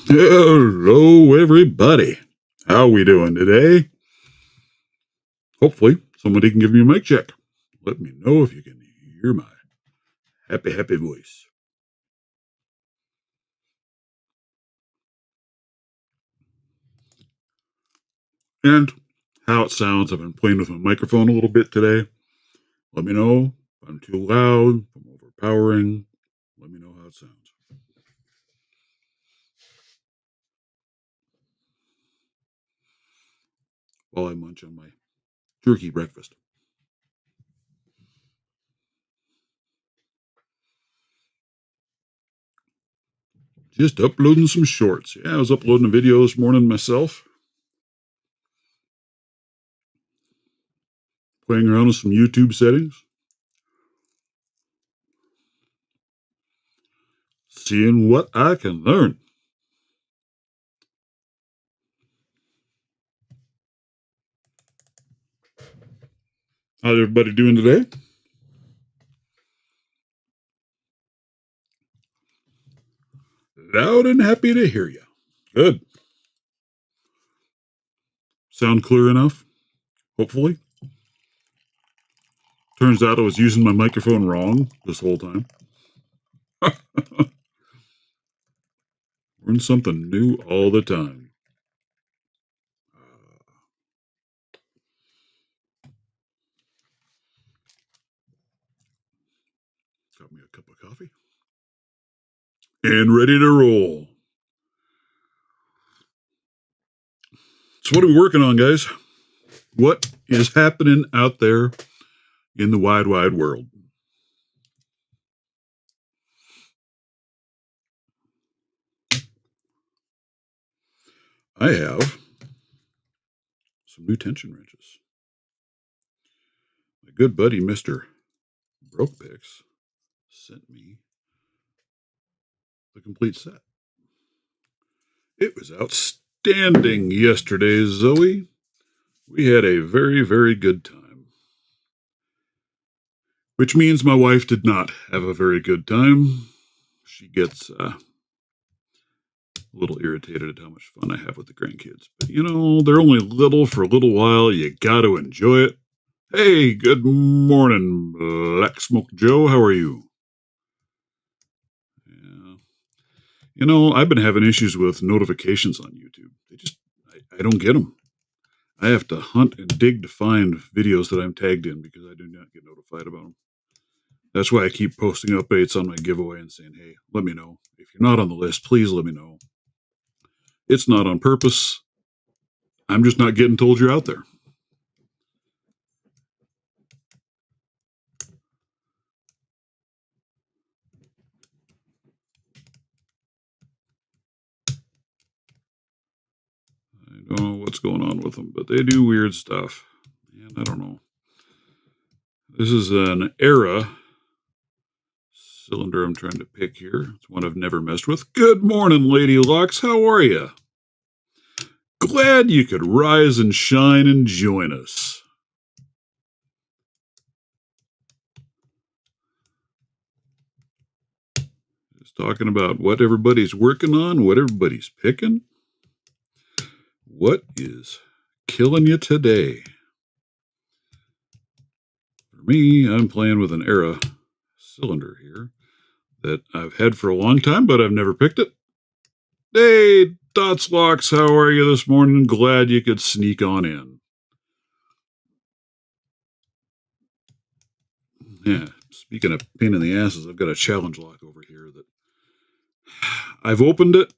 Hello, everybody. How we doing today? Hopefully, somebody can give me a mic check. Let me know if you can hear my happy voice. And how it sounds. I've been playing with my microphone a little bit today. Let me know if I'm too loud, if I'm overpowering. Let me know how it sounds. While I munch on my turkey breakfast. Just uploading some shorts. Yeah, I was uploading a video this morning myself. Playing around with some YouTube settings. Seeing what I can learn. How's everybody doing today? Loud and happy to hear you. Good. Sound clear enough? Hopefully. Turns out I was using my microphone wrong this whole time. Learn something new all the time. Got me a cup of coffee. And ready to roll. So what are we working on, guys? What is happening out there in the wide world? I have some new tension wrenches. My good buddy, Mr. Brokepicks, sent me the complete set. It was outstanding yesterday, Zoe. We had a very good time. Which means my wife did not have a very good time. She gets a little irritated at how much fun I have with the grandkids. But they're only little for a little while. You got to enjoy it. Hey, good morning, Black Smoke Joe. How are you? Yeah. I've been having issues with notifications on YouTube. I don't get them. I have to hunt and dig to find videos that I'm tagged in because I do not get notified about them. That's why I keep posting updates on my giveaway and saying, hey, let me know. If you're not on the list, please let me know. It's not on purpose. I'm just not getting told you're out there. I don't know what's going on with them, but they do weird stuff. And I don't know. This is an Era cylinder I'm trying to pick here. It's one I've never messed with. Good morning, Lady Lux. How are you? Glad you could rise and shine and join us. Just talking about what everybody's working on, what everybody's picking. What is killing you today? For me, I'm playing with an Era cylinder here that I've had for a long time, but I've never picked it. Hey, Dots Locks, how are you this morning? Glad you could sneak on in. Yeah, speaking of pain in the asses, I've got a challenge lock over here that I've opened it,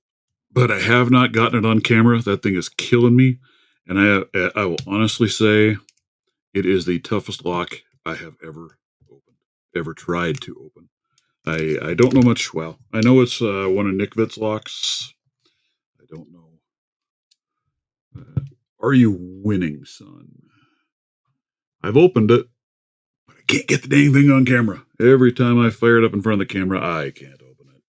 but I have not gotten it on camera. That thing is killing me. And I will honestly say it is the toughest lock I have ever opened, ever tried to open. I don't know much. Well, I know it's one of Nick Vitt's locks. I don't know. Are you winning, son? I've opened it, but I can't get the dang thing on camera. Every time I fire it up in front of the camera, I can't open it.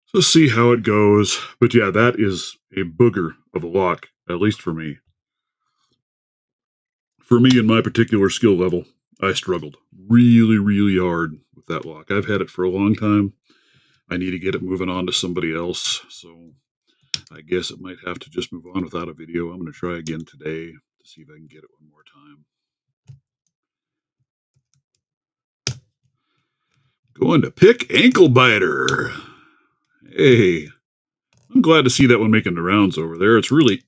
So see how it goes. But yeah, that is a booger of a lock, at least for me. For me, in my particular skill level, I struggled really hard with that lock. I've had it for a long time. I need to get it moving on to somebody else. So I guess it might have to just move on without a video. I'm going to try again today to see if I can get it one more time. Going to pick ankle biter. Hey, I'm glad to see that one making the rounds over there. It really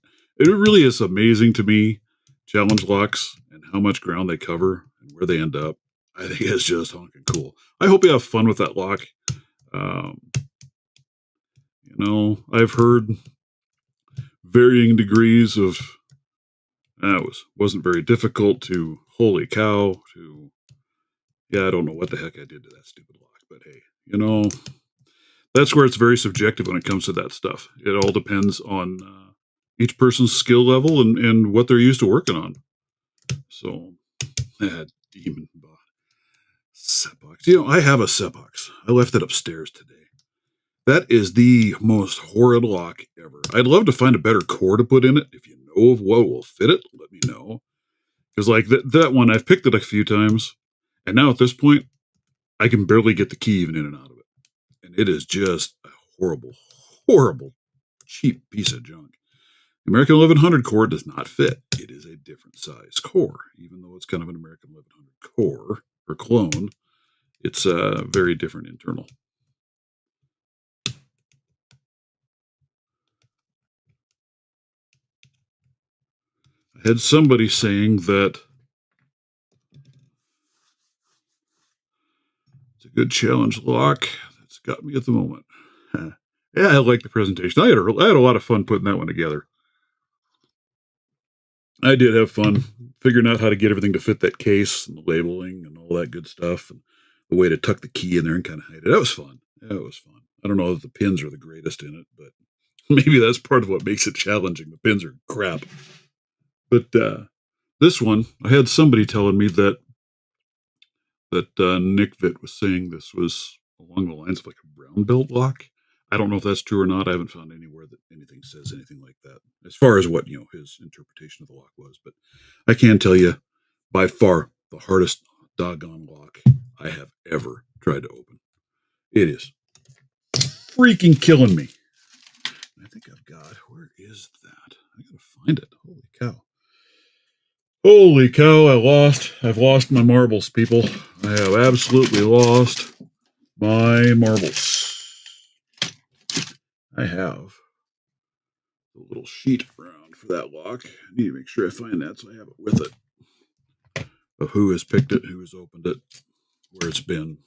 is amazing to me, challenge locks and how much ground they cover and where they end up. I think it's just honking cool. I hope you have fun with that lock. I've heard varying degrees of that wasn't very difficult to holy cow to I don't know what the heck I did to that stupid lock, but hey, that's where it's very subjective when it comes to that stuff. It all depends on each person's skill level and what they're used to working on. So, demon set box. I have a set box. I left it upstairs today. That is the most horrid lock ever. I'd love to find a better core to put in it. If you know of what will fit it, let me know. Because like that one, I've picked it a few times, and now at this point, I can barely get the key even in and out of it. And it is just a horrible, horrible, cheap piece of junk. The American 1100 core does not fit. It is a different size core. Even though it's kind of an American 1100 core or clone, it's a very different internal. I had somebody saying that it's a good challenge lock. That's got me at the moment. Yeah, I like the presentation. I had a lot of fun putting that one together. I did have fun figuring out how to get everything to fit that case and the labeling and all that good stuff and the way to tuck the key in there and kind of hide it. That was fun. Yeah, it was fun. I don't know if the pins are the greatest in it, but maybe that's part of what makes it challenging. The pins are crap. But this one, I had somebody telling me that Nick Vitt was saying this was along the lines of like a brown belt lock. I don't know if that's true or not. I haven't found anywhere that anything says anything like that as far as what his interpretation of the lock was. But I can tell you, by far the hardest doggone lock I have ever tried to open. It is freaking killing me. I think I've got. Where is that? I gotta find it. Holy cow! Holy cow! I've lost my marbles, people. I have absolutely lost my marbles. I have a little sheet around for that lock. I need to make sure I find that so I have it with it. Of who has picked it, who has opened it, where it's been.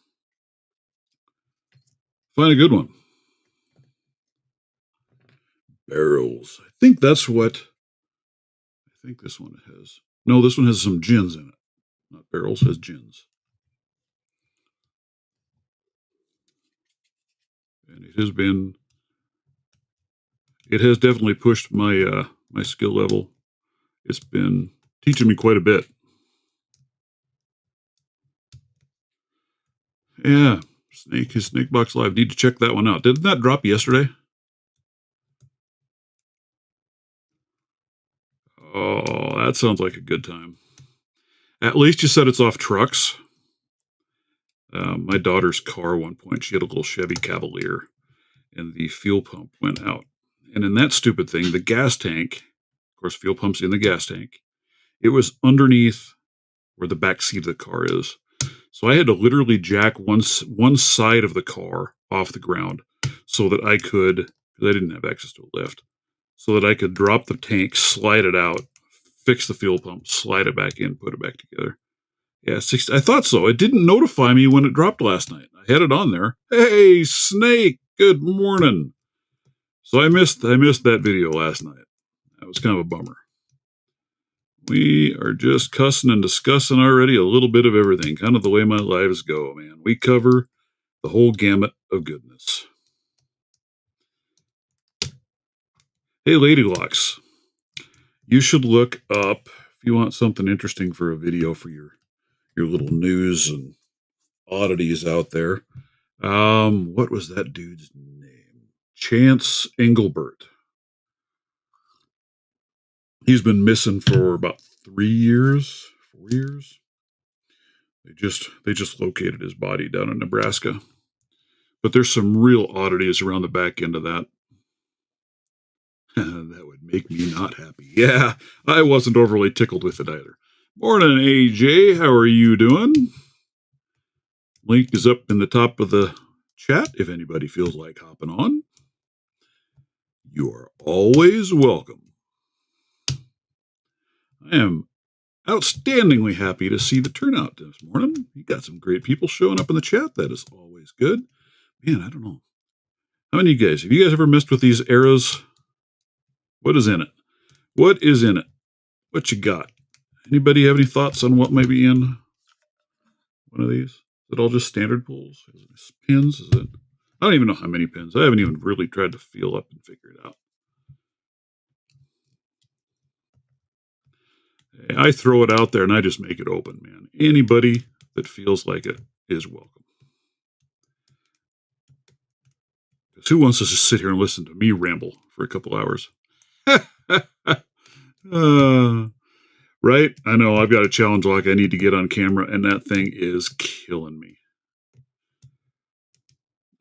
Find a good one. Barrels. I think that's what. I think this one has. No, this one has some gins in it. Not barrels, has gins. And it has been. It has definitely pushed my my skill level. It's been teaching me quite a bit. Yeah, Snake Box Live. Need to check that one out. Didn't that drop yesterday? Oh, that sounds like a good time. At least you said it's off trucks. My daughter's car, at one point, she had a little Chevy Cavalier, and the fuel pump went out. And in that stupid thing, the gas tank, of course, fuel pump's in the gas tank, it was underneath where the back seat of the car is. So I had to literally jack one side of the car off the ground so that I could, because I didn't have access to a lift, so that I could drop the tank, slide it out, fix the fuel pump, slide it back in, put it back together. Yeah, I thought so. It didn't notify me when it dropped last night. I had it on there. Hey, Snake, good morning. So I missed that video last night. That was kind of a bummer. We are just cussing and discussing already a little bit of everything, kind of the way my lives go, man. We cover the whole gamut of goodness. Hey, Lady Locks, you should look up, if you want something interesting for a video for your little news and oddities out there. What was that dude's name? Chance Engelbert. He's been missing for about 3 years, 4 years. They just located his body down in Nebraska. But there's some real oddities around the back end of that. That would make me not happy. Yeah, I wasn't overly tickled with it either. Morning, AJ. How are you doing? Link is up in the top of the chat if anybody feels like hopping on. You are always welcome. I am outstandingly happy to see the turnout this morning. You got some great people showing up in the chat. That is always good. Man, I don't know. How many of you guys, have you guys ever messed with these arrows? What is in it? What is in it? What you got? Anybody have any thoughts on what might be in one of these? Is it all just standard pulls? Is it pins? Is it? I don't even know how many pins. I haven't even really tried to feel up and figure it out. I throw it out there and I just make it open, man. Anybody that feels like it is welcome. Because who wants to just sit here and listen to me ramble for a couple hours? Right? I know I've got a challenge lock I need to get on camera, and that thing is killing me.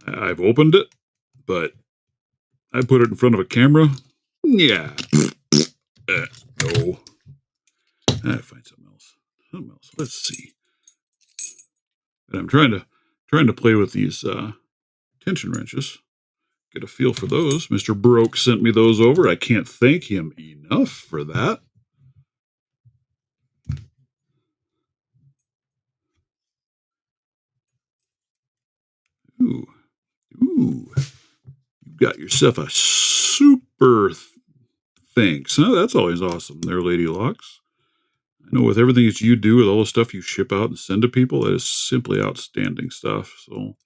I've opened it, but I put it in front of a camera. Yeah. No. I find something else. Something else. Let's see. And I'm trying to play with these tension wrenches. Get a feel for those. Mr. Broke sent me those over. I can't thank him enough for that. Ooh. You got yourself a super thanks. Huh? That's always awesome there, Lady Locks. I know with everything that you do, with all the stuff you ship out and send to people, that is simply outstanding stuff. So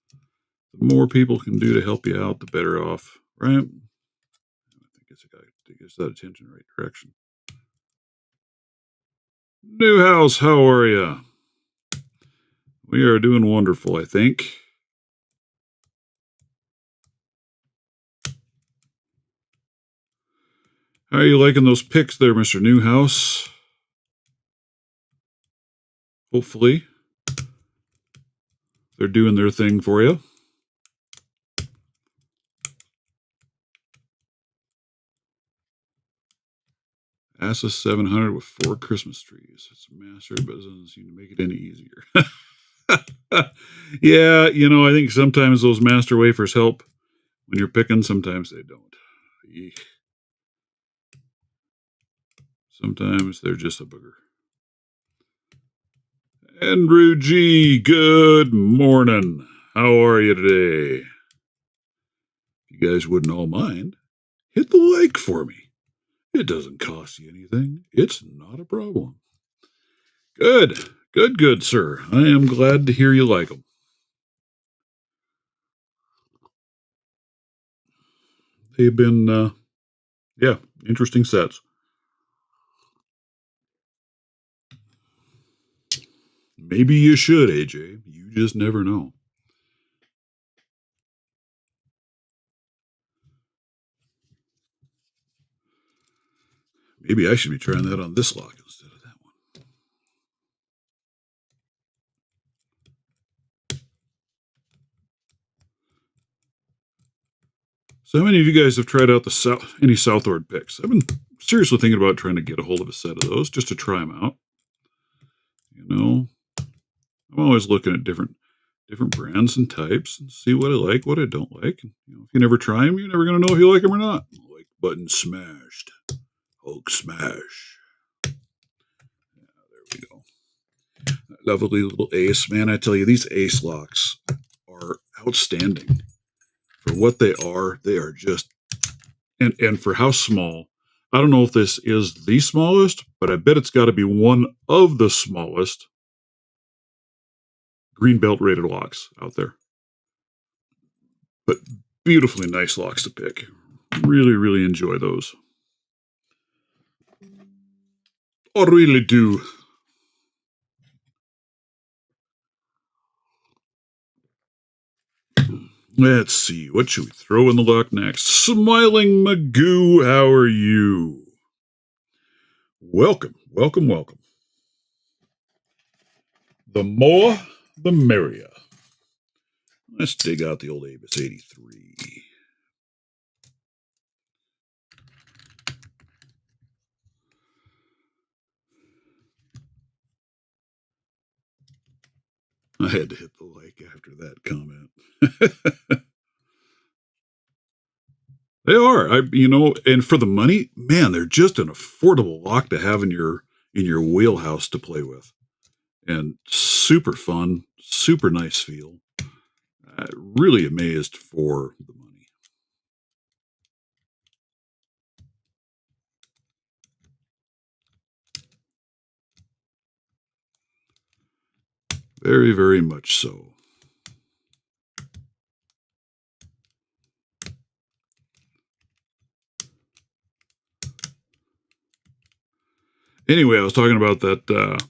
the more people can do to help you out, the better off, right? I think it's a guy to get that attention in the right direction. Newhouse, how are you? We are doing wonderful, I think. How are you liking those picks there, Mr. Newhouse? Hopefully they're doing their thing for you. Assa 700 with 4 Christmas trees. It's a master, but it doesn't seem to make it any easier. Yeah, I think sometimes those master wafers help when you're picking. Sometimes they don't. Eek. Sometimes they're just a booger. Andrew G., good morning. How are you today? If you guys wouldn't all mind, hit the like for me. It doesn't cost you anything. It's not a problem. Good, sir. I am glad to hear you like them. They've been, interesting sets. Maybe you should, AJ. You just never know. Maybe I should be trying that on this lock instead of that one. So how many of you guys have tried out any Southward picks? I've been seriously thinking about trying to get a hold of a set of those just to try them out. I'm always looking at different brands and types and see what I like, what I don't like. And, if you never try them, you're never going to know if you like them or not. Like button smashed. Hulk smash. Yeah, there we go. That lovely little ace. Man, I tell you, these ace locks are outstanding. For what they are just, and for how small. I don't know if this is the smallest, but I bet it's got to be one of the smallest greenbelt rated locks out there. But beautifully nice locks to pick. Really, really enjoy those. I really do. Let's see. What should we throw in the lock next? Smiling Magoo, how are you? Welcome. The more, the merrier. Let's dig out the old Avis 83. I had to hit the like after that comment. They are. And for the money, man, they're just an affordable lock to have in your wheelhouse to play with. And super fun, super nice feel. Really amazed for the money. Very, very much so. Anyway, I was talking about that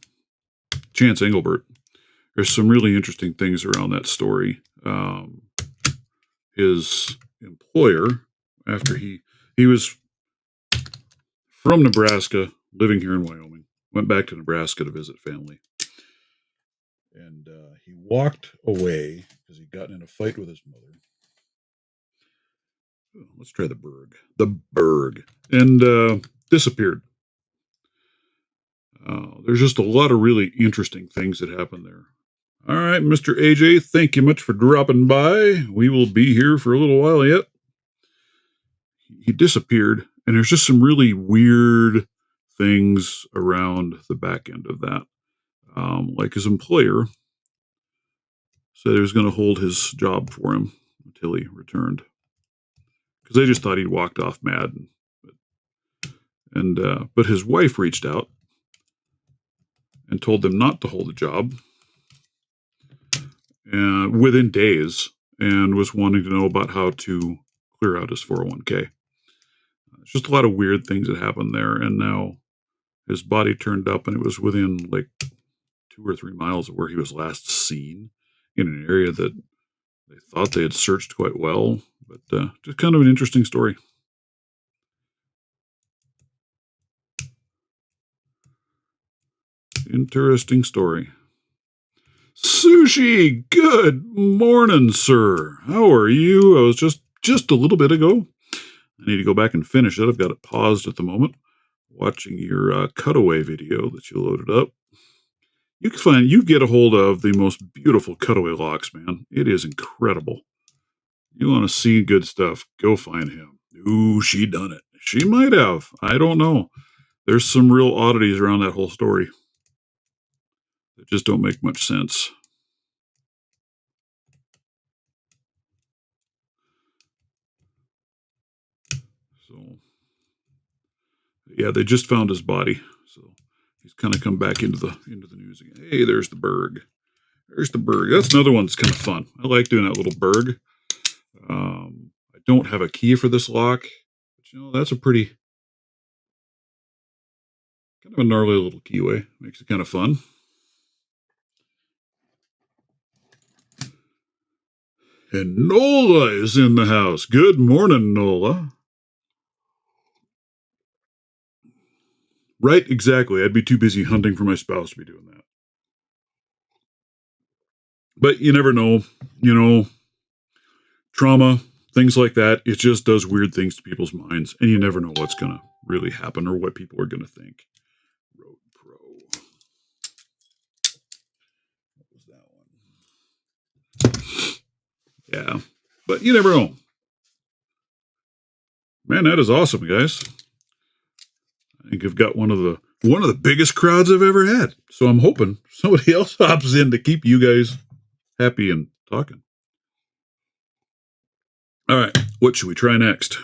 Chance Engelbert. There's some really interesting things around that story. His employer, after he was from Nebraska, living here in Wyoming, went back to Nebraska to visit family, and he walked away because he'd gotten in a fight with his mother. Oh, let's try the Berg, and disappeared. There's just a lot of really interesting things that happen there. All right, Mr. AJ, thank you much for dropping by. We will be here for a little while yet. He disappeared, and there's just some really weird things around the back end of that. Like his employer said he was going to hold his job for him until he returned, because they just thought he'd walked off mad. But his wife reached out and told them not to hold the job within days, and was wanting to know about how to clear out his 401k. It's just a lot of weird things that happened there, and now his body turned up, and it was within like 2 or 3 miles of where he was last seen, in an area that they thought they had searched quite well. But just kind of an interesting story. Interesting story. Sushi, good morning, sir. How are you? I was just a little bit ago. I need to go back and finish it. I've got it paused at the moment, watching your cutaway video that you loaded up. You get a hold of the most beautiful cutaway locks, man. It is incredible. You want to see good stuff, go find him. Ooh, she done it. She might have. I don't know. There's some real oddities around that whole story that just don't make much sense. So, yeah, they just found his body. So he's kind of come back into the news again. Hey, there's the Berg. There's the Berg. That's another one that's kind of fun. I like doing that little Berg. I don't have a key for this lock, but that's a pretty kind of a gnarly little keyway. Makes it kind of fun. And Nola is in the house. Good morning, Nola. Right, exactly. I'd be too busy hunting for my spouse to be doing that. But you never know. Trauma, things like that, it just does weird things to people's minds, and you never know what's going to really happen or what people are going to think. Road Pro. What was that one? Yeah, but you never know. Man, that is awesome, guys. I think I've got one of the biggest crowds I've ever had. So I'm hoping somebody else hops in to keep you guys happy and talking. All right, what should we try next?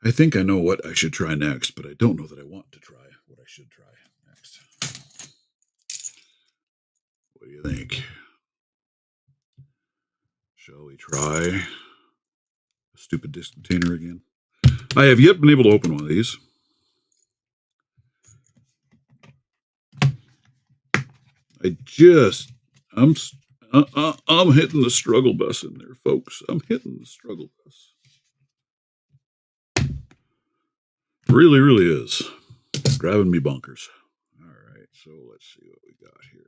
I think I know what I should try next, but I don't know that I want to try what I should try next. What do you think? Shall we try a stupid disc container again? I have yet been able to open one of these. I'm hitting the struggle bus in there, folks. I'm hitting the struggle bus. Really, really is. Driving me bonkers. All right, so let's see what we got here.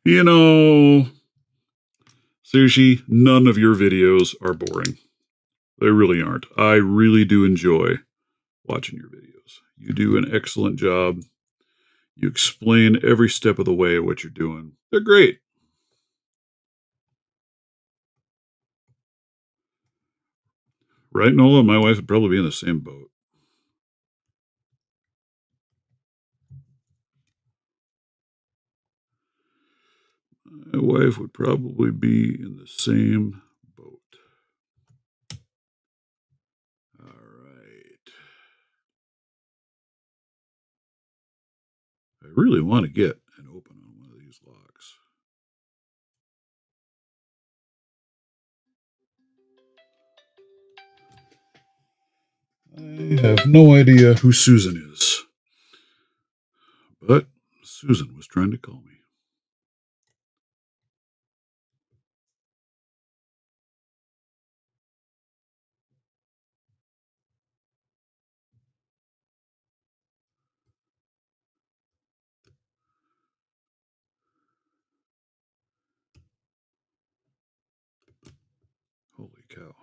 You know, Sushi, none of your videos are boring. They really aren't. I really do enjoy watching your videos. You do an excellent job. You explain every step of the way what you're doing. They're great. Right, Nola? My wife would probably be in the same boat. My wife would probably be in the same boat. All right. I really want to get an open on one of these locks. I have no idea who Susan is, but Susan was trying to call me. Holy cow.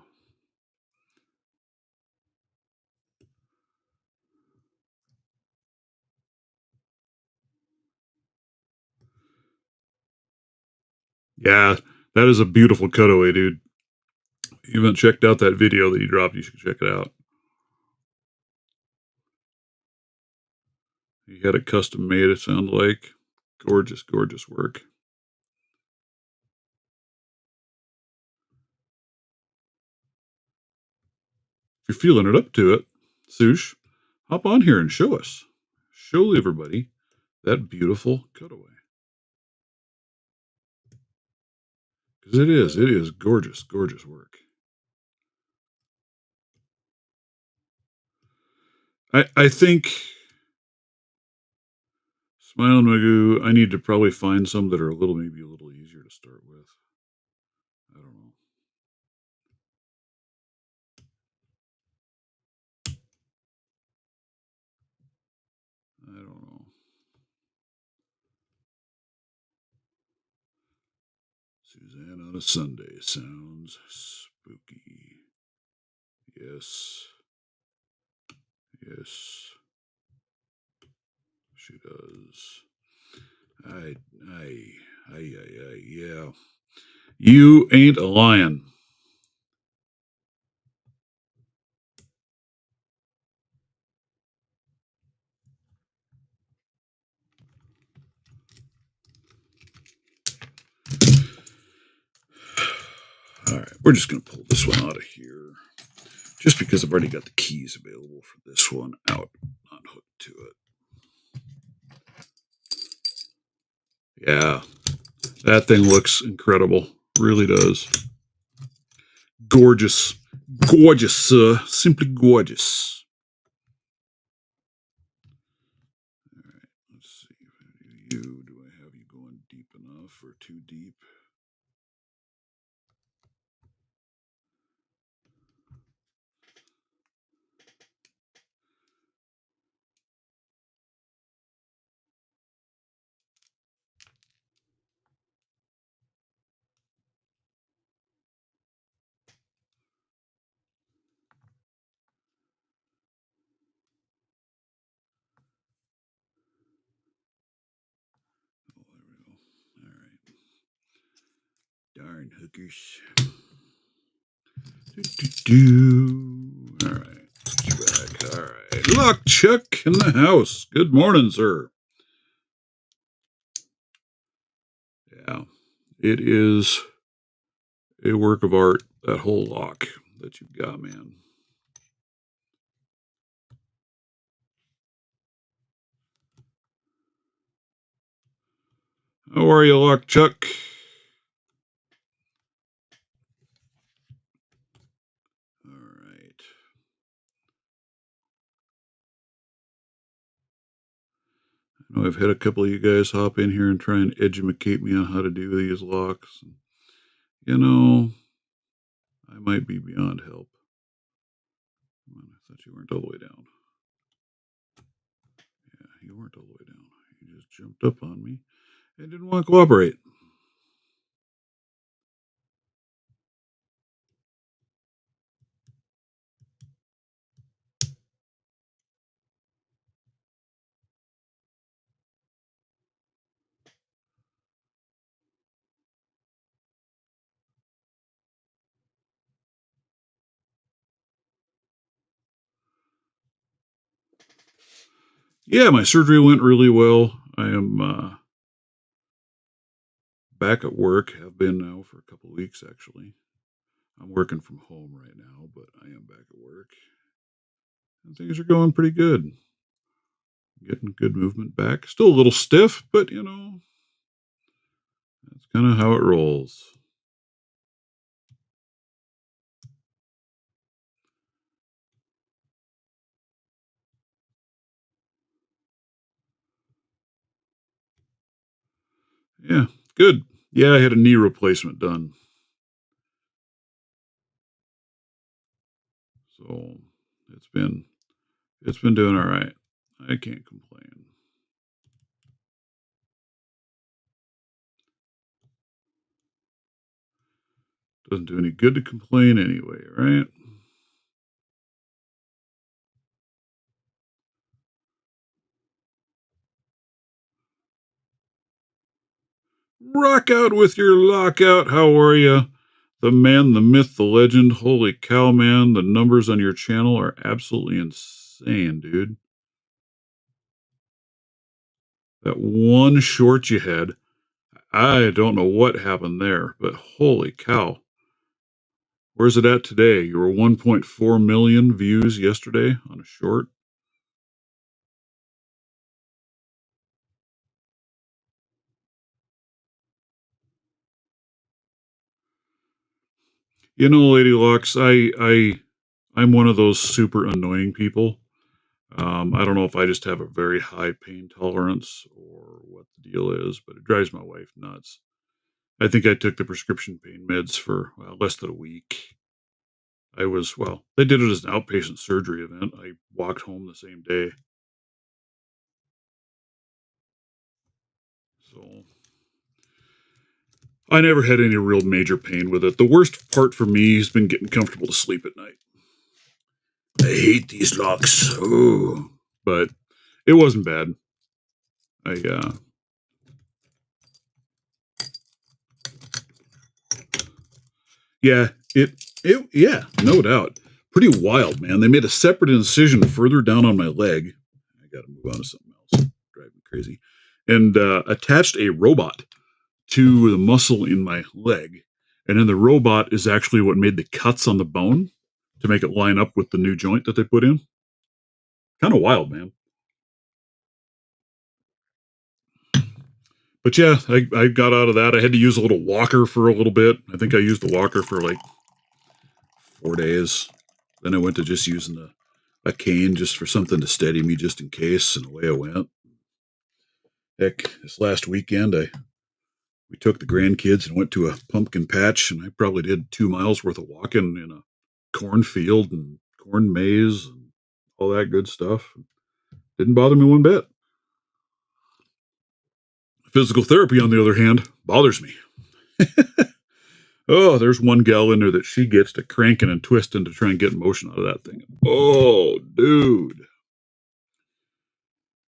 Yeah, that is a beautiful cutaway, dude. You haven't checked out that video that you dropped, you should check it out. He had it custom made, it sounds like. Gorgeous, gorgeous work. If you're feeling it up to it, Sush, hop on here and show us. Show everybody that beautiful cutaway. Because it is gorgeous, gorgeous work. I think Smile and Magoo, I need to probably find some that are maybe a little easier to start with. I don't know. I don't know. Suzanne on a Sunday sounds spooky. Yes. Yes. She does. Yeah. You ain't a lion. All right, we're just going to pull this one out of here. Just because I've already got the keys available for this one out, not hooked to it. Yeah, that thing looks incredible. Really does. Gorgeous. Gorgeous, sir. Simply gorgeous. All right, let's see. Do I have you going deep enough or too deep? Oh, there we go. All right. Darn hookers. All right. Get you back. All right. Lock Chuck in the house. Good morning, sir. Yeah. It is a work of art, that whole lock that you've got, man. How are you, Lock Chuck? All right. I know I've had a couple of you guys hop in here and try and educate me on how to do these locks. You know, I might be beyond help. I thought you weren't all the way down. Yeah, you weren't all the way down. just jumped up on me and didn't want to cooperate. Yeah, my surgery went really well. I am back at work. Have been now for a couple of weeks, actually. I'm working from home right now, but I am back at work. And things are going pretty good. Getting good movement back. Still a little stiff, but that's kind of how it rolls. Yeah, good. Yeah, I had a knee replacement done. So it's been it's been doing all right. I can't complain. Doesn't do any good to complain anyway, right? Rock out with your lockout. How are you? The man, the myth, the legend. Holy cow, man. The numbers on your channel are absolutely insane, dude. That one short you had, I don't know what happened there, but holy cow. Where's it at today? You were 1.4 million views yesterday on a short. Lady Lux, I'm one of those super annoying people. I don't know if I just have a very high pain tolerance or what the deal is, but it drives my wife nuts. I think I took the prescription pain meds for less than a week. They did it as an outpatient surgery event. I walked home the same day. So I never had any real major pain with it. The worst part for me has been getting comfortable to sleep at night. I hate these locks. Oh, but it wasn't bad. I Yeah, yeah, no doubt. Pretty wild, man. They made a separate incision further down on my leg. I got to move on to something else. Drive me crazy. And attached a robot to the muscle in my leg. And then the robot is actually what made the cuts on the bone to make it line up with the new joint that they put in. Kind of wild, man. But yeah, I got out of that. I had to use a little walker for a little bit. I think I used the walker for like 4 days. Then I went to just using a cane just for something to steady me just in case, and away I went. Heck, this last weekend we took the grandkids and went to a pumpkin patch, and I probably did 2 miles worth of walking in a cornfield and corn maze and all that good stuff. Didn't bother me one bit. Physical therapy, on the other hand, bothers me. Oh, there's one gal in there that she gets to cranking and twisting to try and get motion out of that thing. Oh, dude.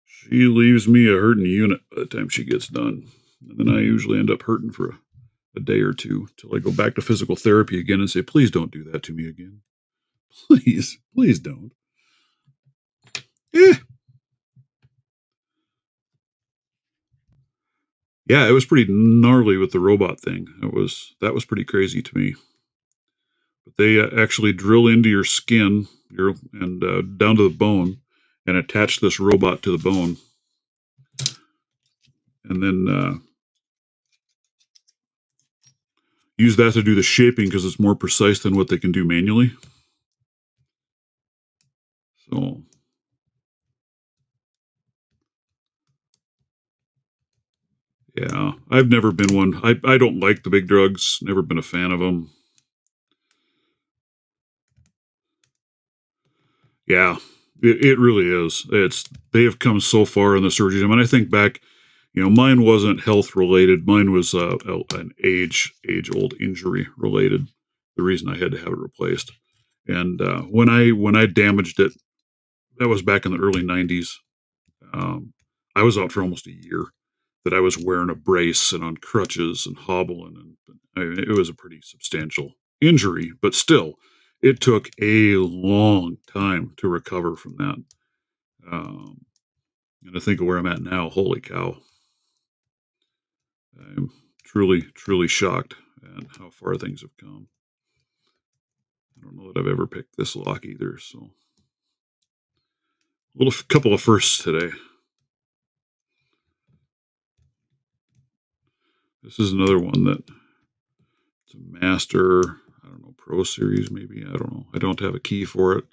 She leaves me a hurting unit by the time she gets done. And then I usually end up hurting for a day or two till I go back to physical therapy again and say, please don't do that to me again. Please, please don't. Yeah. Yeah, it was pretty gnarly with the robot thing. That was pretty crazy to me. But they actually drill into your skin and down to the bone and attach this robot to the bone. And then use that to do the shaping because it's more precise than what they can do manually. So, yeah, I've never been one. I don't like the big drugs. Never been a fan of them. Yeah, It really is. They have come so far in the surgery. I mean, I think back, mine wasn't health related. Mine was an age old injury related. The reason I had to have it replaced. And when I damaged it, that was back in the early '90s. Um, I was out for almost a year. That I was wearing a brace and on crutches and hobbling, and I mean, it was a pretty substantial injury. But still, it took a long time to recover from that. Um, and to think of where I'm at now, holy cow! I'm truly, truly shocked at how far things have come. I don't know that I've ever picked this lock either. So, a little couple of firsts today. This is another one that it's a master. I don't know, Pro Series maybe. I don't know. I don't have a key for it.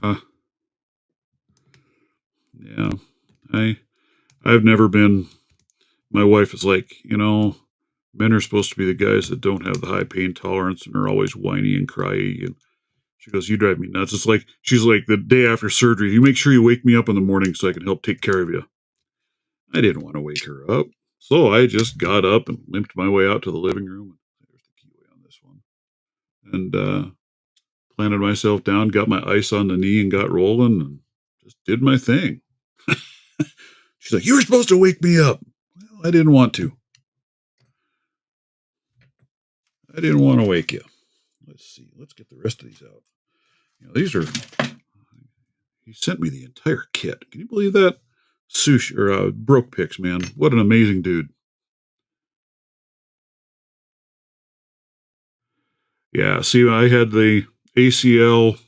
Huh. Yeah. I I've never been. My wife is like, men are supposed to be the guys that don't have the high pain tolerance and are always whiny and cryy. And she goes, "You drive me nuts." It's like she's like, the day after surgery, you make sure you wake me up in the morning so I can help take care of you. I didn't want to wake her up, so I just got up and limped my way out to the living room. There's the keyway on this one, and planted myself down, got my ice on the knee, and got rolling, and just did my thing. She's like, "You were supposed to wake me up." Well, I didn't want to. I didn't want to wake you. Let's see. Let's get the rest of these out. These are. He sent me the entire kit. Can you believe that? Sushi or Broke Picks, man. What an amazing dude. Yeah. See, I had the ACL.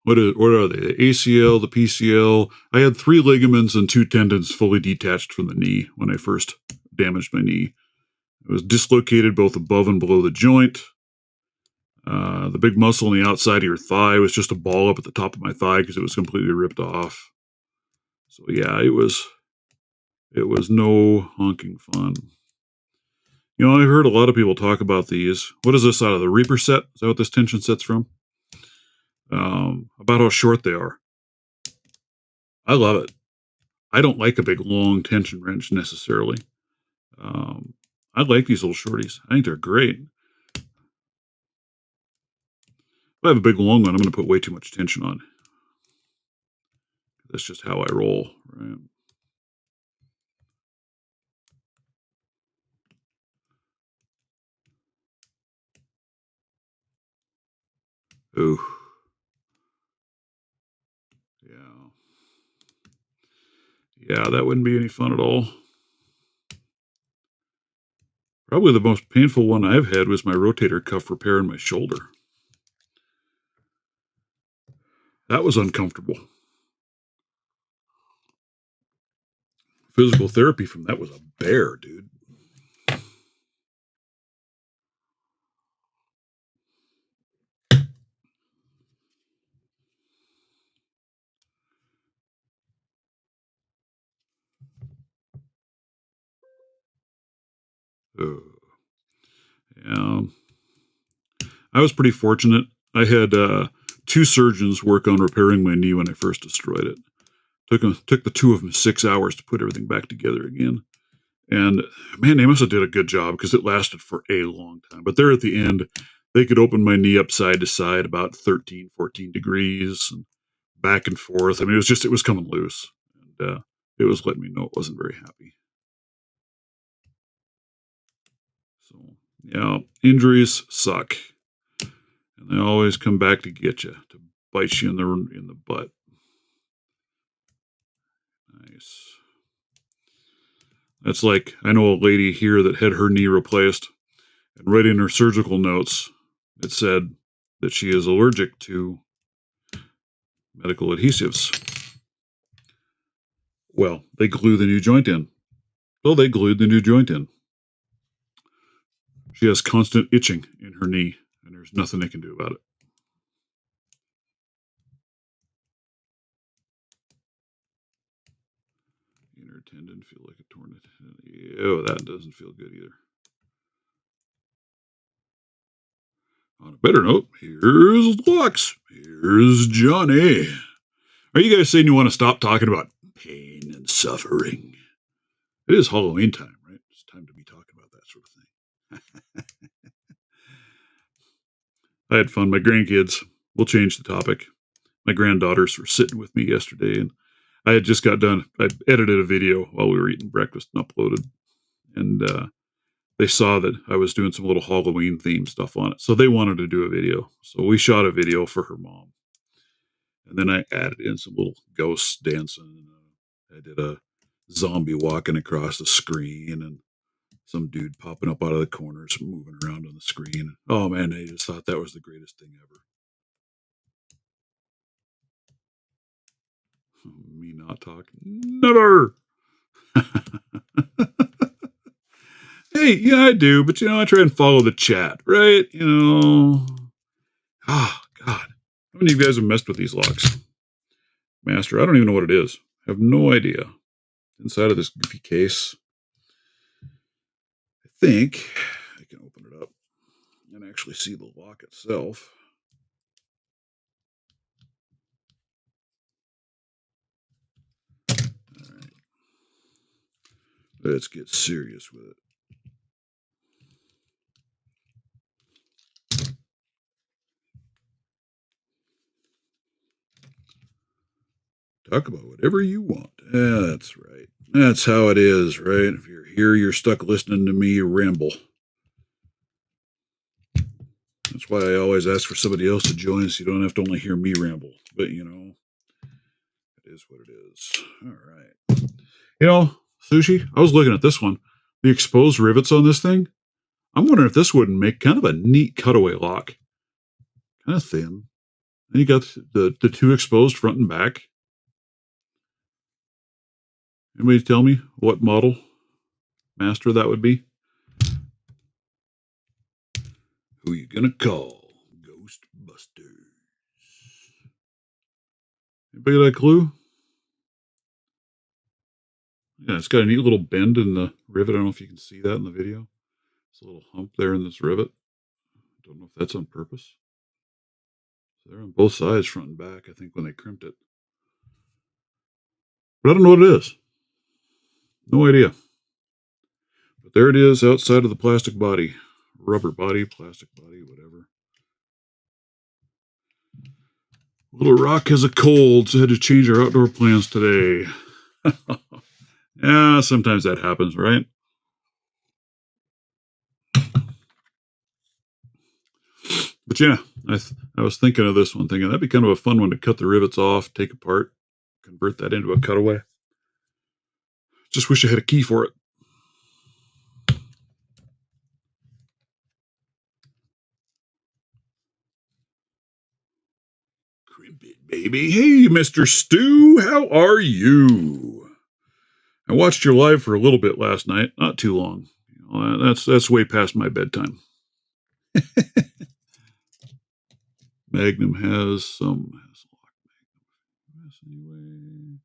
What are they? The ACL, the PCL. I had 3 ligaments and 2 tendons fully detached from the knee when I first damaged my knee. It was dislocated both above and below the joint. The big muscle on the outside of your thigh was just a ball up at the top of my thigh because it was completely ripped off. So yeah, it was no honking fun. I've heard a lot of people talk about these. What is this out of the Reaper set? Is that what this tension set's from? About how short they are. I love it. I don't like a big long tension wrench necessarily. Um, I like these little shorties. I think they're great. If I have a big long one, I'm going to put way too much tension on. That's just how I roll, right? Ooh, yeah, yeah, that wouldn't be any fun at all. Probably the most painful one I've had was my rotator cuff repair in my shoulder. That was uncomfortable. Physical therapy from that was a bear, dude. Yeah, I was pretty fortunate. I had 2 surgeons work on repairing my knee when I first destroyed it. Took the 2 of them 6 hours to put everything back together again. And man, they must have did a good job because it lasted for a long time. But there at the end, they could open my knee up side to side about 13, 14 degrees and back and forth. I mean, it was coming loose. And it was letting me know it wasn't very happy. So, yeah, injuries suck. And they always come back to get you, to bite you in the butt. Nice. That's like, I know a lady here that had her knee replaced, and right in her surgical notes, it said that she is allergic to medical adhesives. Well, they glue the new joint in. Well, they glued the new joint in. She has constant itching in her knee, and there's nothing they can do about it. Inner tendon feel like a torn tendon. Oh, that doesn't feel good either. On a better note, here's Lux. Here's Johnny. Are you guys saying you want to stop talking about pain and suffering? It is Halloween time, right? It's time to be talking about that sort of thing. I had fun. My grandkids, we'll change the topic. My granddaughters were sitting with me yesterday, and I had just got done. I edited a video while we were eating breakfast and uploaded. And they saw that I was doing some little Halloween themed stuff on it. So they wanted to do a video. So we shot a video for her mom. And then I added in some little ghosts dancing. I did a zombie walking across the screen and some dude popping up out of the corners, moving around on the screen. Oh man, they just thought that was the greatest thing ever. Me not talking. Never. Hey, yeah, I do, but I try and follow the chat, right? Oh, God. How many of you guys have messed with these locks? Master, I don't even know what it is. I have no idea. Inside of this goofy case, I think I can open it up and actually see the lock itself. All right. Let's get serious with it. Talk about whatever you want. Yeah, that's right. That's how it is, right? If you're here, you're stuck listening to me ramble. That's why I always ask for somebody else to join so you don't have to only hear me ramble. But, it is what it is. All right. Sushi, I was looking at this one. The exposed rivets on this thing. I'm wondering if this wouldn't make kind of a neat cutaway lock. Kind of thin. And you got the two exposed front and back. Anybody tell me what model master that would be? Who you gonna call? Ghostbusters. Anybody got a clue? Yeah, it's got a neat little bend in the rivet. I don't know if you can see that in the video. It's a little hump there in this rivet. I don't know if that's on purpose. They're on both sides, front and back, I think, when they crimped it. But I don't know what it is. No idea. But there it is outside of the plastic body. Rubber body, plastic body, whatever. Little Rock has a cold, so had to change our outdoor plans today. Yeah, sometimes that happens, right? But yeah, I was thinking of this one, thinking that'd be kind of a fun one to cut the rivets off, take apart, convert that into a cutaway. Just wish I had a key for it. Crimp it, baby. Hey, Mr. Stu, how are you? I watched your live for a little bit last night, not too long. That's way past my bedtime. Magnum has some anyway.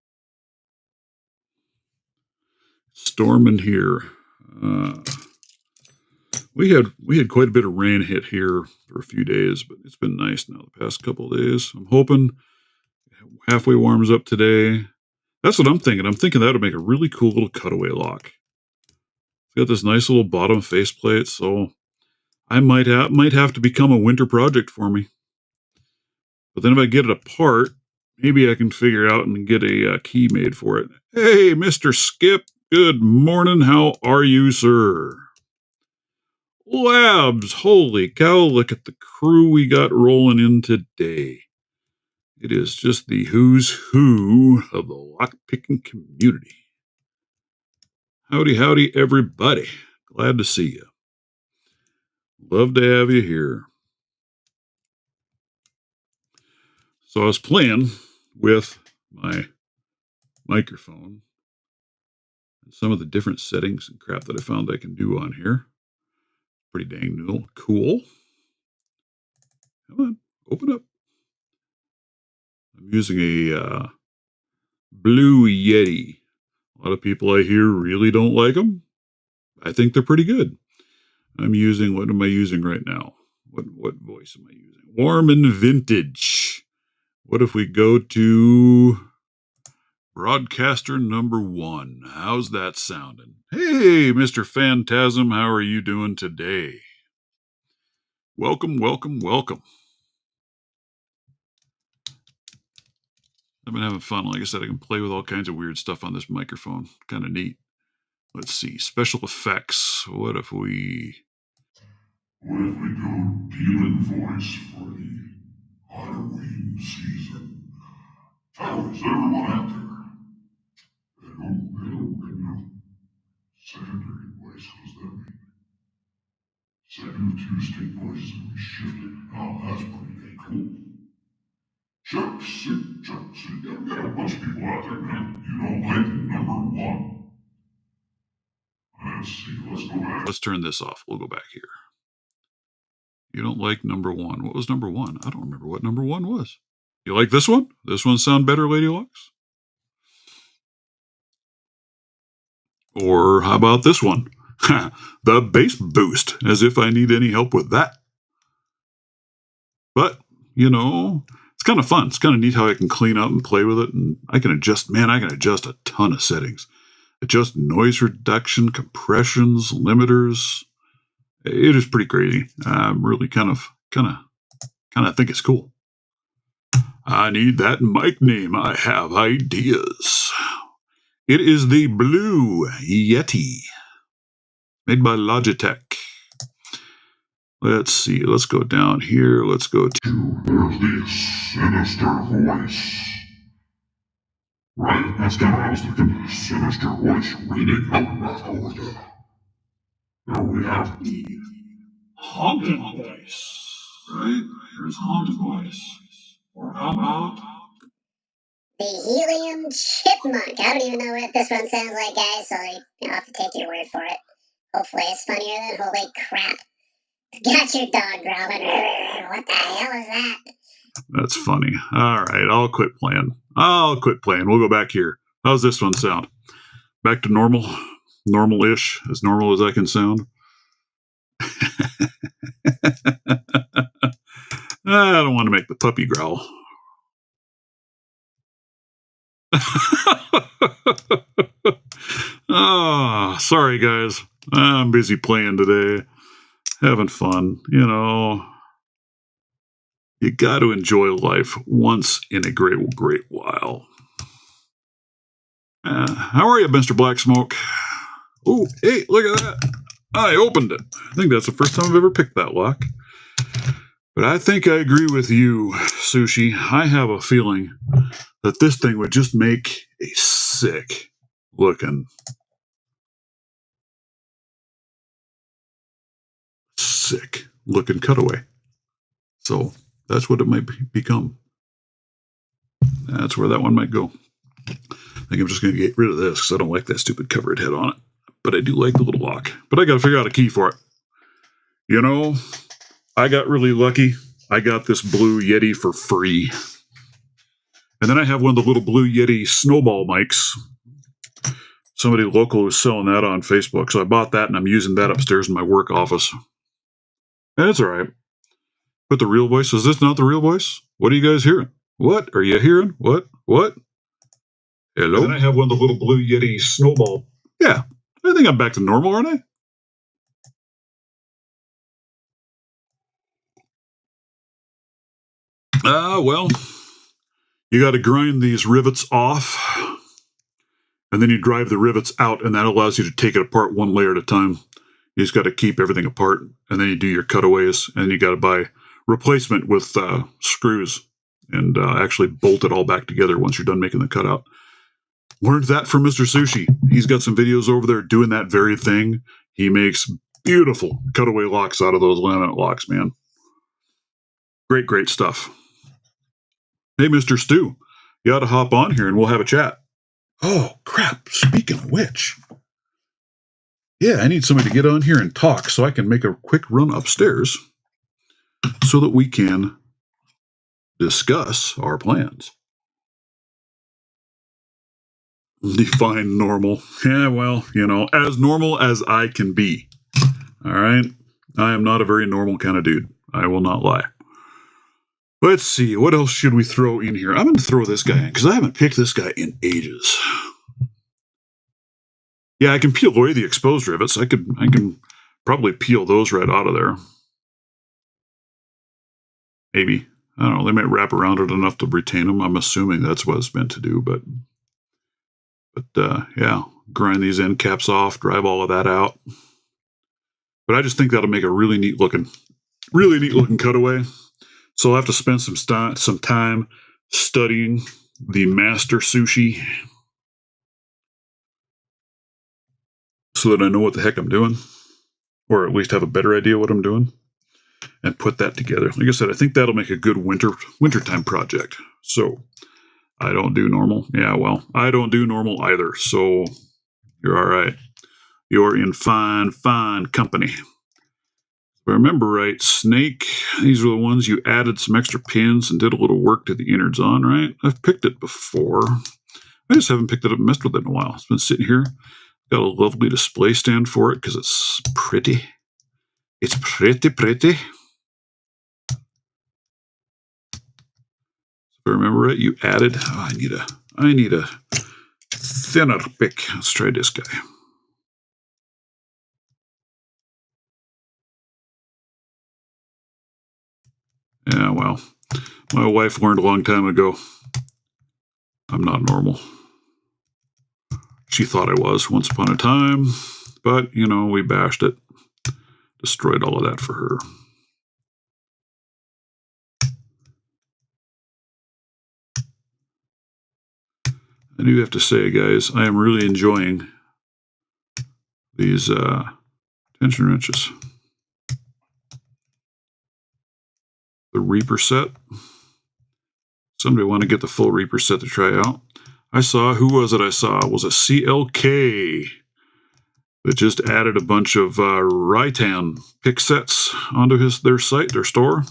Storming here. We had quite a bit of rain hit here for a few days, but it's been nice now the past couple of days. I'm hoping halfway warms up today. That's what I'm thinking. I'm thinking that would make a really cool little cutaway lock. It's got this nice little bottom faceplate, so I might have to become a winter project for me. But then if I get it apart, maybe I can figure out and get a key made for it. Hey, Mr. Skip, good morning. How are you, sir? Labs, holy cow, look at the crew we got rolling in today. It is just the who's who of the lockpicking community. Howdy, howdy, everybody. Glad to see you. Love to have you here. So I was playing with my microphone and some of the different settings and crap that I found I can do on here. Pretty dang cool. Come on, open up. I'm using a Blue Yeti. A lot of people I hear really don't like them. I think they're pretty good. What am I using right now? What voice am I using? Warm and vintage. What if we go to broadcaster number 1? How's that sounding? Hey, Mr. Phantasm, how are you doing today? Welcome, welcome, welcome. I've been having fun. Like I said, I can play with all kinds of weird stuff on this microphone. Kind of neat. Let's see. Special effects. What if we go demon voice for the Halloween season? How is everyone out there? Hello. Secondary voice, what does that mean? Second of two state voices will be shifted. Oh, that's pretty cool. Chuck, see, I've got a bunch of people out there, man. You don't like number 1. Let's see, let's go back. Let's turn this off. We'll go back here. You don't like number 1. What was number 1? I don't remember what number 1 was. You like this one? This one sound better, Lady Lux? Or how about this one? The bass boost, as if I need any help with that. But, you know, it's kind of fun. It's kind of neat how I can clean up and play with it. And I can adjust a ton of settings. Adjust noise reduction, compressions, limiters. It is pretty crazy. I'm really kind of think it's cool. I need that mic name. I have ideas. It is the Blue Yeti, made by Logitech. Let's see. Let's go down here. Let's go to the sinister voice. Right? That's kind of what I was thinking. Sinister voice reading out loud. Now we have the haunted voice. Right? Here's haunted voice. Or how about the helium chipmunk? I don't even know what this one sounds like, guys, so you'll have to take your word for it. Hopefully it's funnier than holy crap. Got your dog growling. What the hell is that? That's funny. All right, I'll quit playing. We'll go back here. How's this one sound? Back to normal? Normal-ish? As normal as I can sound? I don't want to make the puppy growl. Oh, sorry, guys. I'm busy playing today. Having fun, you know. You got to enjoy life once in a great while. How are you, Mr. Black Smoke? Oh, hey, look at that. I opened it. I think that's the first time I've ever picked that lock. But I think I agree with you, Sushi. I have a feeling that this thing would just make a sick looking cutaway. So that's what it might become. That's where that one might go. I think I'm just going to get rid of this because I don't like that stupid covered head on it. But I do like the little lock. But I got to figure out a key for it. You know, I got really lucky. I got this Blue Yeti for free. And then I have one of the little Blue Yeti snowball mics. Somebody local was selling that on Facebook. So I bought that and I'm using that upstairs in my work office. That's all right. But the real voice, is this not the real voice? What are you guys hearing? What are you hearing? What? Hello? And then I have one of the little Blue Yeti snowball. Yeah, I think I'm back to normal, aren't I? Well, you got to grind these rivets off, and then you drive the rivets out, and that allows you to take it apart one layer at a time. You just got to keep everything apart, and then you do your cutaways, and you got to buy replacement with screws and actually bolt it all back together once you're done making the cutout. Learned that from Mr. Sushi. He's got some videos over there doing that very thing. He makes beautiful cutaway locks out of those laminate locks, man. Great stuff. Hey, Mr. Stu, you ought to hop on here and we'll have a chat. Oh, crap. Speaking of which, yeah, I need somebody to get on here and talk so I can make a quick run upstairs so that we can discuss our plans. Define normal. Yeah, well, you know, as normal as I can be. All right? I am not a very normal kind of dude. I will not lie. Let's see, what else should we throw in here? I'm going to throw this guy in because I haven't picked this guy in ages. Yeah, I can peel away the exposed rivets. I can probably peel those right out of there. Maybe. I don't know. They might wrap around it enough to retain them. I'm assuming that's what it's meant to do. But yeah, grind these end caps off, drive all of that out. But I just think that'll make a really neat looking cutaway. So I'll have to spend some time studying the master sushi so that I know what the heck I'm doing, or at least have a better idea what I'm doing, and put that together. Like I said, I think that'll make a good wintertime project. So I don't do normal. Yeah, well, I don't do normal either. So you're all right. You're in fine company. If I remember right, snake, these are the ones you added some extra pins and did a little work to the innards on, right? I've picked it before. I just haven't picked it up and messed with it in a while. It's been sitting here. Got a lovely display stand for it because it's pretty. It's pretty. If I remember right, you added. Oh, I need a thinner pick. Let's try this guy. Yeah, well, my wife learned a long time ago. I'm not normal. She thought I was once upon a time, but, we bashed it. Destroyed all of that for her. I do have to say, guys, I am really enjoying these tension wrenches. The Reaper set. Somebody want to get the full Reaper set to try out. Who was it I saw? It was a CLK that just added a bunch of Rytan pick sets onto their store.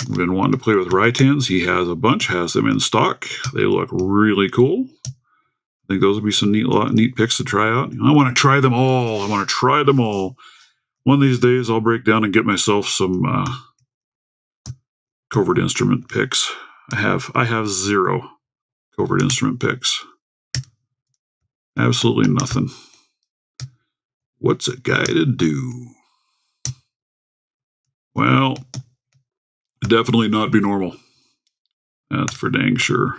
I've been wanting to play with Rytans. He has a bunch, has them in stock. They look really cool. I think those would be some neat picks to try out. I want to try them all. One of these days, I'll break down and get myself some covert instrument picks. I have 0 covert instrument picks. Absolutely nothing. What's a guy to do? Well, definitely not be normal. That's for dang sure.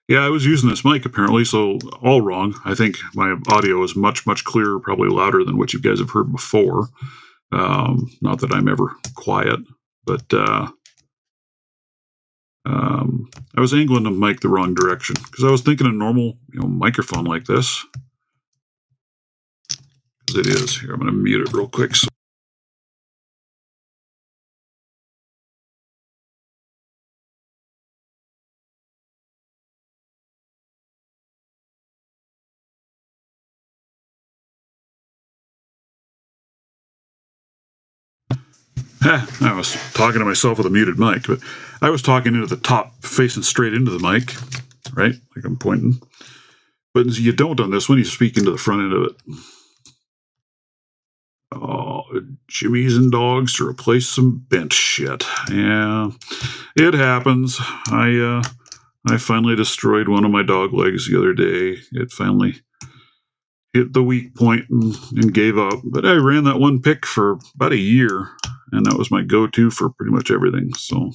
Yeah, I was using this mic apparently, so all wrong. I think my audio is much, much clearer, probably louder than what you guys have heard before. Not that I'm ever quiet, but I was angling the mic the wrong direction because I was thinking a normal microphone like this. Because it is. Here, I'm going to mute it real quick. I was talking to myself with a muted mic, but I was talking into the top, facing straight into the mic, right? Like I'm pointing. But you don't on this one, you speak into the front end of it. Oh, jimmies and dogs to replace some bench shit. Yeah, it happens. I finally destroyed one of my dog legs the other day. It finally hit the weak point and gave up. But I ran that one pick for about a year, and that was my go-to for pretty much everything. So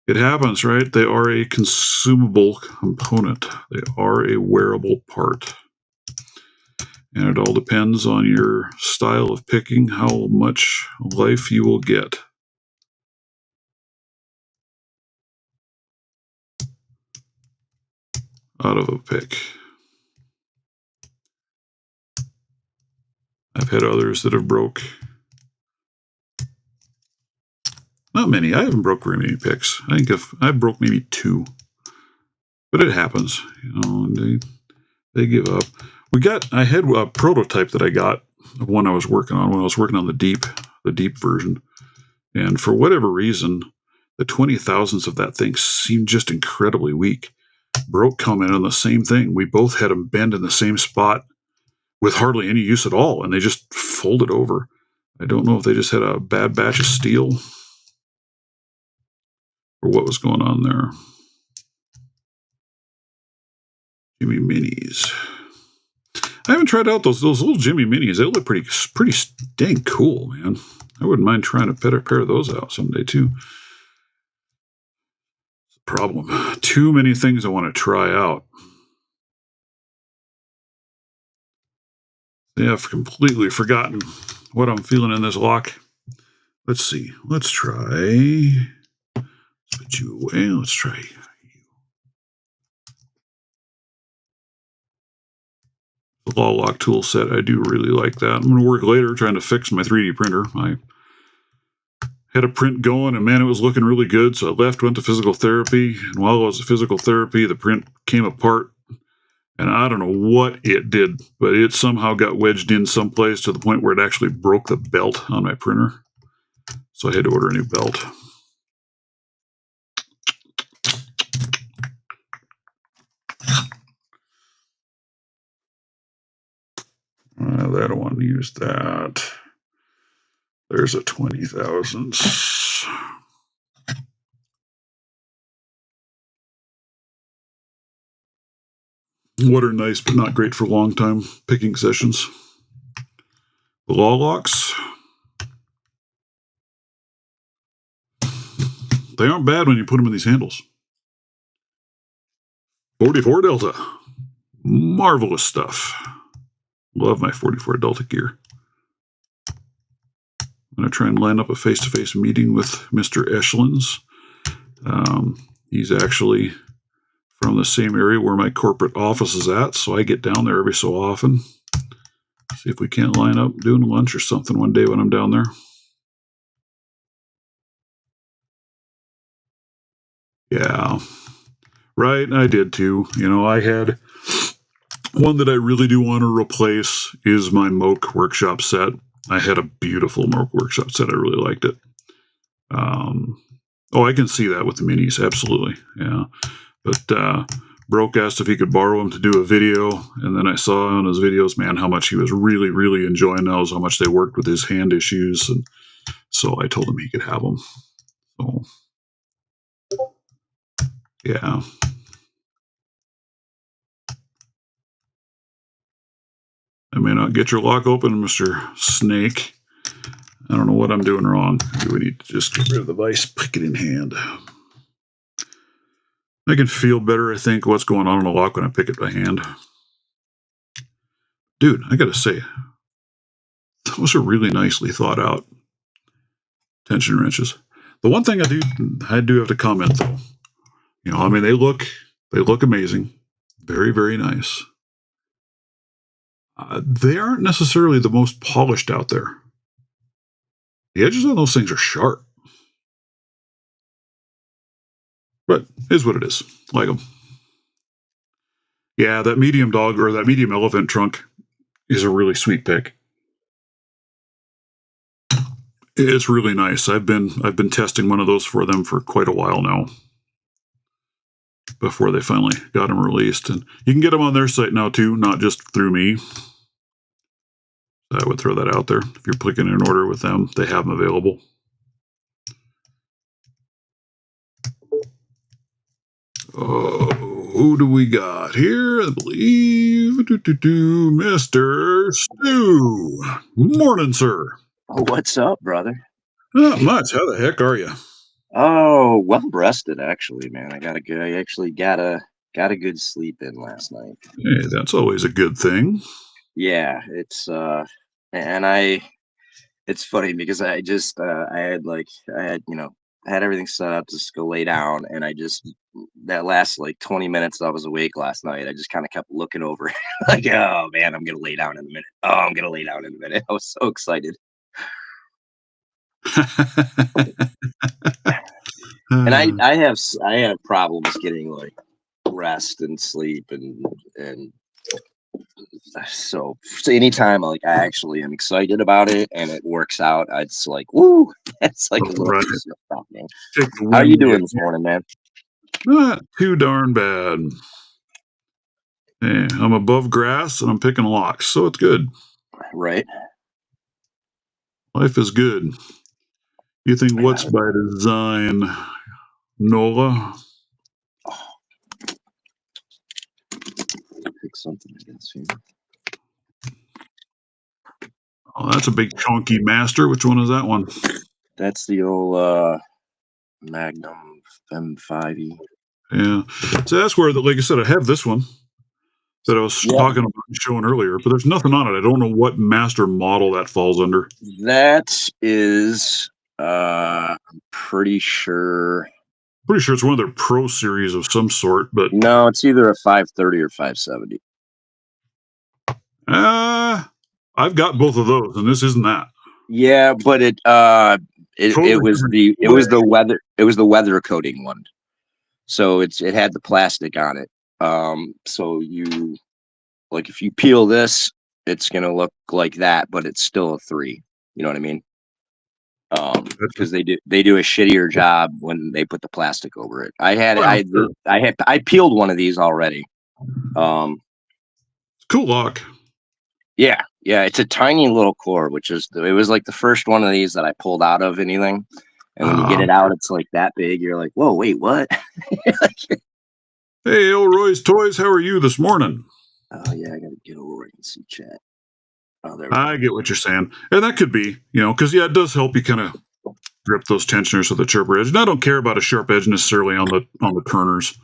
it happens, right? They are a consumable component. They are a wearable part. And it all depends on your style of picking, how much life you will get. Out of a pick. I've had others that have broke. Not many. I haven't broke very many picks. I think I've broke maybe 2. But it happens, and they give up. I had a prototype that I got of one I was working on when I was working on the deep version. And for whatever reason, the 20,000ths of that thing seemed just incredibly weak. Broke comment on the same thing. We both had them bend in the same spot with hardly any use at all, and they just folded over. I don't know if they just had a bad batch of steel or what was going on there. Jimmy Minis. I haven't tried out those little Jimmy Minis. They look pretty dang cool, man. I wouldn't mind trying to pet a pair of those out someday too. Problem. Too many things I want to try out. Yeah, I've completely forgotten what I'm feeling in this lock. Let's see. Let's try. Let's put you away. Let's try you. The law lock tool set. I do really like that. I'm going to work later trying to fix my 3D printer. I had a print going, and man, it was looking really good. So I left, went to physical therapy, and while I was at physical therapy, the print came apart. And I don't know what it did, but it somehow got wedged in someplace to the point where it actually broke the belt on my printer. So I had to order a new belt. I don't want to use that. There's a 20,000. What are nice but not great for long time picking sessions. The law locks. They aren't bad when you put them in these handles. 44 Delta. Marvelous stuff. Love my 44 Delta gear. I'm going to try and line up a face-to-face meeting with Mr. Eschlins. He's actually from the same area where my corporate office is at, so I get down there every so often. See if we can't line up doing lunch or something one day when I'm down there. Yeah, right, I did too. You know, I had one that I really do want to replace is my Moke Workshop set. I had a beautiful Moke Workshop set. I really liked it. I can see that with the minis, absolutely. Yeah, but Broke asked if he could borrow them to do a video, and then I saw on his videos, man, how much he was really, really enjoying those, how much they worked with his hand issues, and so I told him he could have them. So, yeah. I may not get your lock open, Mr. Snake. I don't know what I'm doing wrong. We need to just get rid of the vise, pick it in hand. I can feel better, I think, what's going on in a lock when I pick it by hand. Dude, I gotta say, those are really nicely thought out tension wrenches. The one thing I do have to comment though, you know, I mean, they look amazing, very, very nice. They aren't necessarily the most polished out there. The edges on those things are sharp, but it is what it is. Like them. Yeah, that medium dog or that medium elephant trunk is a really sweet pick. It's really nice. I've been testing one of those for them for quite a while now. Before they finally got them released, and you can get them on their site now too, not just through me. I would throw that out there. If you're picking an order with them, they have them available. Oh, who do we got here? I believe Mr. Stu. Morning, sir. Oh, what's up, brother? Not much. How the heck are you? Oh, well rested actually, man. I actually got a good sleep in last night. Hey, that's always a good thing. Yeah, and it's funny because I had everything set up to just go lay down, and that last like 20 minutes I was awake last night, I just kind of kept looking over like, oh man, I'm gonna lay down in a minute. Oh, I'm gonna lay down in a minute. I was so excited. And I have problems getting like rest and sleep and so anytime like I actually am excited about it and it works out, it's like woo, it's like a little Right. piece of stuff, man. How are you doing this morning, man? Not too darn bad. Hey, I'm above grass and I'm picking locks, so it's good. Right. Life is good. You think what's by design, Nola? Pick something against here. Oh, that's a big chunky master. Which one is that one? That's the old Magnum M5E. Yeah. So that's where, like I said, I have this one that I was talking about and showing earlier, but there's nothing on it. I don't know what master model that falls under. That is, I'm pretty sure. Pretty sure it's one of their pro series of some sort, but No, it's either a 530 or 570. I've got both of those, and this isn't that. Yeah, but it was the weather coating one. So it had the plastic on it. So you, like, if you peel this, it's gonna look like that, but it's still a 3. You know what I mean? Because they do a shittier job when they put the plastic over it. I peeled one of these already. Cool lock. Yeah, it's a tiny little core, it was like the first one of these that I pulled out of anything. And when you get it out, it's like that big. You're like, whoa, wait, what? Hey, Elroy's Toys, how are you this morning? Oh yeah, I gotta get over where I can see chat. Oh, there we I get what you're saying, and that could be, because it does help you kind of grip those tensioners with a sharper edge. And I don't care about a sharp edge necessarily on the turners.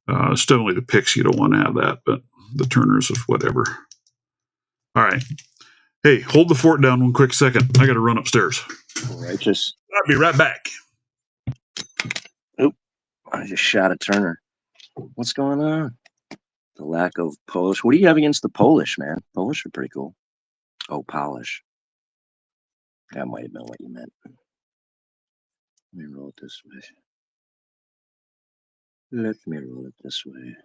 It's definitely the picks you don't want to have that, but the turners is whatever. All right. Hey, hold the fort down one quick second. I got to run upstairs. Righteous. I'll be right back. Oop! I just shot a turner. What's going on? The lack of Polish. What do you have against the Polish, man? Polish are pretty cool. Oh, polish. That might have been what you meant. Let me roll it this way. Let me roll it this way.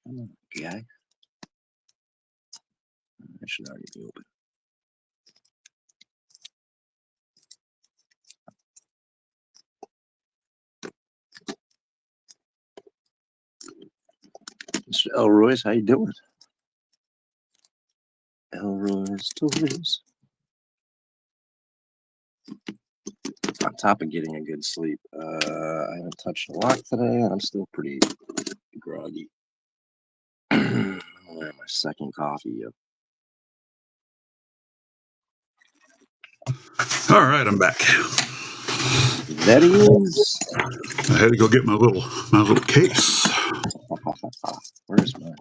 Come on, guy. I should already be open. Mr. Elroy's, how you doing? Elroy's Toys. On top of getting a good sleep, I haven't touched a lock today, and I'm still pretty groggy. I'm on my second coffee. All right, I'm back. That is. I had to go get my little case. Where's mine?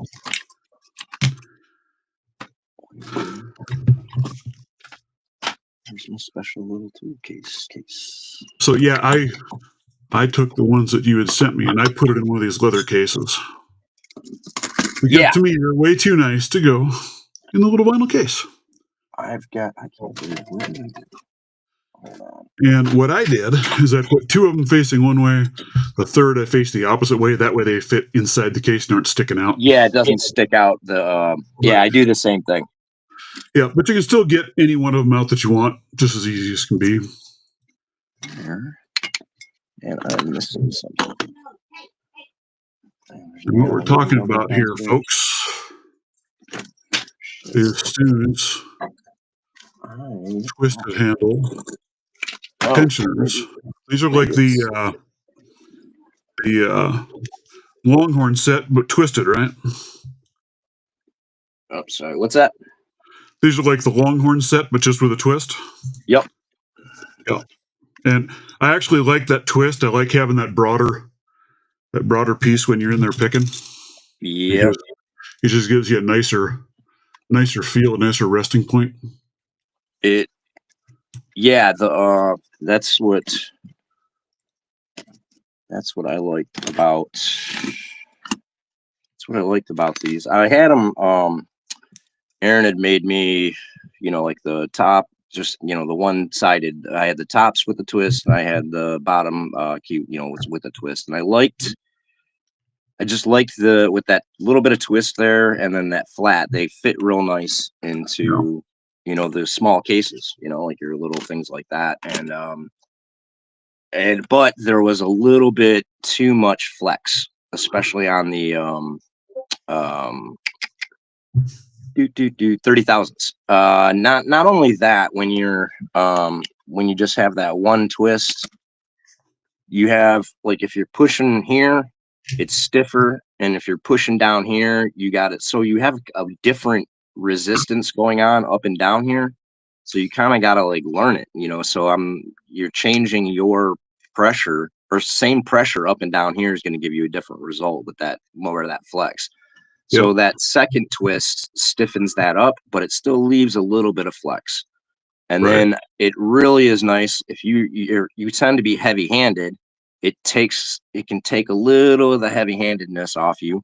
There's my special little tool case. So yeah, I took the ones that you had sent me and I put it in one of these leather cases. Because to me, you're way too nice to go in the little vinyl case. I can't believe it. Hold on. And what I did is I put 2 of them facing one way, the third I faced the opposite way. That way they fit inside the case and aren't sticking out. Yeah, it doesn't stick out. Yeah, I do the same thing. Yeah, but you can still get any one of them out that you want, just as easy as can be. And I'm missing something. And what we're talking about here, folks, is Stu's twisted handle tensioners. These are like the Longhorn set, but twisted, right? Oh, sorry. What's that? These are like the Longhorn set, but just with a twist. Yep. And I actually like that twist. I like having that broader piece when you're in there picking. Yeah. It just gives you a nicer feel, a nicer resting point. That's what I liked about. That's what I liked about these. I had them. Aaron had made me, like the top, just the one-sided. I had the tops with the twist, and I had the bottom, with a twist. And I just liked with that little bit of twist there, and then that flat. They fit real nice into, the small cases. Like your little things like that, but there was a little bit too much flex, especially on the 30,000s. Not only that, when you just have that one twist, you have, like, if you're pushing here, it's stiffer, and if you're pushing down here, you got it. So you have a different resistance going on up and down here. So you kind of got to like learn it, So you're changing your pressure, or same pressure up and down here is going to give you a different result with that mower, that flex. So that second twist stiffens that up, but it still leaves a little bit of flex. And then it really is nice if you tend to be heavy-handed. It can take a little of the heavy-handedness off you.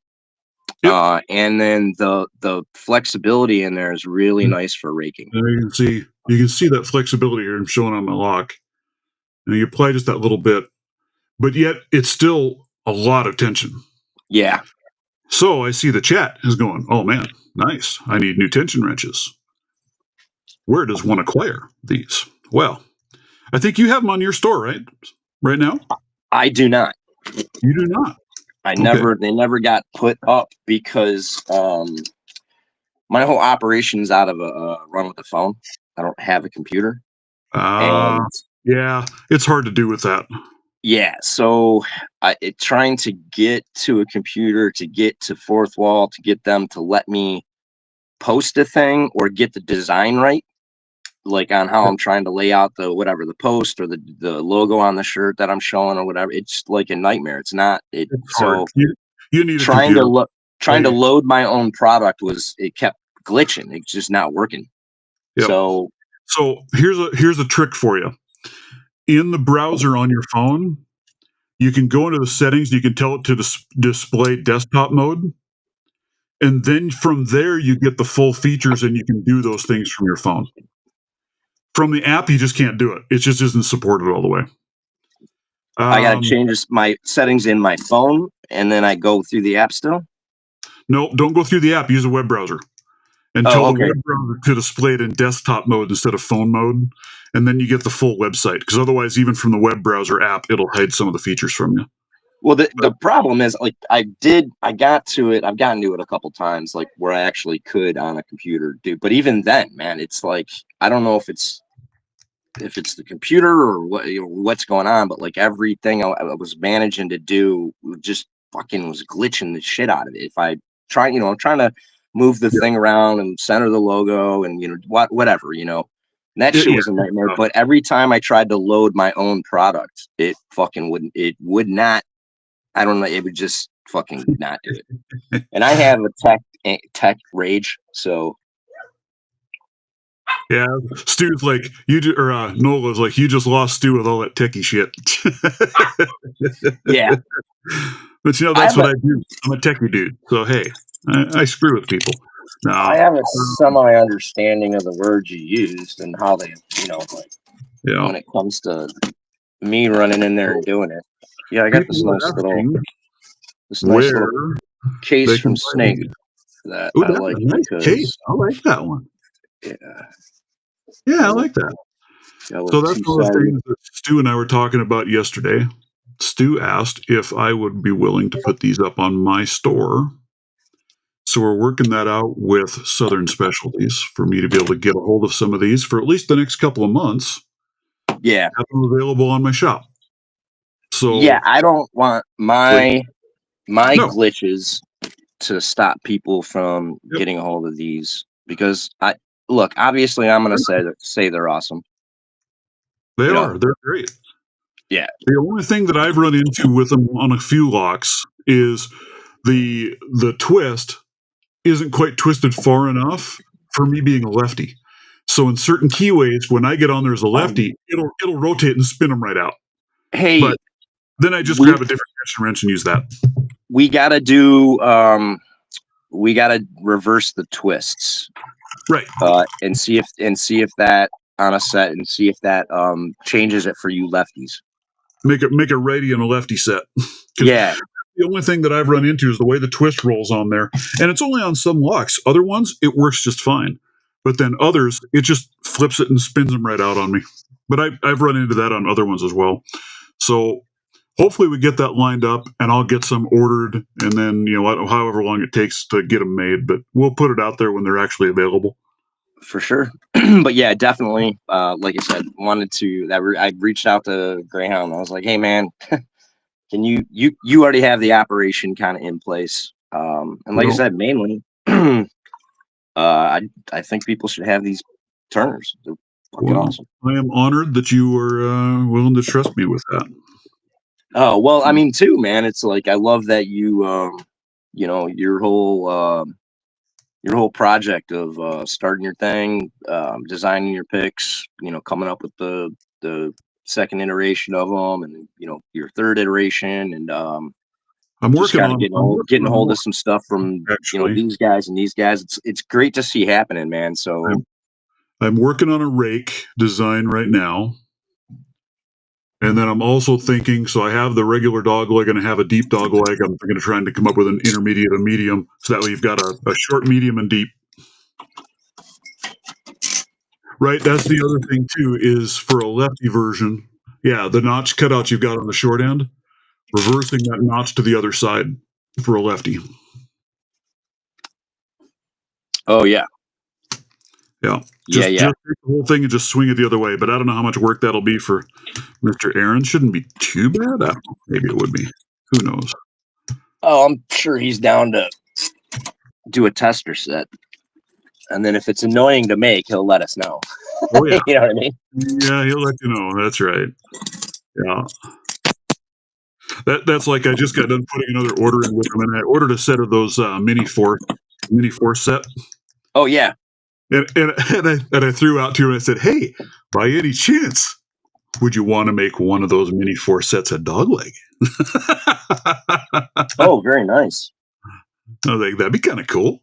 And then the flexibility in there is really nice for raking. You can see that flexibility here I'm showing on my lock. And you apply just that little bit, but yet it's still a lot of tension. Yeah. So I see the chat is going, oh man, nice. I need new tension wrenches. Where does one acquire these? Well, I think you have them on your store, right? Right now? I do not. You do not? They never got put up because my whole operation's out of a run with the phone. I don't have a computer. Yeah, it's hard to do with that. Yeah, so trying to get to a computer, to get to Fourth Wall, to get them to let me post a thing or get the design right, like on how I'm trying to lay out the post or the logo on the shirt that I'm showing or whatever. It's like a nightmare. It's not. It's hard. You need a trying computer. Trying to load my own product it kept glitching. It's just not working. Yep. So here's a trick for you. In the browser on your phone, you can go into the settings. You can tell it to display desktop mode. And then from there, you get the full features and you can do those things from your phone. From the app, you just can't do it. It just isn't supported all the way. I got to change my settings in my phone, and then I go through the app still? No, don't go through the app. Use a web browser. And tell the web browser to display it in desktop mode instead of phone mode. And then you get the full website. Because otherwise, even from the web browser app, it'll hide some of the features from you. Well, the problem is, like, I've gotten to it a couple times, like where I actually could on a computer do. But even then, man, it's like, I don't know if it's the computer or what's going on, but like everything I was managing to do just fucking was glitching the shit out of it. If I try, I'm trying to move the thing around and center the logo and whatever, and that shit was a nightmare. But every time I tried to load my own product, it would not. I don't know. It would just fucking not do it. And I have a tech rage, so. Yeah, Stu's like Nola's like, you just lost Stu with all that techie shit. Yeah, but that's what I do. I'm a techie dude, so hey, I screw with people. No, I have a semi understanding of the words you used and how they, when it comes to me running in there and doing it. Yeah, I got this nice little case from Snake that I like. Nice case. I like that one. Yeah, I like that. So that's one of the things that Stu and I were talking about yesterday. Stu asked if I would be willing to put these up on my store. So we're working that out with Southern Specialties for me to be able to get a hold of some of these for at least the next couple of months. Yeah. Have them available on my shop. So yeah, I don't want my glitches to stop people from getting a hold of these, because obviously I'm going to say they're awesome. They are. They're great. Yeah. The only thing that I've run into with them on a few locks is the twist isn't quite twisted far enough for me being a lefty. So in certain keyways, when I get on there as a lefty, it'll rotate and spin them right out. Hey, but then I just grab a different tension wrench and use that. We gotta reverse the twists, right? And see if that on a set, and see if that changes it for you lefties. Make a righty and a lefty set. Yeah. The only thing that I've run into is the way the twist rolls on there. And it's only on some locks. Other ones, it works just fine. But then others, it just flips it and spins them right out on me. But I've run into that on other ones as well. So hopefully we get that lined up, and I'll get some ordered, and then however long it takes to get them made. But we'll put it out there when they're actually available. For sure. But yeah, definitely. Like I said, wanted to I reached out to Greyhound. I was like, hey man, can you already have the operation kind of in place? And like I said, mainly, I think people should have these turners. They're fucking awesome. I am honored that you were willing to trust me with that. Oh well, I mean too, man. It's like I love that you your whole project of starting your thing, designing your picks, coming up with the second iteration of them, and your third iteration, and I'm just working kind on of getting a hold of some stuff from actually. these guys and these guys. It's great to see happening, man. So I'm working on a rake design right now. And then I'm also thinking, so I have the regular dog leg and I have a deep dog leg. I'm going to try to come up with an intermediate and medium, so that way you've got a short, medium, and deep. Right, that's the other thing too, is for a lefty version, yeah, the notch cutouts you've got on the short end, reversing that notch to the other side for a lefty. oh yeah. Yeah. Just take the whole thing and just swing it the other way. But I don't know how much work that'll be for Mr. Aaron. Shouldn't be too bad. I don't know. Maybe it would be. Who knows? Oh, I'm sure he's down to do a tester set. And then if it's annoying to make, he'll let us know. Oh, yeah. You know what I mean? Yeah, he'll let you know. That's right. Yeah. That's like I just got done putting another order in with him, and I ordered a set of those mini force set. Oh, yeah. And I threw out to him and I said, hey, by any chance, would you want to make one of those mini force sets a dog leg? Oh, very nice. I was like, that'd be kind of cool.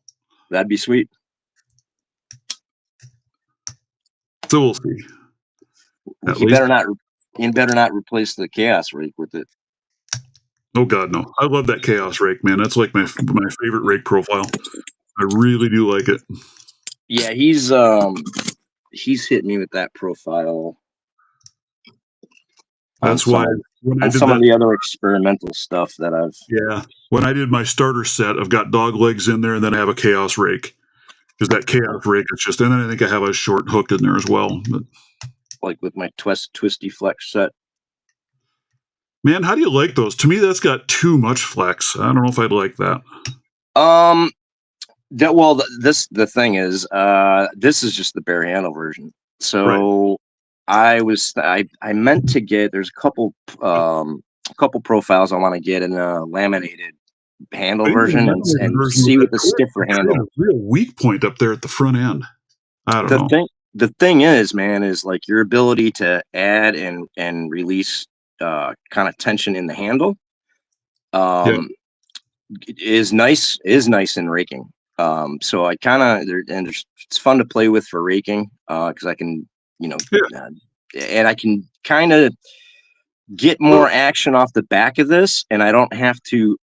That'd be sweet. So we'll see. He better not replace the chaos rake with it. Oh God, no! I love that chaos rake, man. That's like my favorite rake profile. I really do like it. Yeah, he's hit me with that profile. That's why when I did some of the other experimental stuff that I've when I did my starter set, I've got dog legs in there, and then I have a chaos rake, because that chaos rake is just, and then I think I have a short hook in there as well. But like with my twisty flex set. Man, how do you like those? To me, that's got too much flex. I don't know if I'd like that. The thing is, this is just the bare handle version. So right. I meant to get, there's a couple profiles I want to get in a laminated handle version and see with the stiffer handle. A real weak point up there at the front end. I don't know. The thing is, man, is like your ability to add and release kind of tension in the handle is nice in raking. So I kind of, it's fun to play with for raking because I can, and I can kind of get more action off the back of this, and I don't have to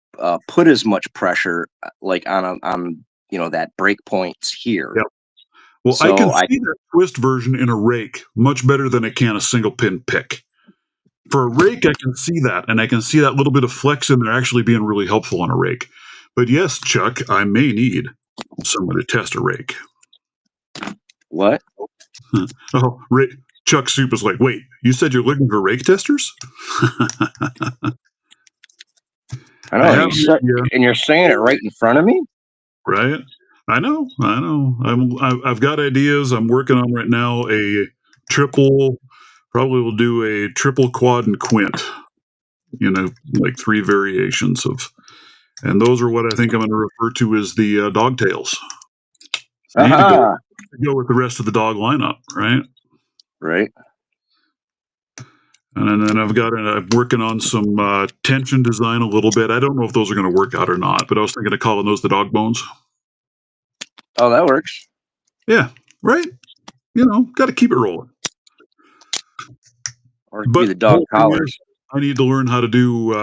put as much pressure like on that break points here. Yep. Well, so I can see that twist version in a rake much better than I can a single pin pick. For a rake, I can see that, and I can see that little bit of flex in there actually being really helpful on a rake. But yes, Chuck, I may need someone to test a rake. What? Oh, Chuck Soup is like, wait, you said you're looking for rake testers? I know, and you're saying it right in front of me? Right? I know. I've got ideas. I'm working on right now a triple. Probably will do a triple, quad, and quint. Like 3 variations of, and those are what I think I'm going to refer to as the dog tails. So you need to go with the rest of the dog lineup, right? Right. And then I'm working on some tension design a little bit. I don't know if those are going to work out or not, but I was thinking of calling those the dog bones. Oh, that works. Yeah, right. Got to keep it rolling. Or it could be the dog collars. I need to learn how to do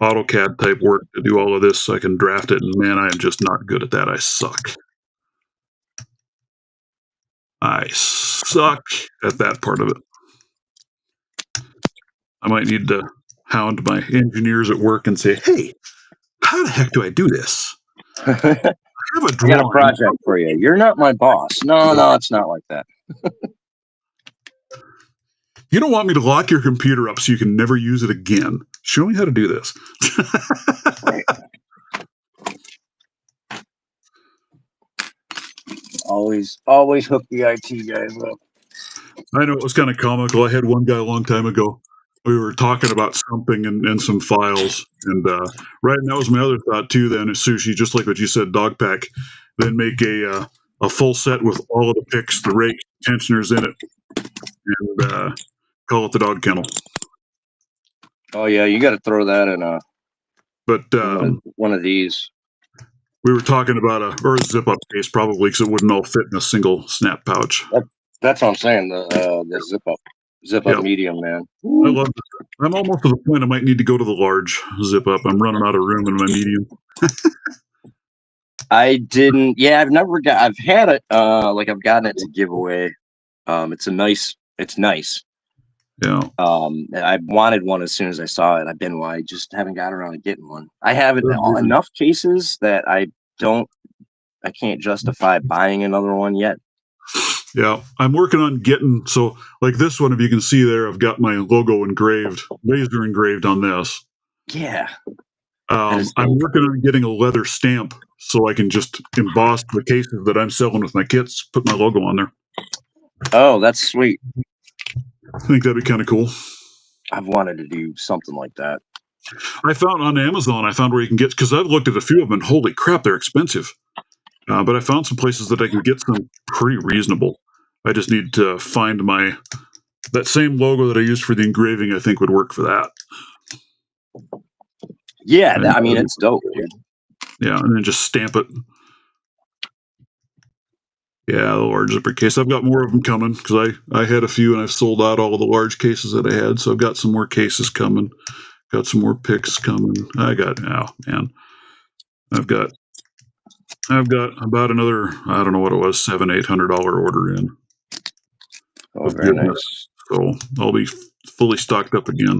AutoCAD type work to do all of this so I can draft it. And man, I am just not good at that. I suck. I suck at that part of it. I might need to hound my engineers at work and say, "Hey, how the heck do I do this? I I have a got a drawing. project for you. You're not my boss. No, it's not like that. You don't want me to lock your computer up so you can never use it again. Show me how to do this." Right. Always hook the IT guys up. I know it was kind of comical. I had one guy a long time ago. We were talking about something and some files, and right, and that was my other thought too. Then is sushi, just like what you said, dog pack. Then make a full set with all of the picks, the rake, tensioners in it, and call it the dog kennel. Oh yeah, you got to throw that in But one of these. we were talking about a zip up case probably because it wouldn't all fit in a single snap pouch. That's what I'm saying. The zip up medium, man. I love it. I'm almost to the point I might need to go to the large zip up. I'm running out of room in my medium. I didn't. Yeah, I've had it. I've gotten it to give away. It's nice. Yeah. I wanted one as soon as I saw it. I just haven't got around to getting one. I have enough cases that I can't justify buying another one yet. Yeah, I'm working on getting, so like this one, if you can see there, I've got my logo engraved, laser engraved on this. Yeah. I'm working on getting a leather stamp so I can just emboss the cases that I'm selling with my kits, put my logo on there. Oh, that's sweet. I think that'd be kind of cool. I've wanted to do something like that. I found on Amazon, where you can get, because I've looked at a few of them and holy crap, they're expensive. But I found some places that I can get some pretty reasonable. I just need to find that same logo that I used for the engraving. I think would work for that. Yeah, it's dope, dude. Yeah, and then just stamp it. Yeah, the large zipper case. I've got more of them coming because I had a few and I've sold out all of the large cases that I had. So I've got some more cases coming. Got some more picks coming. I've got about another, I don't know what it was, $700-800 order in. Oh, very nice. So I'll be fully stocked up again.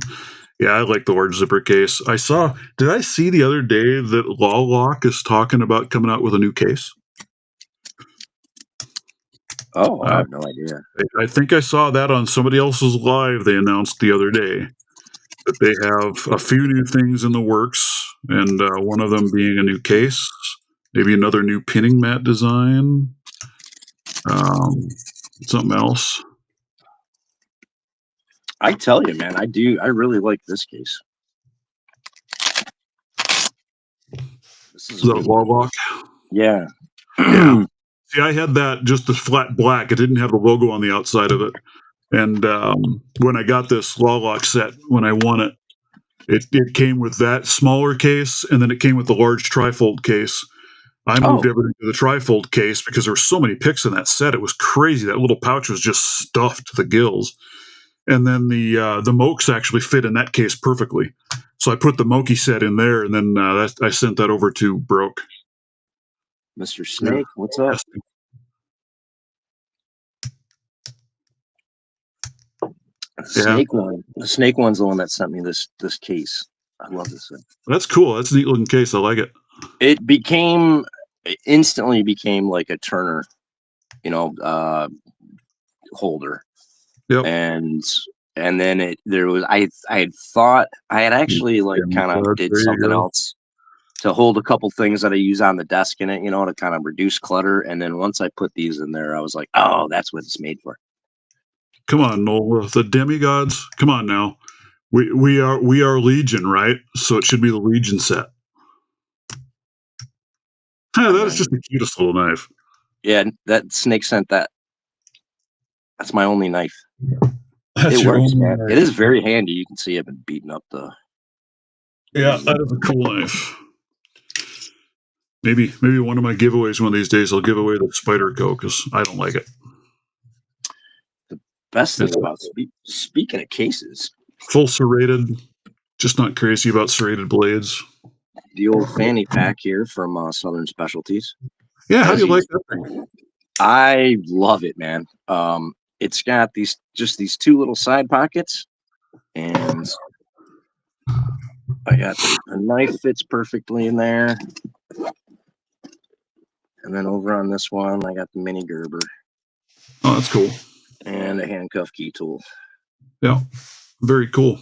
Yeah, I like the large zipper case. Did I see the other day that Law Lock is talking about coming out with a new case? Oh, I have no idea. I think I saw that on somebody else's live. They announced the other day that they have a few new things in the works, and one of them being a new case, maybe another new pinning mat design, something else. I tell you, man, I do. I really like this case. This is the Law Lock. Yeah. Yeah. See, I had that just the flat black. It didn't have the logo on the outside of it. And when I got this Law Lock set, when I won it, it came with that smaller case, and then it came with the large trifold case. I moved everything to the trifold case because there were so many picks in that set. It was crazy. That little pouch was just stuffed to the gills. And then the Mokes actually fit in that case perfectly. So I put the Moki set in there, and then I sent that over to Broke. Mr. Snake, what's up? The Snake one's the one that sent me this case. I love this thing. That's cool. That's a neat looking case. I like it. It instantly became like a Turner, holder. Yep. And then I had actually kind of did something else to hold a couple things that I use on the desk in it, to kind of reduce clutter. And then once I put these in there, I was like, oh, that's what it's made for. Come on, Noel. The demigods. Come on now. We are Legion, right? So it should be the Legion set. That is just the cutest little knife. Yeah, that Snake sent that. That's my only knife. It works, man. It is very handy. You can see I've been beating up the. Yeah, that is a cool knife. Maybe one of my giveaways one of these days I'll give away the Spider Co because I don't like it. The best thing about speaking of cases, full serrated, just not crazy about serrated blades. The old fanny pack here from Southern Specialties. Yeah, how do you like that thing? I love it, man. It's got these two little side pockets, and I got the knife fits perfectly in there. And then over on this one, I got the mini Gerber. Oh, that's cool. And a handcuff key tool. Yeah, very cool.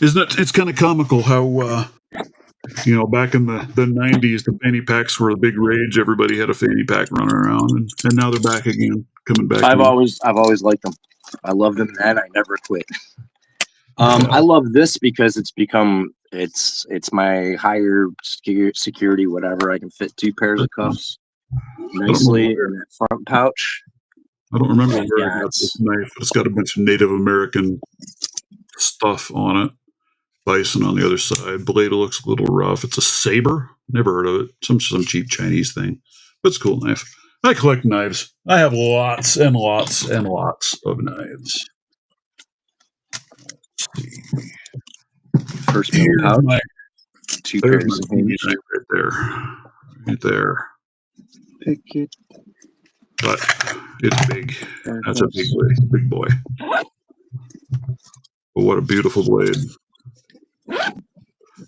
Isn't it? It's kind of comical how back in the 90s, the fanny packs were the big rage. Everybody had a fanny pack running around, and now they're back again, coming back. I've always liked them. I loved them then. I never quit. I love this because it's become it's my higher security, whatever. I can fit 2 pairs of cuffs nicely in that front pouch. I don't remember where I got this knife. It's got a bunch of Native American stuff on it. Bison on the other side. Blade looks a little rough. It's a saber. Never heard of it. Some cheap Chinese thing. But it's a cool knife. I collect knives. I have lots and lots and lots of knives. First pouch. 2 pairs of hinge. Right there. Right there. Pick it. But it's big. That's a big boy. But what a beautiful blade.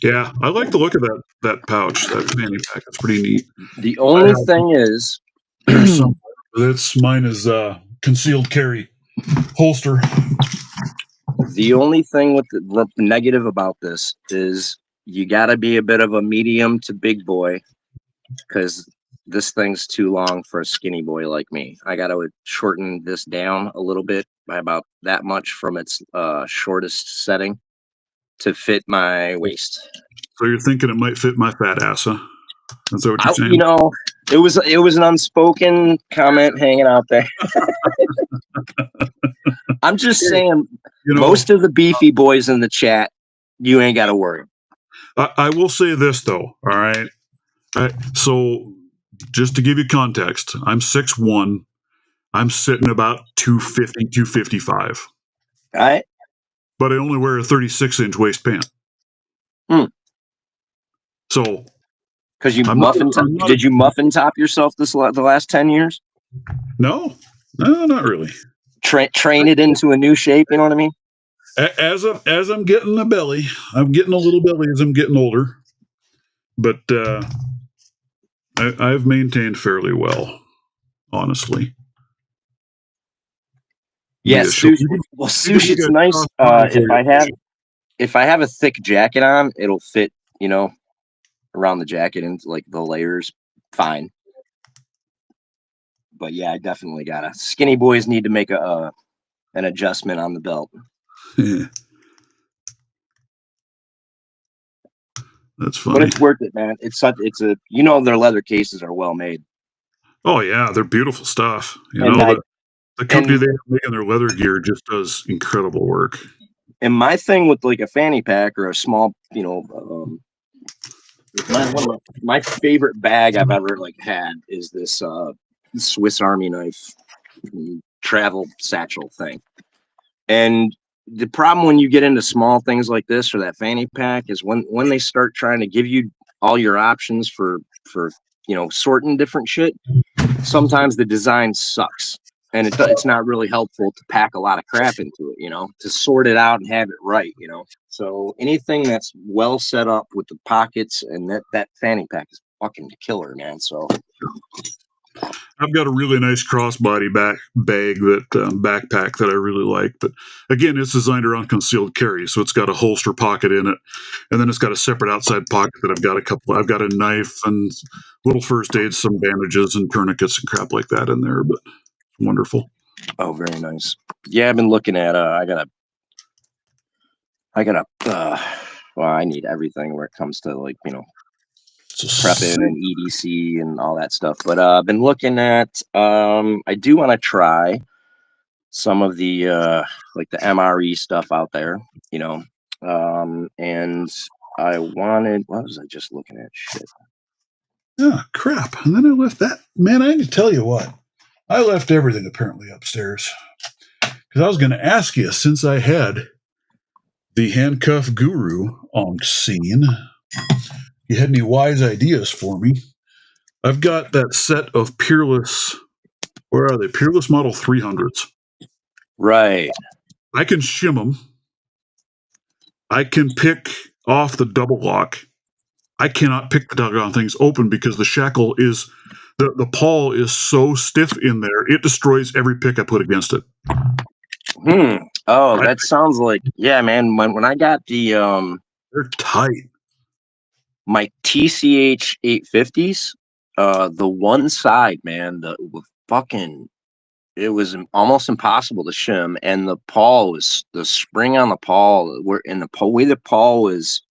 Yeah, I like the look of that pouch, that fanny pack. It's pretty neat. The only thing is, mine is concealed carry holster. The only thing with the negative about this is you got to be a bit of a medium to big boy, because this thing's too long for a skinny boy like me. I got to shorten this down a little bit by about that much from its shortest setting to fit my waist. So you're thinking it might fit my fat ass, huh? Is that what you're saying? You know, it was an unspoken comment hanging out there. I'm just saying, most of the beefy boys in the chat, you ain't got to worry. I will say this, though, all right? So just to give you context, I'm 6'1". I'm sitting about 250, 255. All right. But I only wear a 36-inch waist pant. So... Because you did you muffin top yourself the last 10 years? No, not really. Train it into a new shape. You know what I mean? As I'm getting a belly, I'm getting a little belly as I'm getting older, but I've maintained fairly well, honestly. Yes, sushi. Well, sushi's nice. If I have a thick jacket on, it'll fit. Around the jacket and like the layers, fine. But yeah, I definitely gotta. Skinny boys need to make an adjustment on the belt. Yeah. That's funny. But it's worth it, man. Their leather cases are well made. Oh yeah, they're beautiful stuff. The company they have making their leather gear just does incredible work. And my thing with like a fanny pack or a small, my favorite bag I've ever had is this Swiss Army knife travel satchel thing. And the problem when you get into small things like this or that fanny pack is when they start trying to give you all your options for sorting different shit, sometimes the design sucks. And it's not really helpful to pack a lot of crap into it, to sort it out and have it right, So anything that's well set up with the pockets and that fanny pack is fucking killer, man. So I've got a really nice crossbody backpack that I really like. But again, it's designed around concealed carry, so it's got a holster pocket in it, and then it's got a separate outside pocket that I've got a knife and little first aid, some bandages and tourniquets and crap like that in there. But wonderful. Oh, very nice. Yeah, I've been looking at I need everything where it comes to prepping and EDC and all that stuff. But I've been looking at I do want to try some of the the MRE stuff out there, and I wanted, what was I just looking at? Shit. Oh, crap. And then I left that. Man, I need to tell you what. I left everything apparently upstairs. Because I was going to ask you, since I had the handcuff guru on scene, you had any wise ideas for me? I've got that set of Peerless, where are they? Peerless Model 300s. Right. I can shim them. I can pick off the double lock, I cannot pick the doggone things open because the shackle is the pawl is so stiff in there, it destroys every pick I put against it. Oh, I, that sounds like, yeah, man. When I got the they're tight. my TCH 850s, the one side, man, it was almost impossible to shim, and the spring on the pawl, way the pawl was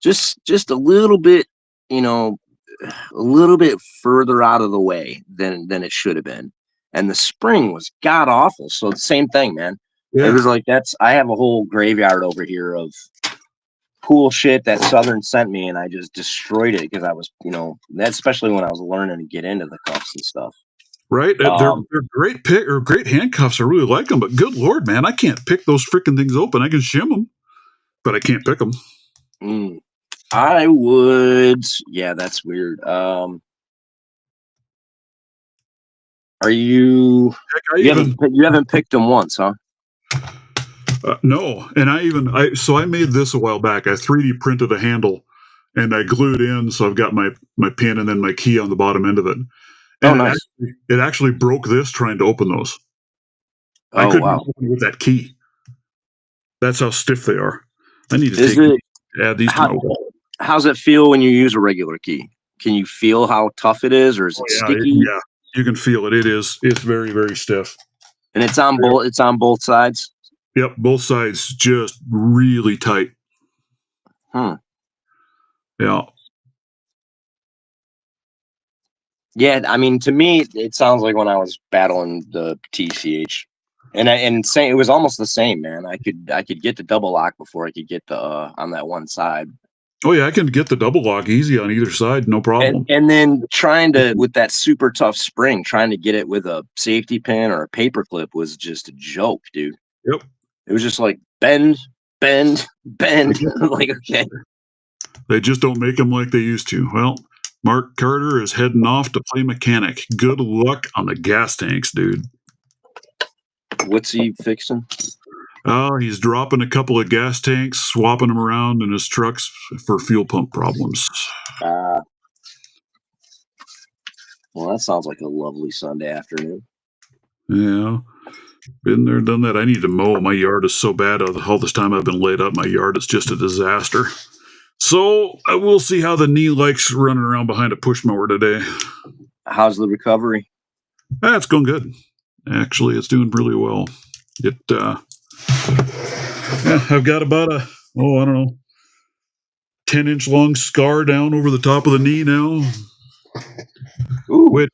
just a little bit, you know, a little bit further out of the way than it should have been, and the spring was god awful. So the same thing, man. It was like I have a whole graveyard over here of cool shit that Southern sent me, and I just destroyed it because I was, that's especially when I was learning to get into the cuffs and stuff. Right? They're great great handcuffs. I really like them, but good Lord, man, I can't pick those freaking things open. I can shim them, but I can't pick them. I would. Yeah, that's weird. Are you? Heck, you haven't picked them once, huh? No, and I made this a while back. I 3D printed a handle, and I glued in. So I've got my pin and then my key on the bottom end of it. And nice. It actually broke this trying to open those. I couldn't open it with that key. That's how stiff they are. I need to add these to my wall. How's it feel when you use a regular key? Can you feel how tough it is, or is it sticky? Yeah, you can feel it. It's very, very stiff. And it's on both sides? Yep, both sides just really tight. Yeah. Yeah, I mean, to me, it sounds like when I was battling the TCH, and it was almost the same, man. I could get the double lock before I could get the on that one side. Oh yeah, I can get the double lock easy on either side, no problem. And then trying to, with that super tough spring, trying to get it with a safety pin or a paper clip was just a joke, dude. Yep. It was just like bend. Like, okay. They just don't make them like they used to. Well, Mark Carter is heading off to play mechanic. Good luck on the gas tanks, dude. What's he fixing? He's dropping a couple of gas tanks, swapping them around in his trucks for fuel pump problems. Well, that sounds like a lovely Sunday afternoon. Yeah. Been there, done that. I need to mow. My yard is so bad. All this time I've been laid up, my yard is just a disaster. So we'll see how the knee likes running around behind a push mower today. How's the recovery? It's going good. Actually, it's doing really well. I've got about I don't know, 10-inch long scar down over the top of the knee now. Which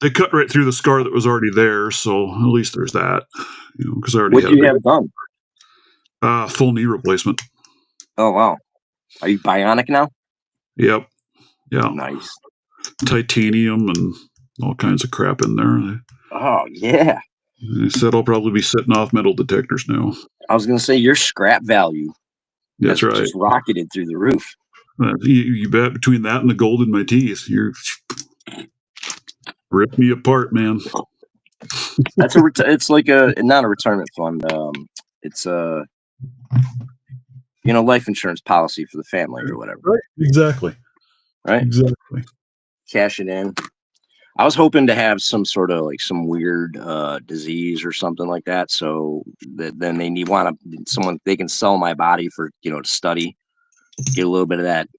they cut right through the scar that was already there, so at least there's that. Because I already what do you have done? Full knee replacement. Oh wow! Are you bionic now? Yep. Yeah. Nice. Titanium and all kinds of crap in there. Oh yeah. They said I'll probably be setting off metal detectors now. I was going to say your scrap value. That's right. Just rocketed through the roof. You bet. Between that and the gold in my teeth, you're rip me apart, man. That's it's like not a retirement fund. It's a life insurance policy for the family or whatever. Right. Exactly. Right. Exactly. Cash it in. I was hoping to have some sort of like some weird disease or something like that, so that then they want someone they can sell my body for to study, get a little bit of that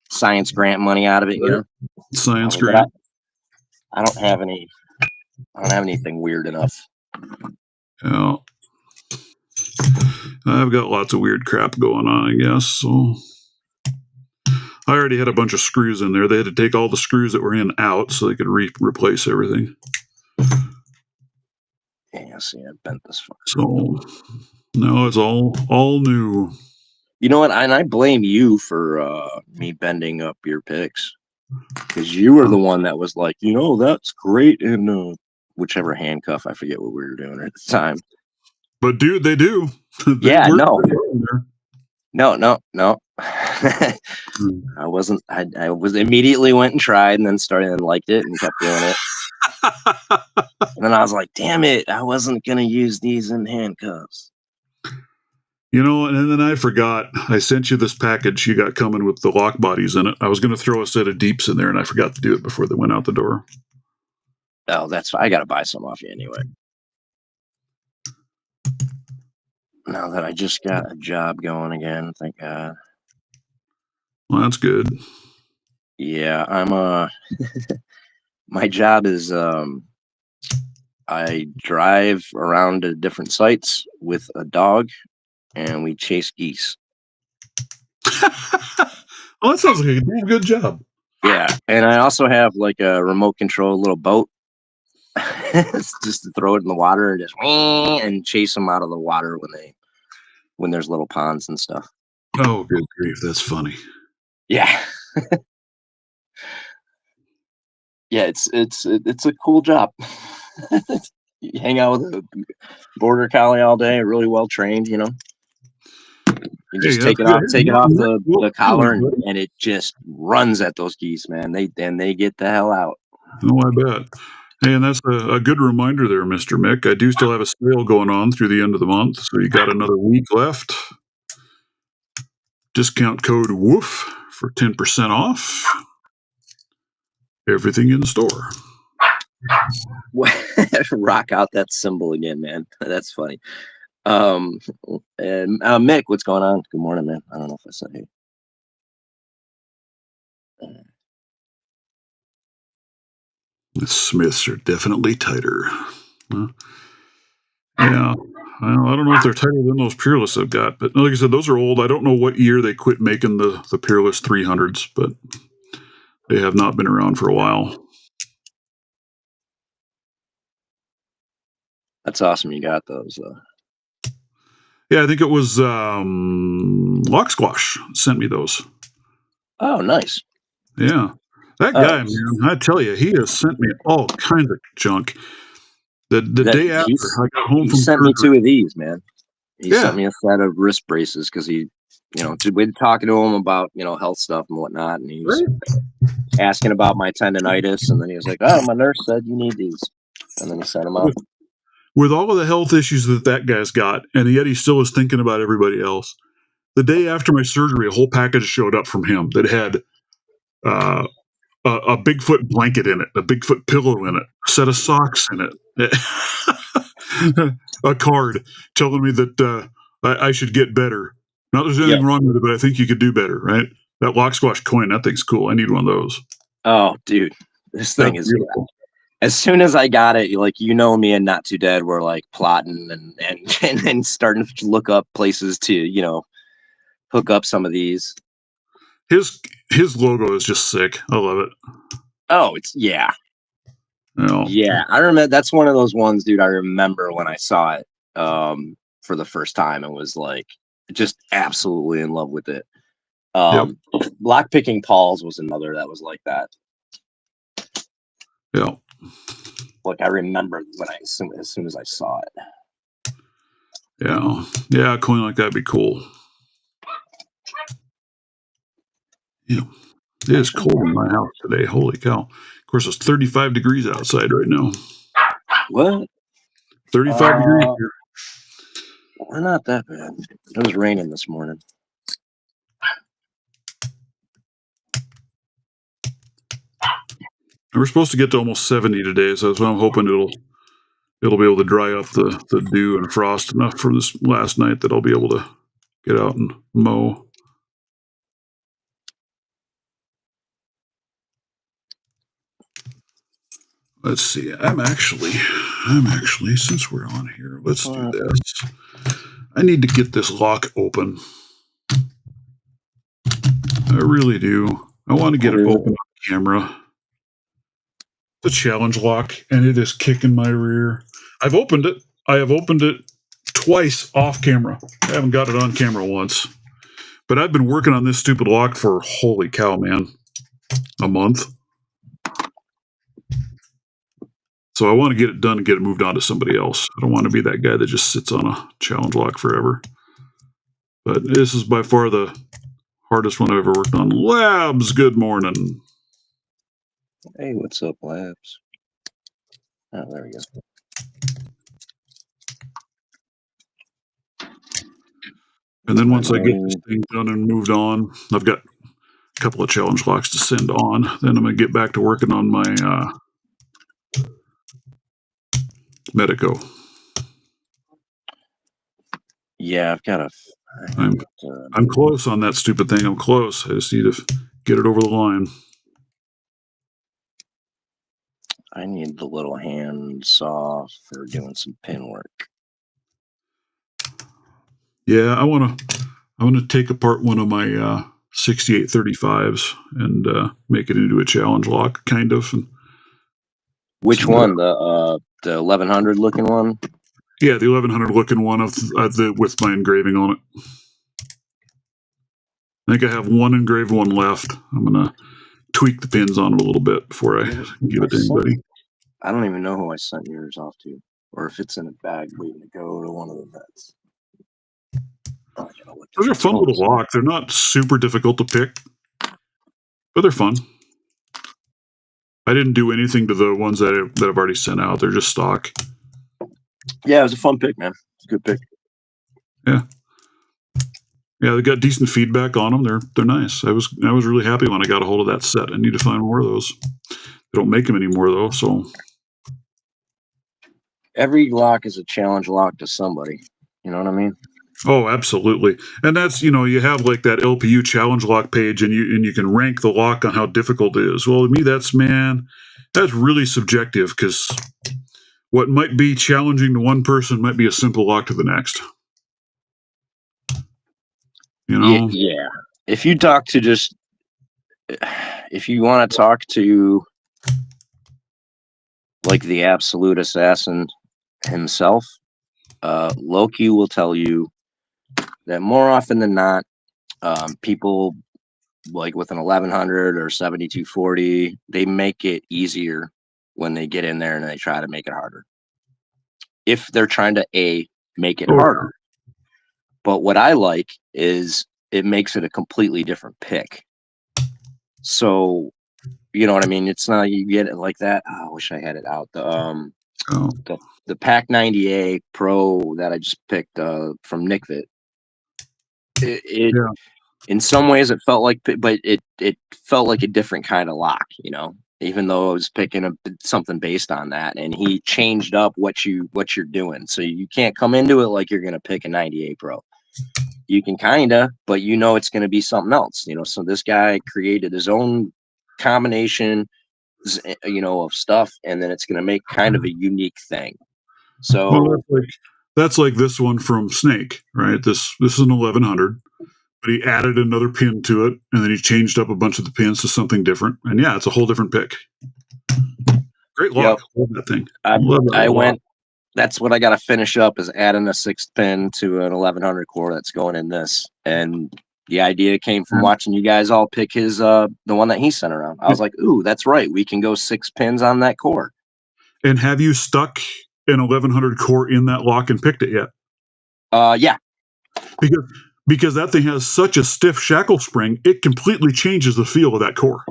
science grant money out of it. Science grant. I don't have anything weird enough. Yeah, I've got lots of weird crap going on, I guess. So I already had a bunch of screws in there. They had to take all the screws that were in out so they could replace everything. Yeah, see, I bent this far. So now it's all new. You know what? And I blame you for me bending up your picks, because you were the one that was like, that's great in whichever handcuff. I forget what we were doing at the time. But dude, they do. Yeah, no. I wasn't. I was immediately went and tried, and then started and liked it, and kept doing it. And then I was like, "Damn it! I wasn't gonna use these in handcuffs." You know, and then I forgot. I sent you this package you got coming with the lock bodies in it. I was going to throw a set of deeps in there, and I forgot to do it before they went out the door. Oh, that's fine. I gotta buy some off you anyway. Now that I just got a job going again, thank God. Well, that's good. Yeah, I'm my job is I drive around to different sites with a dog and we chase geese. Well, that sounds like a damn good job. Yeah, and I also have like a remote control little boat. It's just to throw it in the water and just and chase them out of the water when there's little ponds and stuff. Oh, good grief, that's funny. Yeah. Yeah, it's a cool job. You hang out with a border collie all day, really well trained, you know. You Hey, just that's take good. it off Well, the collar and it just runs at those geese, man. They get the hell out. oh, I bet. Hey, and that's a good reminder there, Mr. Mick. I do still have a sale going on through the end of the month, so you got another week left. Discount code WOOF for 10% off. Everything in store. Rock out that symbol again, man. That's funny. And Mick, what's going on? Good morning, man. I don't know if I said hey. The Smiths are definitely tighter. Yeah. I don't know if they're tighter than those Peerless I've got, but like I said, those are old. I don't know what year they quit making the Peerless 300s, but they have not been around for a while. That's awesome. You got those. Yeah, I think it was Lock Squash sent me those. Oh, nice. Yeah. That guy, man, I tell you, he has sent me all kinds of junk. The day after I got home he from sent me surgery. 2 of these, man. He Yeah. sent me a set of wrist braces because he, we'd been talking to him about, health stuff and whatnot. And he was asking about my tendonitis. And then he was like, oh, my nurse said you need these. And then he sent them out. With all of the health issues that guy's got, and yet he still is thinking about everybody else. The day after my surgery, a whole package showed up from him that had a Bigfoot blanket in it, a Bigfoot pillow in it, a set of socks in it, a card telling me that I should get better. Not there's anything wrong with it, but I think you could do better, right? That Lock Squash coin, that thing's cool. I need one of those. Oh, dude, this thing That's is beautiful. As soon as I got it, me and Not Too Dead were like plotting and starting to look up places to, hook up some of these. His logo is just sick. I love it. Oh, it's yeah. You Yeah, I remember that's one of those ones, dude. I remember when I saw it for the first time and was like just absolutely in love with it. Lockpicking Paul's was another that was like that. Yeah. Like I remember when as soon as I saw it. Yeah. Yeah, a coin like that'd be cool. Yeah. It is cold in my house today. Holy cow. Of course, it's 35 degrees outside right now. What? 35 degrees here. We're not that bad. It was raining this morning. We're supposed to get to almost 70 today, so that's why I'm hoping it'll be able to dry up the dew and frost enough from this last night that I'll be able to get out and mow. Let's see. I'm actually, since we're on here, let's do this. I need to get this lock open. I really do. I want to get it open on camera. The challenge lock, and it is kicking my rear. I've opened it. I have opened it twice off camera. I haven't got it on camera once. But I've been working on this stupid lock for, holy cow, man, a month. So I want to get it done and get it moved on to somebody else. I don't want to be that guy that just sits on a challenge lock forever. But this is by far the hardest one I've ever worked on. Labs, good morning. Hey, what's up, Labs? Oh, there we go. And then once I get this thing done and moved on, I've got a couple of challenge locks to send on. Then I'm going to get back to working on my Medico. Yeah, I've got a. I'm close on that stupid thing. I'm close. I just need to get it over the line. I need the little hand saw for doing some pin work. Yeah, I want to take apart one of my 6835s and make it into a challenge lock, kind of. And which one? The 1100 looking one? Yeah, the 1100 looking one with my engraving on it. I think I have one engraved one left. I'm gonna tweak the pins on it a little bit before I give it to anybody. I don't even know who I sent yours off to, or if it's in a bag waiting to go to one of the vets. Those are fun little locks. They're not super difficult to pick, but they're fun. I didn't do anything to the ones that I've already sent out. They're just stock. Yeah, it was a fun pick, man. It's a good pick. Yeah. Yeah, they got decent feedback on them. They're nice. I was really happy when I got a hold of that set. I need to find more of those. They don't make them anymore though, so every lock is a challenge lock to somebody. You know what I mean? Oh, absolutely. And that's, you have like that LPU challenge lock page and you can rank the lock on how difficult it is. Well, to me, that's really subjective because what might be challenging to one person might be a simple lock to the next. Yeah. If you talk to if you want to talk to like the absolute assassin himself, Loki will tell you that more often than not, people like with an 1100 or 7240, they make it easier when they get in there and they try to make it harder. If they're trying to make it harder. But what I like is it makes it a completely different pick. So, you know what I mean? It's not you get it like that. Oh, I wish I had it out. The Pack 90A Pro that I just picked from Nickvit. In some ways it felt like, but it felt like a different kind of lock, even though I was picking something based on that, and he changed up what you're doing. So you can't come into it like you're going to pick a 98 Pro. You can but it's going to be something else, so this guy created his own combination, of stuff, and then it's going to make kind of a unique thing. So that's like this one from Snake, right? This is an 1100. But he added another pin to it, and then he changed up a bunch of the pins to something different. And yeah, it's a whole different pick. Great lock. Love that thing. I went. That's what I got to finish up is adding a 6th pin to an 1100 core that's going in this. And the idea came from watching you guys all pick his the one that he sent around. I was like, ooh, that's right. We can go 6 pins on that core. And have you stuck an 1100 core in that lock and picked it yet? Yeah. Because that thing has such a stiff shackle spring, it completely changes the feel of that core.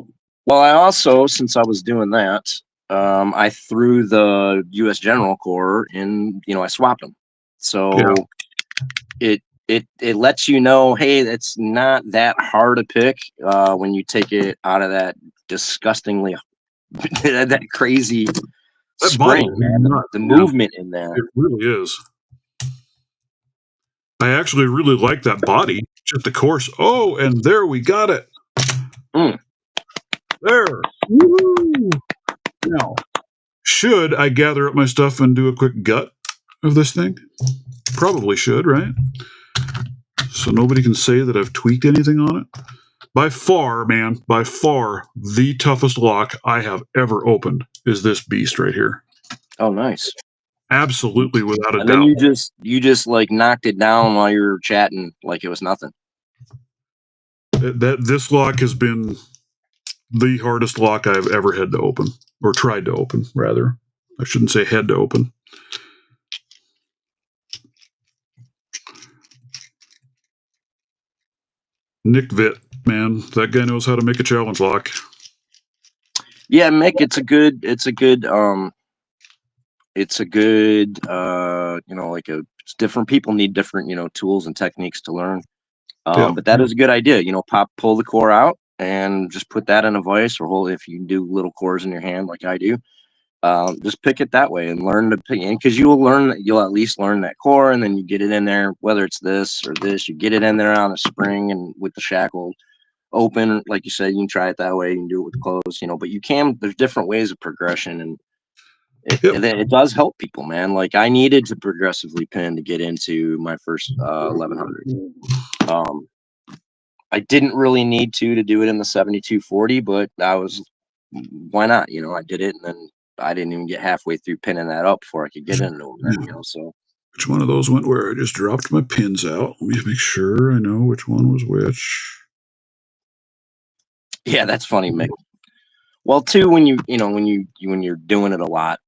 Well, I also, since I was doing that, I threw the U.S. General core in, I swapped them. So it lets you know, hey, it's not that hard to pick when you take it out of that disgustingly, that crazy spring, man. The movement in there. It really is. I actually really like that body, just the course. Oh, and there we got it. There. Woo! Now, should I gather up my stuff and do a quick gut of this thing? Probably should, right? So nobody can say that I've tweaked anything on it. By far, the toughest lock I have ever opened is this beast right here. Oh, nice. Absolutely, without a doubt. And then you just like knocked it down while you were chatting like it was nothing. This lock has been the hardest lock I've ever had to open, or tried to open, rather. I shouldn't say had to open. Nick Vitt, man, that guy knows how to make a challenge lock. Yeah, Mick, it's a good like a different people need different, tools and techniques to learn. Yeah. But that is a good idea. Pull the core out and just put that in a vise or hold. If you do little cores in your hand like I do, just pick it that way and learn to pick it, because you'll at least learn that core, and then you get it in there, whether it's this or this, you get it in there on a spring and with the shackle open, like you said, you can try it that way. You can do it with closed, but there's different ways of progression, and it does help people, man. Like I needed to progressively pin to get into my first 1100. I didn't really need to do it in the 7240, but why not? I did it, and then I didn't even get halfway through pinning that up before I could get into them. So which one of those went where? I just dropped my pins out. Let me make sure I know which one was which. Yeah, that's funny, Mick. Well, too, when you're doing it a lot,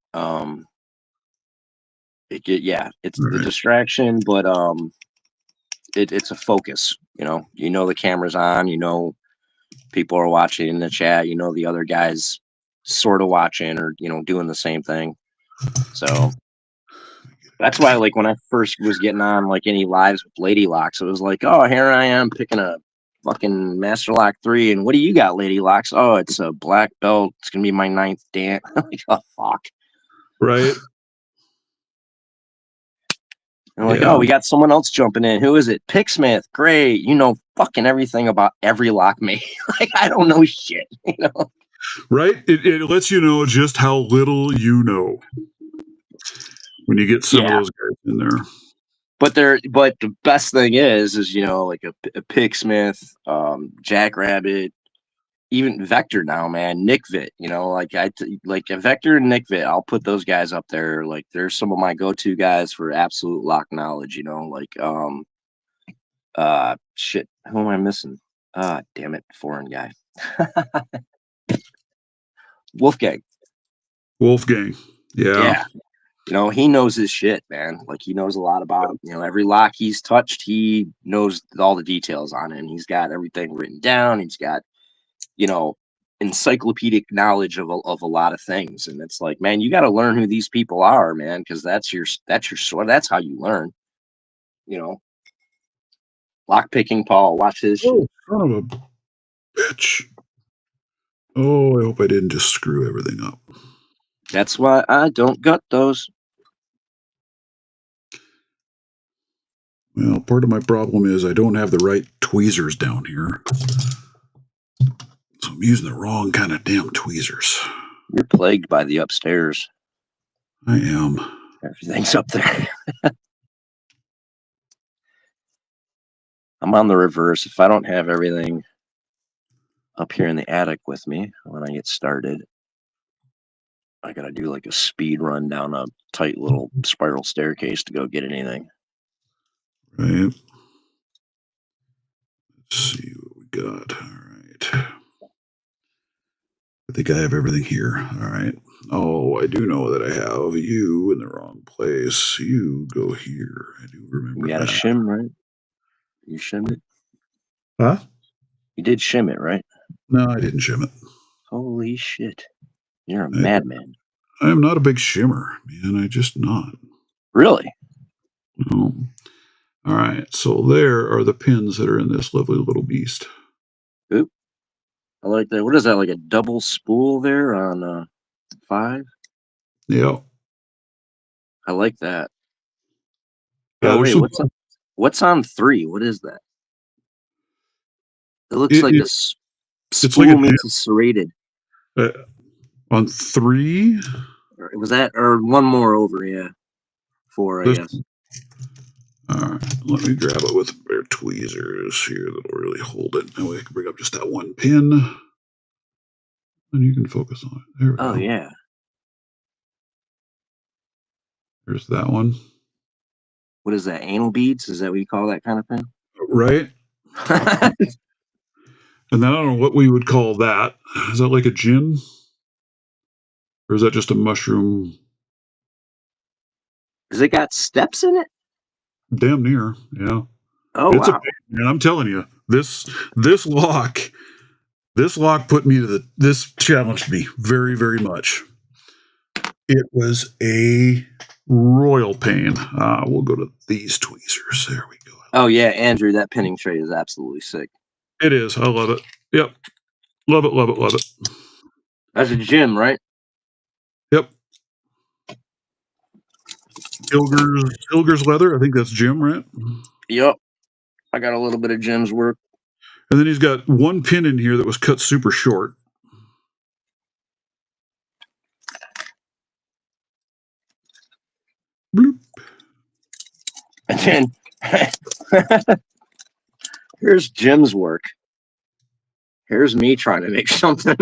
it's Right. the distraction, but it's a focus. The camera's on. People are watching in the chat. The other guys sort of watching or doing the same thing. So that's why, like, when I first was getting on like any lives with Lady Locks, it was like, oh, here I am picking a fucking Master Lock 3, and what do you got, Lady Locks? Oh, it's a black belt. It's gonna be my 9th dance. Like, oh fuck. Right. And like, oh, we got someone else jumping in. Who is it? Picksmith. Great. Fucking everything about every lock mate. Like, I don't know shit. Right. It lets you know just how little you know when you get some of those guys in there. But the best thing is like a Picksmith, Jackrabbit, even Vector now, man, Nick Vitt, like a Vector and Nick Vitt, I'll put those guys up there. Like they're some of my go-to guys for absolute lock knowledge, shit, who am I missing? Damn it, foreign guy. Wolfgang. Yeah. He knows his shit, man. Like he knows a lot about, every lock he's touched. He knows all the details on it, and he's got everything written down. He's got, encyclopedic knowledge of a lot of things. And it's like, man, you got to learn who these people are, man, because that's your sword. That's how you learn. Lock picking Paul. Watch his shit. Son of a bitch. Oh, I hope I didn't just screw everything up. That's why I don't gut those. Well, part of my problem is I don't have the right tweezers down here. So I'm using the wrong kind of damn tweezers. You're plagued by the upstairs. I am. Everything's up there. I'm on the reverse. If I don't have everything up here in the attic with me when I get started, I gotta do like a speed run down a tight little spiral staircase to go get anything. Right. Let's see what we got. All right. I think I have everything here. All right. Oh, I do know that I have you in the wrong place. You go here. I do remember You got that. a shim, right? You shimmed it? Huh? You did shim it, right? No, I didn't shim it. Holy shit. You're a madman. I am not a big shimmer, man. I just not. Really? No. All right. So there are the pins that are in this lovely little beast. Oop. I like that. What is that? Like a double spool there on 5? Yeah. I like that. Yeah, Oh, wait, what's on 3? What is that? It looks like a spool like meets a serrated. On 3? Was that, or one more over? Yeah. 4, I guess. All right, let me grab it with our tweezers here that'll really hold it. That way I can bring up just that one pin. And you can focus on it. There we go. Oh, yeah. There's that one. What is that? Anal beads? Is that what you call that kind of thing? Right. And then I don't know what we would call that. Is that like a gin? Or is that just a mushroom? Has it got steps in it? Damn near, yeah. Oh, it's wow. And I'm telling you, this lock put me to this challenged me very, very much. It was a royal pain. We'll go to these tweezers. There we go. Oh yeah, Andrew, that pinning tray is absolutely sick. It is. I love it. Yep. Love it, love it, love it. That's a gym, right? Yep. Hilger's leather. I think that's Jim, right? Yep. I got a little bit of Jim's work. And then he's got one pin in here that was cut super short. Bloop. And then here's Jim's work. Here's me trying to make something.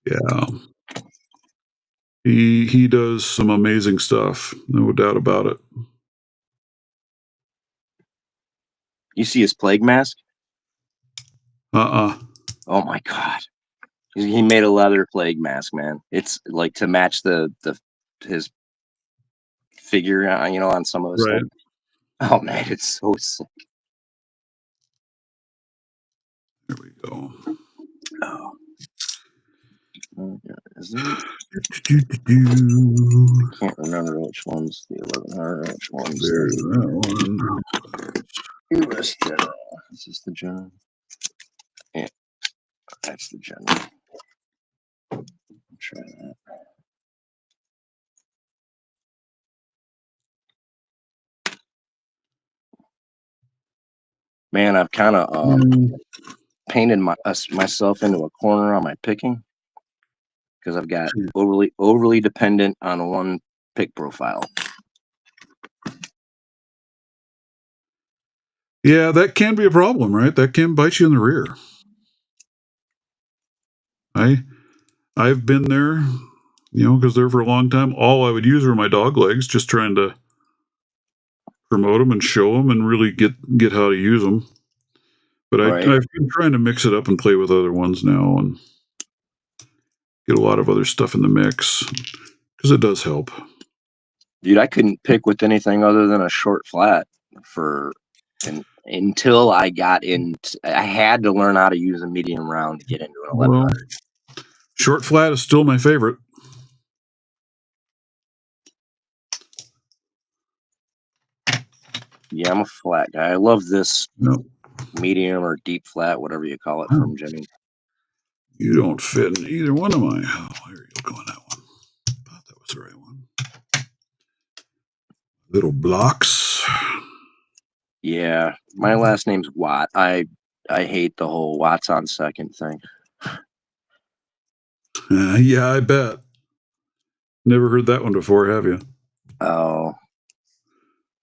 Yeah. He does some amazing stuff, no doubt about it. You see his plague mask? Uh-uh. Oh my god. He made a leather plague mask, man. It's like to match his figure, on some of his Right. stuff. Oh man, it's so sick. There we go. Oh. Is it? I can't remember which one's the 1100, which one's There's the that one. US General. Is this the General? Yeah, that's the General. Try that. Man, I've kind of painted myself into a corner on my picking because I've got overly dependent on one pick profile. Yeah, that can be a problem, right? That can bite you in the rear. I've been there, because there for a long time, all I would use were my dog legs, just trying to promote them and show them and really get how to use them. But Right. I've been trying to mix it up and play with other ones now and get a lot of other stuff in the mix because it does help. Dude, I couldn't pick with anything other than a short flat until I got in. I had to learn how to use a medium round to get into an 1100. Well, short flat is still my favorite. Yeah, I'm a flat guy. I love this medium or deep flat, whatever you call it, from Jimmy. You don't fit in either one of my. Oh, there you go on that one. Thought that was the right one. Little blocks. Yeah, my last name's Watt. I hate the whole Watts on second thing. Yeah, I bet. Never heard that one before, have you? Oh.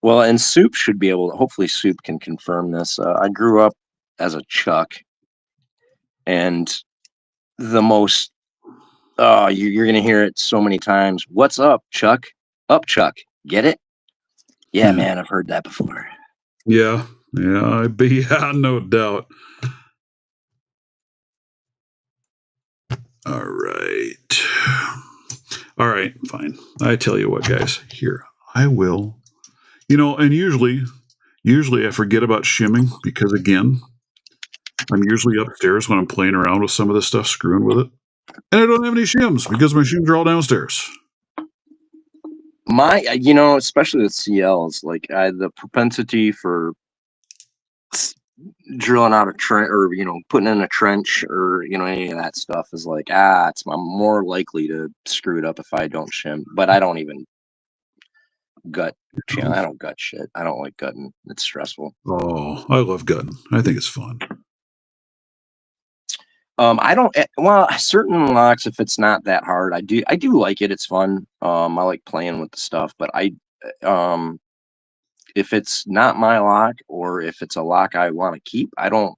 Well, and Soup should be able to, hopefully Soup can confirm this. I grew up as a Chuck, and the most, you're going to hear it so many times. What's up, Chuck? Up, Chuck. Get it? Yeah, man, I've heard that before. Yeah, no doubt. All right, fine. I tell you what, guys, here, I will, and usually I forget about shimming because, again, I'm usually upstairs when I'm playing around with some of this stuff, screwing with it. And I don't have any shims because my shims are all downstairs. Especially with CLs, like the propensity for drilling out a trench or putting in a trench or any of that stuff is like I'm more likely to screw it up if I don't shim. But I don't even gut. I don't gut shit. I don't like gutting. It's stressful. Oh, I love gutting. I think it's fun. I don't. Well, certain locks, if it's not that hard, I do like it. It's fun. I like playing with the stuff, but if it's not my lock or if it's a lock I want to keep, I'm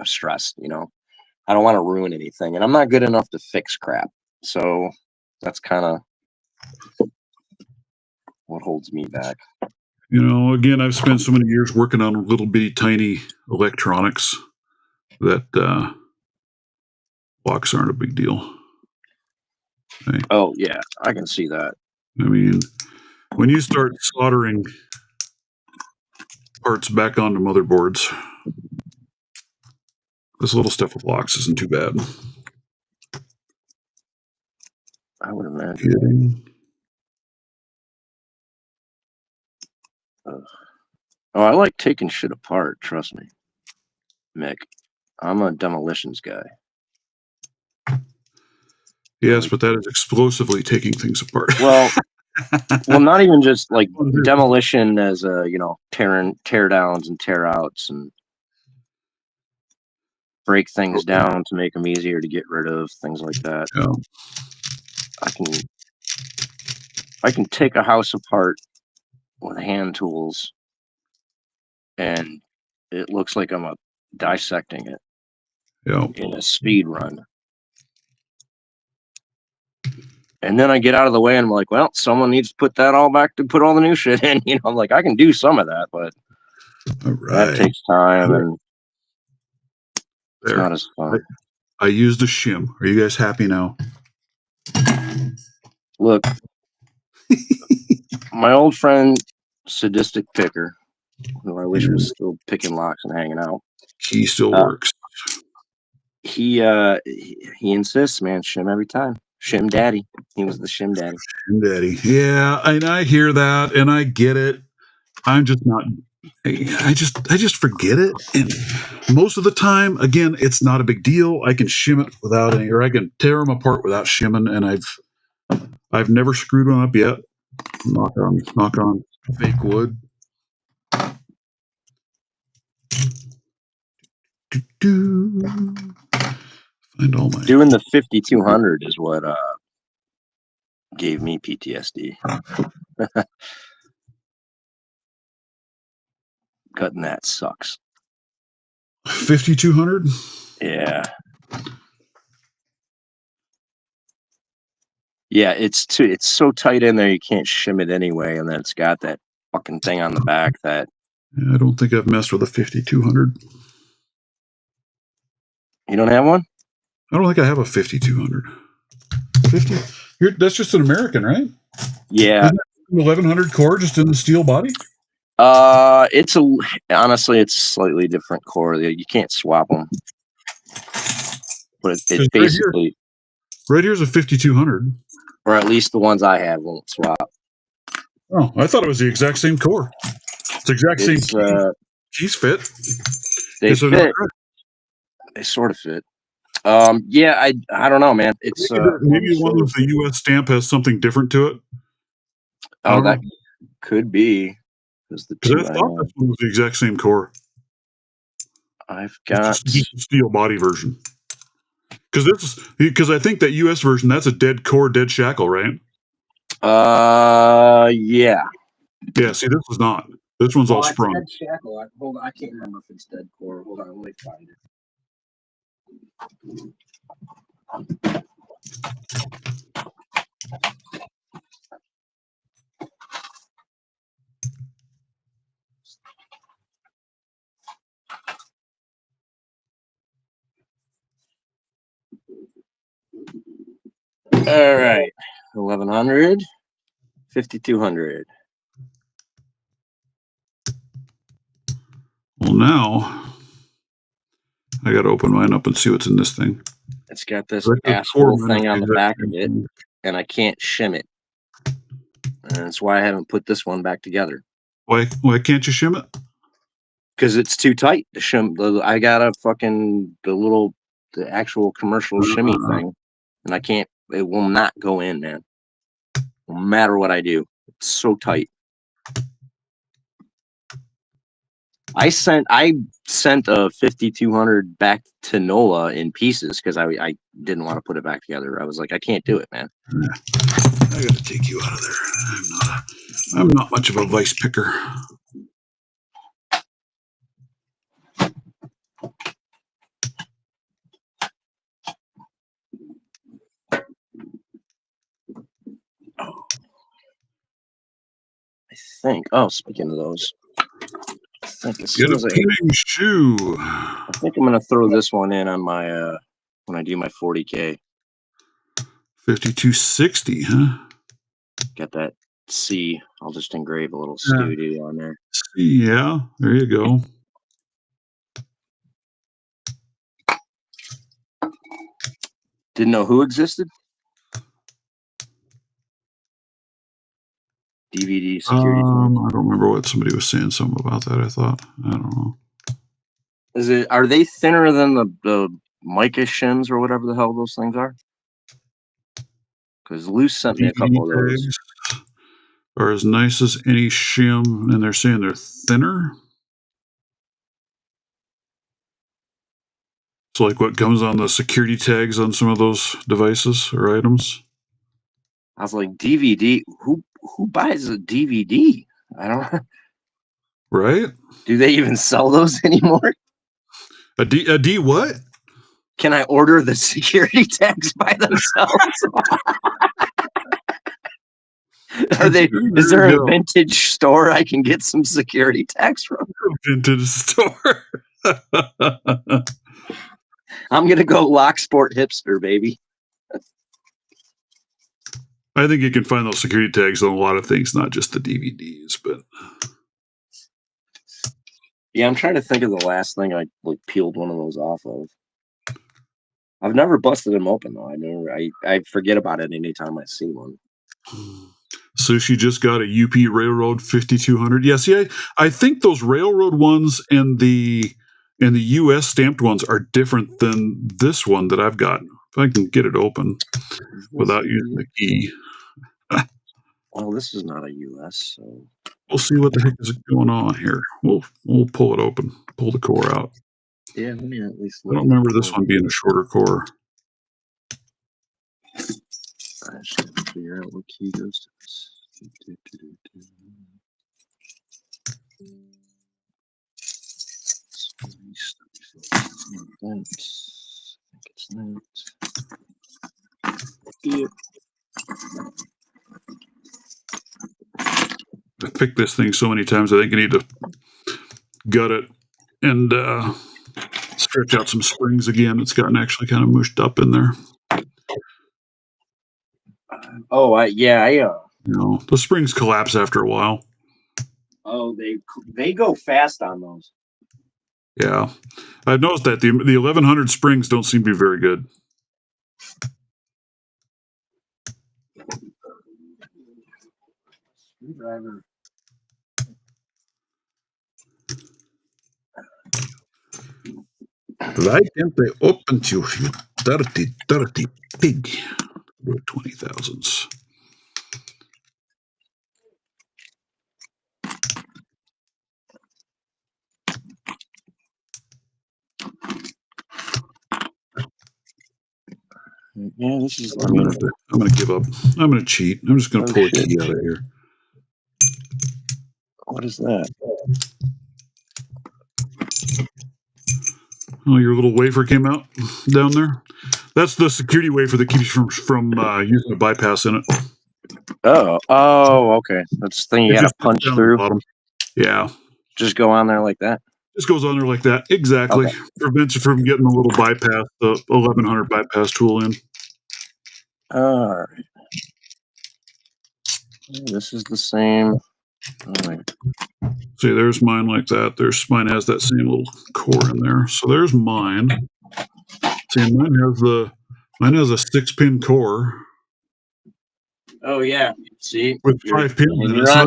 stressed. I don't want to ruin anything, and I'm not good enough to fix crap. So that's kind of what holds me back. Again, I've spent so many years working on little bitty tiny electronics that locks aren't a big deal. Okay. Oh yeah, I can see that. I mean, when you start soldering parts back onto motherboards, this little stuff with locks isn't too bad. I would imagine. Kidding. Oh, I like taking shit apart. Trust me, Mick. I'm a demolitions guy. Yes, but that is explosively taking things apart. Well, not even just like demolition as a tear downs and tear outs and break things down to make them easier to get rid of, things like that. Yeah. I can take a house apart with hand tools, and it looks like I'm dissecting it in a speed run. And then I get out of the way and I'm like, well, someone needs to put that all back to put all the new shit in. I'm like, I can do some of that, but that takes time and it's not as fun. I used a shim. Are you guys happy now? Look, my old friend, Sadistic Picker, who I wish was still picking locks and hanging out. He still works. He insists, man, shim every time. Shim daddy. He was the shim daddy. Shim daddy. Yeah, and I hear that and I get it. I'm just not I just forget it. And most of the time, again, it's not a big deal. I can shim it without any, or I can tear them apart without shimming, and I've never screwed one up yet. Knock on fake wood. Find all my doing the 5200 is what gave me PTSD. Cutting that sucks. 5200. Yeah. Yeah, it's so tight in there you can't shim it anyway, and then it's got that fucking thing on the back that. Yeah, I don't think I've messed with a 5200. You don't have one? I don't think I have a 5200. 50. That's just an American, right? Yeah. Isn't that 1100 core just in the steel body? Honestly, it's slightly different core. You can't swap them. But it's basically right here's a 5200. Or at least the ones I have won't swap. Oh, I thought it was the exact same core. It's the exact same keys fit. They fit. They sort of fit. Yeah, I don't know, man. It's maybe one with the US stamp has something different to it. Oh, that could be. Because I thought this one was the exact same core. I've got just a steel body version. Because I think that US version, that's a dead core, dead shackle, right? Yeah. Yeah, see, this is not. This one's all sprung. Dead shackle. Hold on, I can't remember if it's dead core. Hold on, let me find it. All right, 1100, 5200. Well, now I got to open mine up and see what's in this thing. It's got this asshole thing on the back of it, and I can't shim it. And that's why I haven't put this one back together. Why can't you shim it? Because it's too tight to shim. I got the actual commercial shimmy thing, and I can't. It will not go in, man. No matter what I do, it's so tight. I sent a 5200 back to NOLA in pieces because I didn't want to put it back together. I was like, I can't do it, man. I got to take you out of there. I'm not much of a vice picker. I think. Oh, speaking of those, I think as Get soon a as pinning shoe. I think I'm gonna throw this one in on my when I do my 40K. 5260, huh? Got that C. I'll just engrave a little studio on there. Yeah, there you go. Didn't know who existed? DVD security. I don't remember what somebody was saying. Something about that. I thought. I don't know. Are they thinner than the mica shims or whatever the hell those things are? Because Luce sent me a couple of those. tags are as nice as any shim, and they're saying they're thinner. So, like what comes on the security tags on some of those devices or items. I was like, DVD. Who buys a DVD? I don't. Right? Do they even sell those anymore? A D what? Can I order the security tags by themselves? Is there a vintage store I can get some security tags from? Vintage store. I'm gonna go Locksport hipster, baby. I think you can find those security tags on a lot of things, not just the DVDs, but yeah, I'm trying to think of the last thing I peeled one of those off of. I've never busted them open though. I forget about it anytime I see one. Sushi just got a UP Railroad 5200. Yeah, see, I think those Railroad ones and the US stamped ones are different than this one that I've got. If I can get it open without using the key. Well, this is not a US, so we'll see what the heck is going on here. We'll pull it open, pull the core out. Yeah, let me at least. I don't remember this one being a shorter core. I should figure out what key goes to this. I think it's that. Yep. I've picked this thing so many times, I think I need to gut it and stretch out some springs again. It's gotten actually kind of mushed up in there. Oh, yeah. You know, the springs collapse after a while. Oh, they go fast on those. Yeah, I've noticed that the 1100 springs don't seem to be very good. Screwdriver. Why can't they open you, you dirty, dirty pig? 20,000s. Yeah, this is. I'm gonna give up. I'm gonna cheat. I'm just gonna pull a key out of here. What is that? Oh, your little wafer came out down there. That's the security wafer that keeps you from using a bypass in it. Oh, okay. That's the thing you gotta punch through. Yeah. Just go on there like that. Just goes on there like that. Exactly. Okay. Prevents you from getting a little bypass, the 1100 bypass tool in. All right. This is the same. All right. See, there's mine like that. Mine has that same little core in there. So there's mine. See, mine has a 6-pin core. Oh yeah. See, with 5 pins.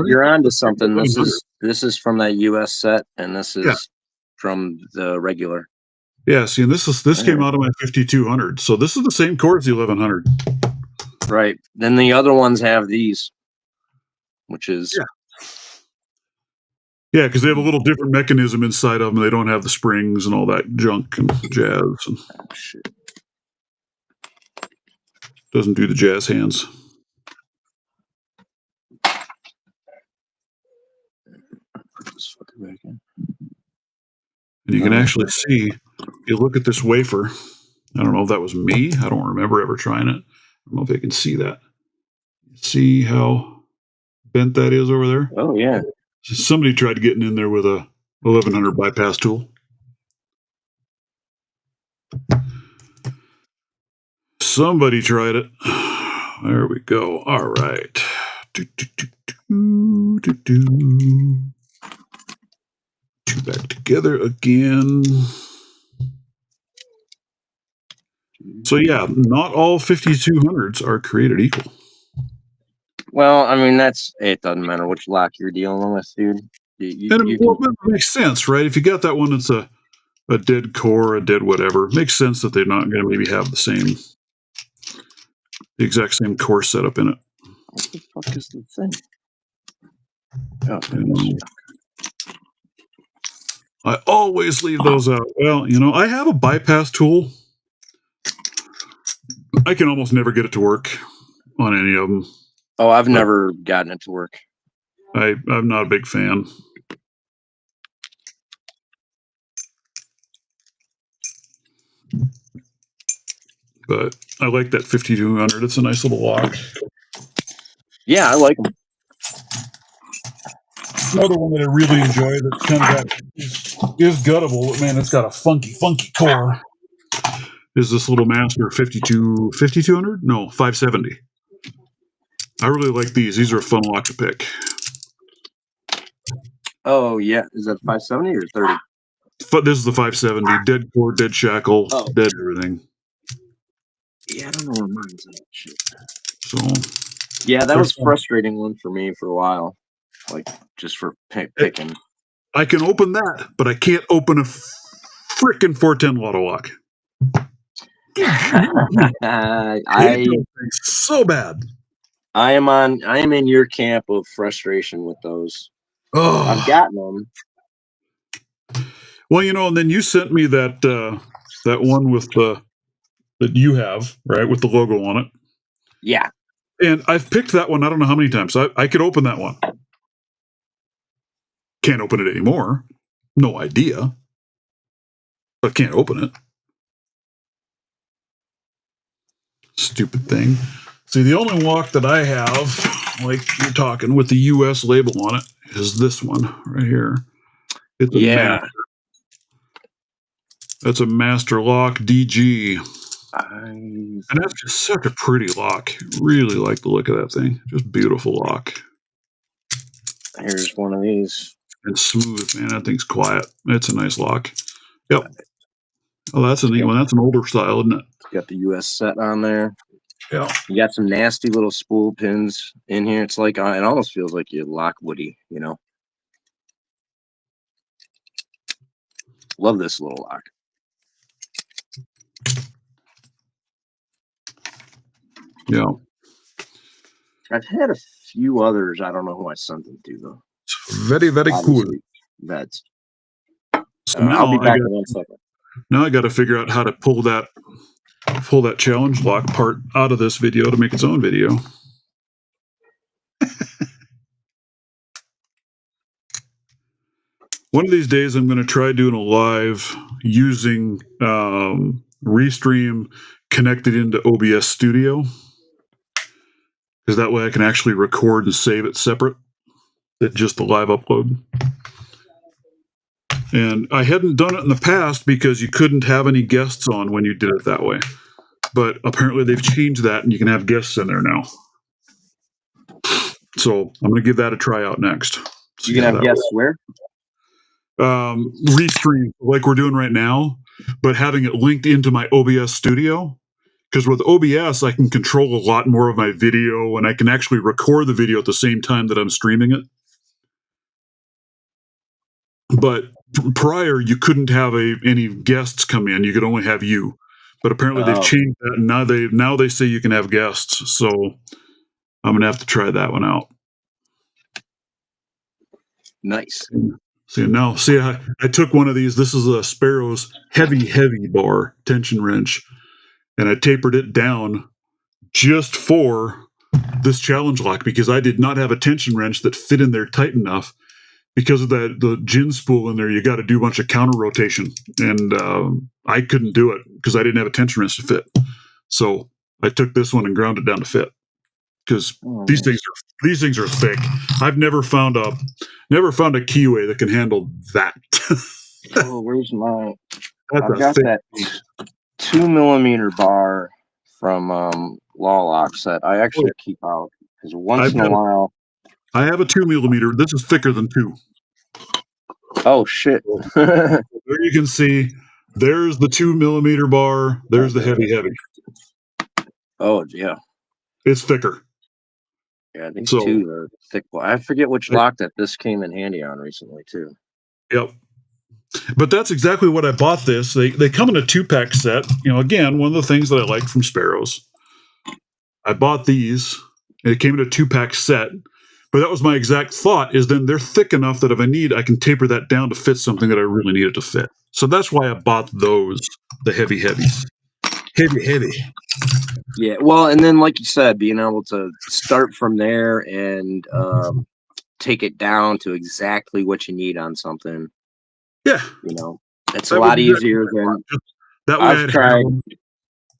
You're onto something. This is from that US set, and this is from the regular. Yeah, see, and this came out of my 5200. So this is the same core as the 1100. Right. Then the other ones have these, which is yeah, because they have a little different mechanism inside of them. They don't have the springs and all that junk and jazz. And shit. Doesn't do the jazz hands. Put this fucker back in. And you can actually see, if you look at this wafer, I don't know if that was me. I don't remember ever trying it. I don't know if they can see that. See how bent that is over there? Oh, yeah. Somebody tried getting in there with a 1100 bypass tool. Somebody tried it. There we go. All right. Two back together again. So yeah, not all 5200s are created equal. Well, I mean, it doesn't matter which lock you're dealing with, dude. You can. It makes sense, right? If you got that one that's a dead core, a dead whatever, it makes sense that they're not going to maybe have the exact same core setup in it. What the fuck is the thing? Oh, I always leave those out. Well, I have a bypass tool. I can almost never get it to work on any of them. Oh, I've never gotten it to work. I'm not a big fan. But I like that 5200. It's a nice little lock. Yeah, I like them. Another one that I really enjoy that kind of is guttable, but man, it's got a funky core. Is this little Master 5200? No, 570. I really like these. These are a fun lock to pick. Oh, yeah. Is that 570 or 30? This is the 570. Dead core, dead shackle, dead everything. Yeah, I don't know where mine's at. Shit. So, yeah, that was a frustrating one for me for a while. Like, just for picking. I can open that, but I can't open a freaking 410 Lotto lock. So bad. I am in your camp of frustration with those. Oh. I've gotten them. Well, and then you sent me that one with that you have, right, with the logo on it. Yeah. And I've picked that one I don't know how many times. I could open that one. Can't open it anymore. No idea. But can't open it. Stupid thing. See, the only lock that I have, like you're talking, with the US label on it, is this one right here. It's a master. That's a master lock DG. And that's just such a pretty lock. Really like the look of that thing. Just beautiful lock. Here's one of these. And smooth, man. That thing's quiet. It's a nice lock. Yep. Oh, that's a neat one. That's an older style, isn't it? It's got the US set on there. Yeah. You got some nasty little spool pins in here. It's like, it almost feels like you lock Woody, Love this little lock. Yeah. I've had a few others. I don't know who I sent them to, though. Very, very cool. That's. So now I'll be back in 1 second. Now I got to figure out how to pull that challenge lock part out of this video to make its own video. One of these days, I'm going to try doing a live using Restream connected into OBS Studio, because that way I can actually record and save it separate than just the live upload. And I hadn't done it in the past because you couldn't have any guests on when you did it that way. But apparently they've changed that and you can have guests in there now. So I'm going to give that a try out next. You can have guests where? Restream, like we're doing right now, but having it linked into my OBS studio. Because with OBS, I can control a lot more of my video and I can actually record the video at the same time that I'm streaming it. But prior, you couldn't have any guests come in. You could only have you. But apparently they've changed that. And now they say you can have guests. So I'm going to have to try that one out. Nice. I took one of these. This is a Sparrow's heavy bar tension wrench. And I tapered it down just for this challenge lock because I did not have a tension wrench that fit in there tight enough. Because of the gin spool in there, you got to do a bunch of counter rotation. And I couldn't do it because I didn't have a tension wrench to fit. So I took this one and ground it down to fit. Because these things are thick. I've never found a keyway that can handle that. Oh, where's my? I've got that 2mm bar from Law Locks that I actually keep out because once in a while. I have a 2mm. This is thicker than 2. Oh shit! There you can see. There's the 2mm bar. There's the heavy. Oh yeah, it's thicker. Yeah, these So, two are thick. I forget which I, lock that this came in handy on recently too. yep. But that's exactly what I bought this. They come in a 2-pack set. Again, one of the things that I like from Sparrows. I bought these. And it came in a 2-pack set. But that was my exact thought, is then they're thick enough that if I need, I can taper that down to fit something that I really needed to fit. So that's why I bought those, the heavies. Heavy. Yeah, well, and then like you said, being able to start from there and take it down to exactly what you need on something. Yeah. It's a That was lot exactly easier what I than thought. That way I've I'd tried. have them.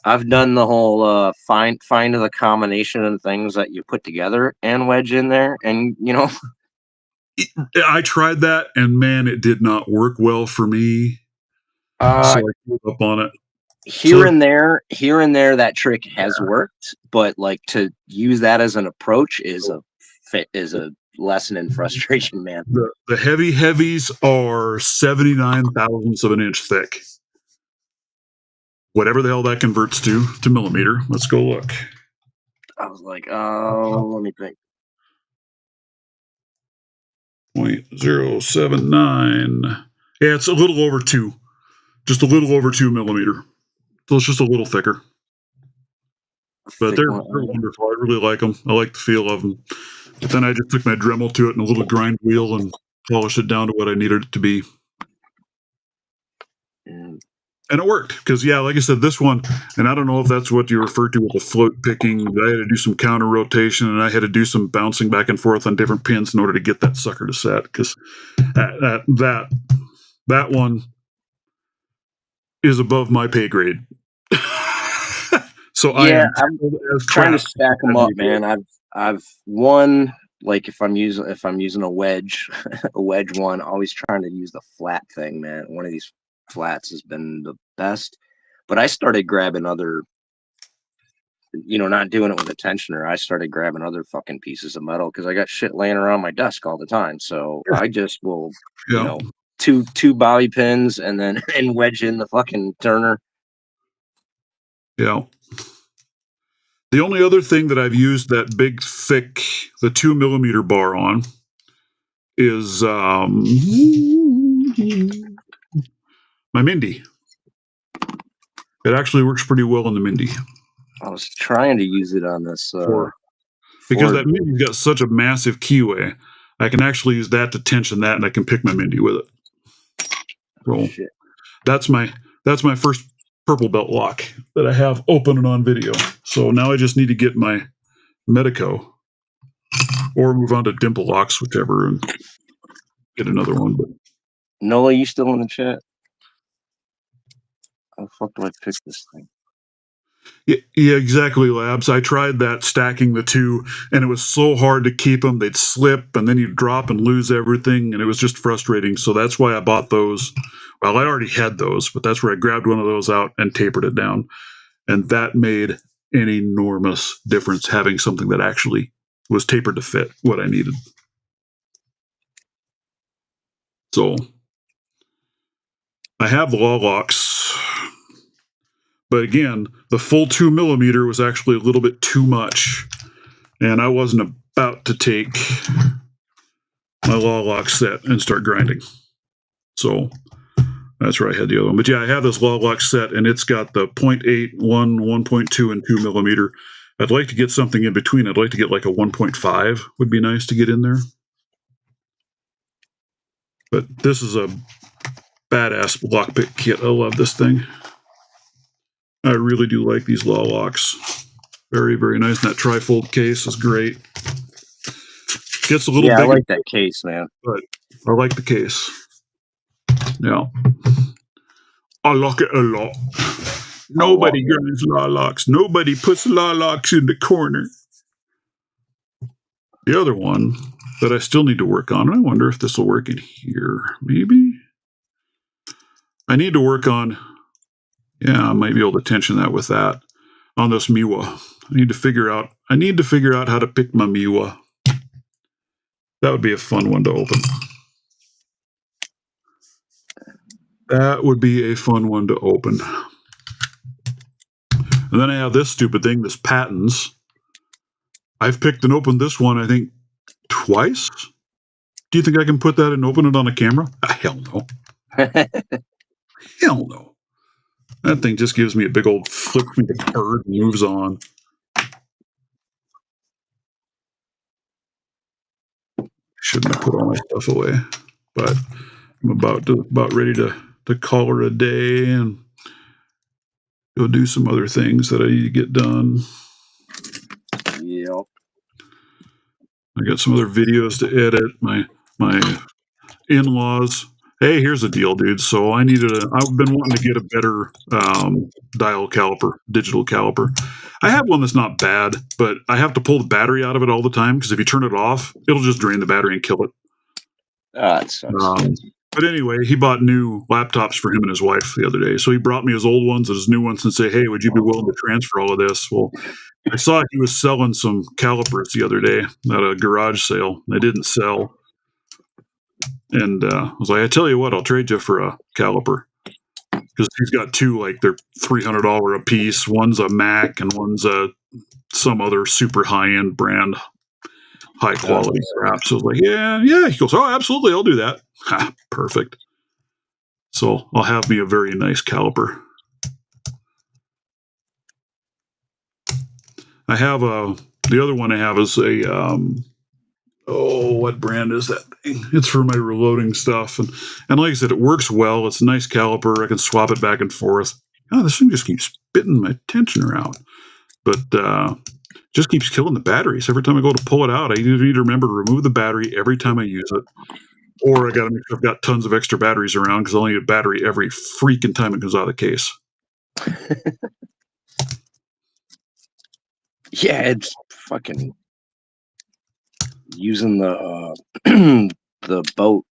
I've done the whole find the combination of things that you put together and wedge in there, and I tried that, and man, it did not work well for me. So uh, I gave up on it. here So and there, that trick has worked, but like to use that as an approach is a lesson in frustration, man. the heavies are 79 thousandths of an inch thick. Whatever the hell that converts to millimeter. Let's go look. I was like, oh, let me think. 0.079. Yeah, it's a little over 2. Just a little over 2 millimeter. So it's just a little thicker. But they're wonderful. I really like them. I like the feel of them. But then I just took my Dremel to it and a little grind wheel and polished it down to what I needed it to be. And it worked because, yeah, like I said, this one, and I don't know if that's what you refer to with the float picking, but I had to do some counter rotation and I had to do some bouncing back and forth on different pins in order to get that sucker to set. Because that one is above my pay grade. So Yeah, I'm trying to stack them up, man. I've won, like if I'm using a wedge, a wedge one, always trying to use the flat thing, man. One of these flats has been the best. But I started grabbing other, not doing it with a tensioner. I started grabbing other fucking pieces of metal because I got shit laying around my desk all the time. So I just will, two bobby pins and then and wedge in the fucking turner. Yeah. The only other thing that I've used that big, thick, the 2 millimeter bar on is my Mindy. It actually works pretty well in the Mindy. I was trying to use it on this because that Mindy's got such a massive keyway. I can actually use that to tension that, and I can pick my Mindy with it. So that's my first purple belt lock that I have open and on video. So now I just need to get my Medico or move on to Dimple locks, whichever, and get another one. But Noah, you still in the chat? How the fuck do I pick this thing? Yeah, exactly, Labs. I tried that stacking the two, and it was so hard to keep them. They'd slip, and then you'd drop and lose everything, and it was just frustrating. So that's why I bought those. Well, I already had those, but that's where I grabbed one of those out and tapered it down. And that made an enormous difference, having something that actually was tapered to fit what I needed. So I have the law locks. But again, the full 2 millimeter was actually a little bit too much. And I wasn't about to take my law lock set and start grinding. So that's where I had the other one. But yeah, I have this law lock set, and it's got the 0.8, 1, 1.2, and 2 millimeter. I'd like to get something in between. I'd like to get like a 1.5 would be nice to get in there. But this is a badass lockpick kit. I love this thing. I really do like these law locks. Very, very nice. And that trifold case is great. Gets a little bigger. I like that case, man. But I like the case. Yeah. I like it a lot. Nobody grinds law locks. Nobody puts law locks in the corner. The other one that I still need to work on, and I wonder if this will work in here. Maybe? I need to work on, I might be able to tension that with that on this Miwa. I need to figure out how to pick my Miwa. That would be a fun one to open. That would be a fun one to open. And then I have this stupid thing, this Patents. I've picked and opened this one, I think, twice. Do you think I can put that and open it on a camera? Hell no. Hell no. That thing just gives me a big old flip me the bird and moves on. Shouldn't have put all my stuff away, but I'm about ready to call her a day and go do some other things that I need to get done. Yep. I got some other videos to edit. My in-laws. Hey, here's the deal, dude. So I've been wanting to get a better digital caliper. I have one that's not bad, but I have to pull the battery out of it all the time because if you turn it off, it'll just drain the battery and kill it. That sucks. But anyway, he bought new laptops for him and his wife the other day. So he brought me his old ones and his new ones and say, hey, would you be willing to transfer all of this? Well, I saw he was selling some calipers the other day at a garage sale. They didn't sell. And I was like, I tell you what, I'll trade you for a caliper. Because he's got two, like they're $300 a piece. One's a Mac and one's some other super high-end brand, high-quality crap. So I was like, yeah. He goes, oh, absolutely, I'll do that. Ha, perfect. So I'll have me a very nice caliper. I have the other one I have is a what brand is that thing? It's for my reloading stuff, and like I said, it works well. It's a nice caliper. I can swap it back and forth. Oh, this thing just keeps spitting my tensioner out, but just keeps killing the batteries every time I go to pull it out. I need to remember to remove the battery every time I use it, or I got to make sure I've got tons of extra batteries around because I'll need a battery every freaking time it comes out of the case. Yeah, it's fucking using the the boat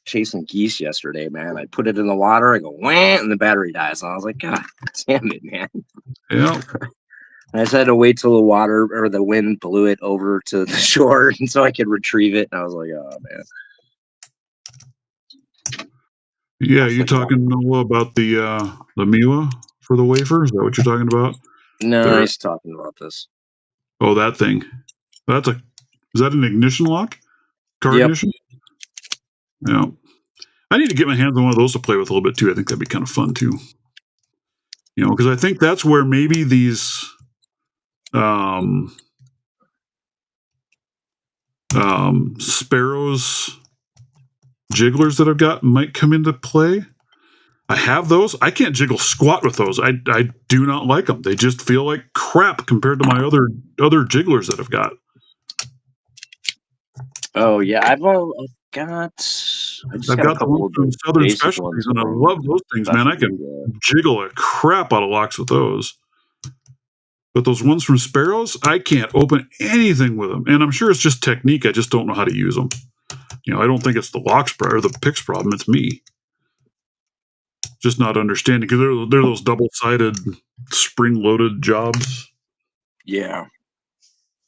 chasing geese yesterday, man. I put it in the water, I go wham, and the battery dies. And I was like, God damn it, man. Yeah. And I just had to wait till the water or the wind blew it over to the shore and so I could retrieve it. And I was like, oh man. Yeah, you talking about the Miwa for the wafer? Is that what you're talking about? No, he's talking about this. Oh, that thing. Is that an ignition lock? Car ignition? Yeah. I need to get my hands on one of those to play with a little bit too. I think that'd be kind of fun too. You know, because I think that's where maybe these Sparrows jigglers that I've got might come into play. I have those. I can't jiggle squat with those. I do not like them. They just feel like crap compared to my other jigglers that I've got. Oh yeah, I've got the ones from Southern Specialties, and I love those things, man. I can jiggle a crap out of locks with those. But those ones from Sparrows, I can't open anything with them. And I'm sure it's just technique. I just don't know how to use them. You know, I don't think it's the locks or the picks problem. It's me. Just not understanding, because they're those double-sided spring-loaded jobs. Yeah.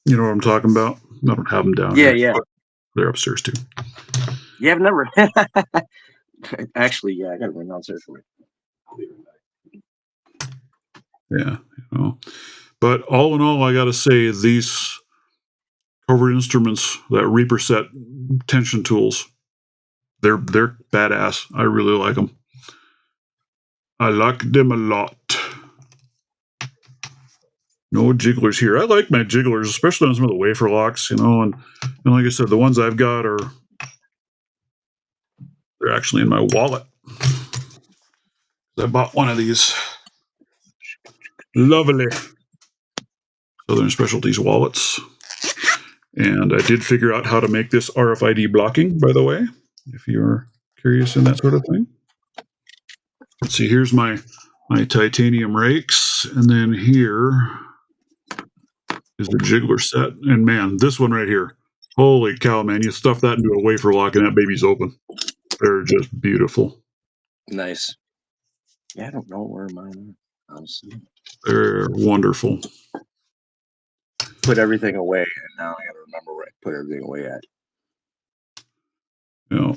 You know what I'm talking about? I don't have them down here. Yeah. They're upstairs, too. Yeah, I've never... Actually, yeah, I got to bring downstairs for me. Yeah, you know. But all in all, I got to say, these Covert Instruments, that Reaper set tension tools, they're badass. I really like them. I like them a lot. No jigglers here. I like my jigglers, especially on some of the wafer locks, you know, and like I said, the ones I've got they're actually in my wallet. I bought one of these lovely Southern Specialties wallets. And I did figure out how to make this RFID blocking, by the way, if you're curious in that sort of thing. Let's see, here's my titanium rakes, and then here is the jiggler set. And man, this one right here, holy cow, man, you stuff that into a wafer lock and that baby's open. They're just beautiful. Nice. Yeah, I don't know where mine are, honestly. They're wonderful. Put everything away, and now I gotta remember where I put everything away at. Yeah.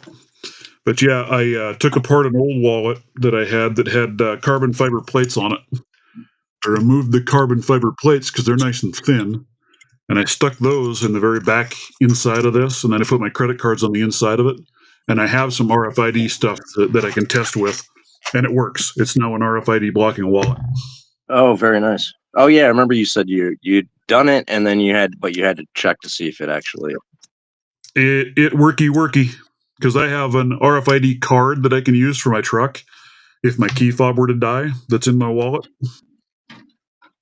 But yeah, I took apart an old wallet that I had that had carbon fiber plates on it. I removed the carbon fiber plates because they're nice and thin. and I stuck those in the very back inside of this, and then I put my credit cards on the inside of it, and I have some RFID stuff that I can test with, and it works. It's now an RFID blocking wallet. Oh, very nice. Oh yeah, I remember you said you'd done it, and then you had to check to see if it actually. It worky because I have an RFID card that I can use for my truck if my key fob were to die. That's in my wallet.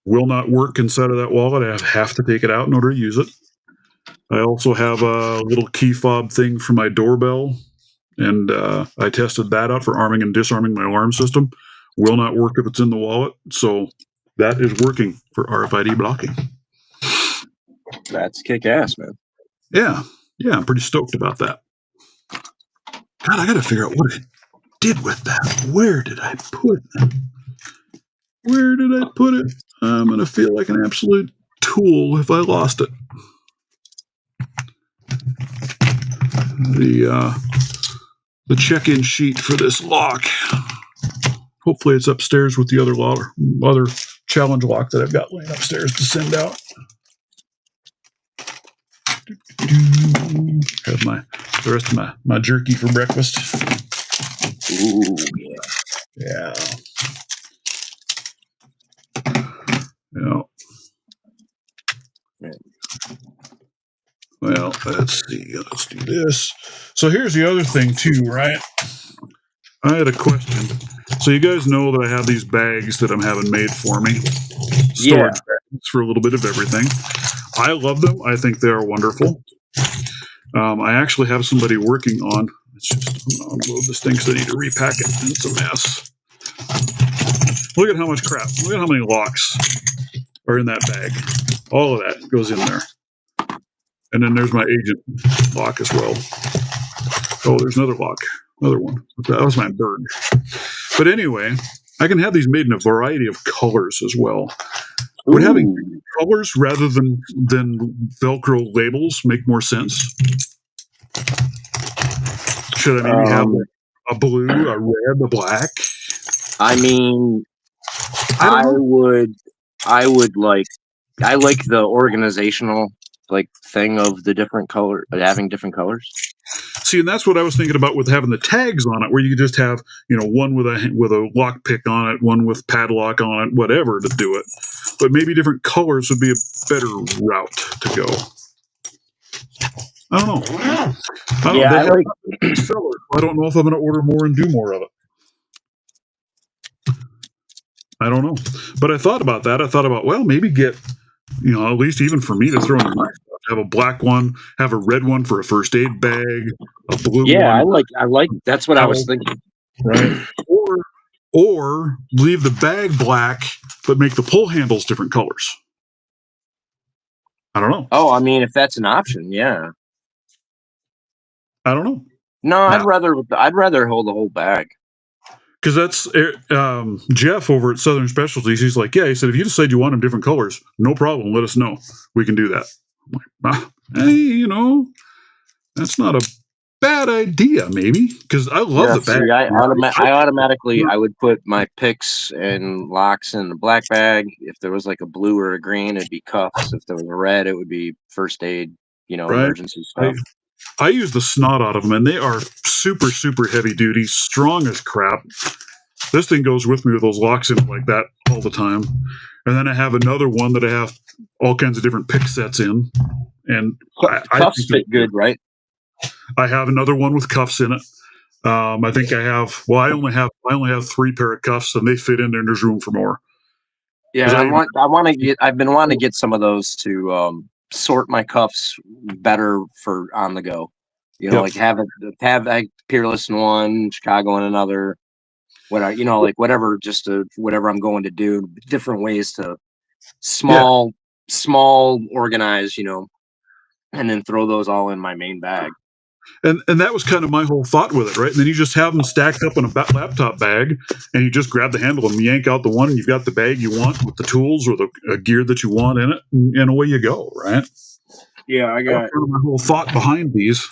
Will not work inside of that wallet. I have to take it out in order to use it. I also have a little key fob thing for my doorbell, and I tested that out for arming and disarming my alarm system. Will not work if it's in the wallet, so that is working for RFID blocking. That's kick ass, man. Yeah, I'm pretty stoked about that. God, I got to figure out what I did with that. Where did I put it? Where did I put it? I'm going to feel like an absolute tool if I lost it. The check-in sheet for this lock. Hopefully it's upstairs with the other challenge lock that I've got laying upstairs to send out. Have the rest of my jerky for breakfast. Ooh, yeah. Well, let's see. Let's do this. So here's the other thing too, right? I had a question. So you guys know that I have these bags that I'm having made for me. Storage bags for a little bit of everything. I love them. I think they are wonderful. I actually have somebody working on. Let's just unload this thing because I need to repack it. It's a mess. Look at how much crap. Look at how many locks are in that bag. All of that goes in there. And then there's my agent lock as well. Oh, there's another lock. Another one. That was my bird. But anyway, I can have these made in a variety of colors as well. Would having colors rather than Velcro labels make more sense? Should I maybe have a blue, a red, a black? I mean, I like the organizational thing of the different color, having different colors. See, and that's what I was thinking about with having the tags on it, where you could just have, one with a lock pick on it, one with padlock on it, whatever to do it. But maybe different colors would be a better route to go. I don't know. I don't know if I'm going to order more and do more of it. I don't know. But I thought about that. I thought about, well, maybe get, at least even for me to throw in my stuff, have a black one, have a red one for a first aid bag, a blue one. Yeah, I like. That's what I was thinking. Right. Or leave the bag black, but make the pull handles different colors. I don't know. Oh, I mean, if that's an option, yeah. I don't know. No, I'd rather hold the whole bag. Because that's Jeff over at Southern Specialties. He's like, yeah, he said, if you decide you want them different colors, no problem. Let us know. We can do that. I'm like, hey, that's not a bad idea, maybe. Because I love the bag. I automatically, I would put my picks and locks in the black bag. If there was like a blue or a green, it'd be cuffs. If there was a red, it would be first aid, emergency stuff. I use the snot out of them, and they are super, super heavy duty, strong as crap. This thing goes with me with those locks in it like that all the time. And then I have another one that I have all kinds of different pick sets in. And cuffs fit good, right? I have another one with cuffs in it. I think I have. Well, I only have 3 pair of cuffs, and they fit in there. And there's room for more. Yeah, I've been wanting to get some of those to sort my cuffs better for on the go. Like have Peerless in one, Chicago in another. Whatever, just whatever I'm going to do, different ways to small organize, and then throw those all in my main bag. And that was kind of my whole thought with it, right? And then you just have them stacked up in a laptop bag, and you just grab the handle and yank out the one, and you've got the bag you want with the tools or the gear that you want in it, and away you go, right? Yeah, I got my whole thought behind these.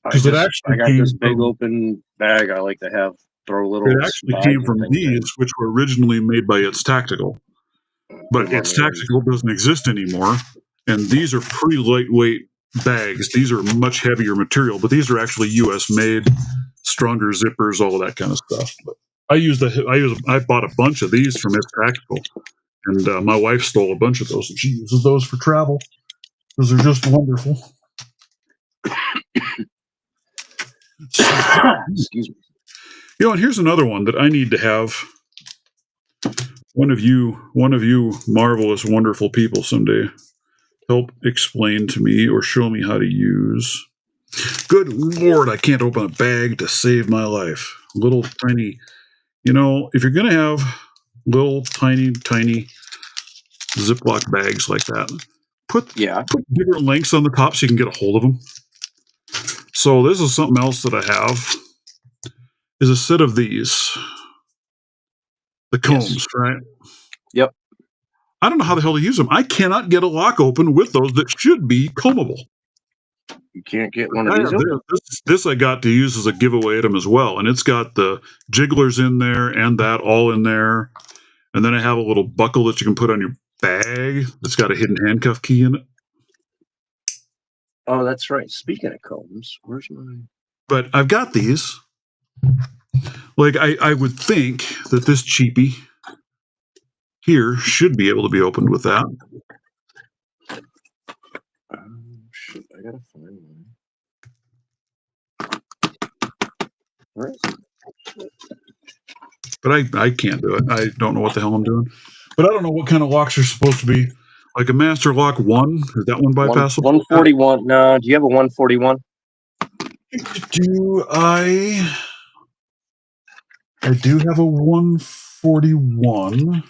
I got this big open bag I like to have. It actually came from these, which were originally made by It's Tactical. But It's Tactical doesn't exist anymore. And these are pretty lightweight bags. These are much heavier material, but these are actually U.S. made, stronger zippers, all that kind of stuff. But I bought a bunch of these from It's Practical, and my wife stole a bunch of those, and she uses those for travel because they're just wonderful. Excuse me. And here's another one that I need to have. One of you marvelous, wonderful people someday help explain to me or show me how to use. Good Lord, I can't open a bag to save my life. Little tiny, if you're going to have little tiny Ziploc bags like that, put bigger lengths on the top so you can get a hold of them. So this is something else that I have, is a set of these. The combs, right? Yep. I don't know how the hell to use them. I cannot get a lock open with those that should be combable. You can't get one of these. This I got to use as a giveaway item as well, and it's got the jigglers in there and that all in there. And then I have a little buckle that you can put on your bag that's got a hidden handcuff key in it. Oh, that's right. Speaking of combs, where's mine? But I've got these. Like, I would think that this cheapie here should be able to be opened with that. Shit, I gotta find one. Where is it? But I can't do it. I don't know what the hell I'm doing. But I don't know what kind of locks are supposed to be. Like a Master Lock 1? Is that one bypassable? 141. No, do you have a 141? I do have a 141.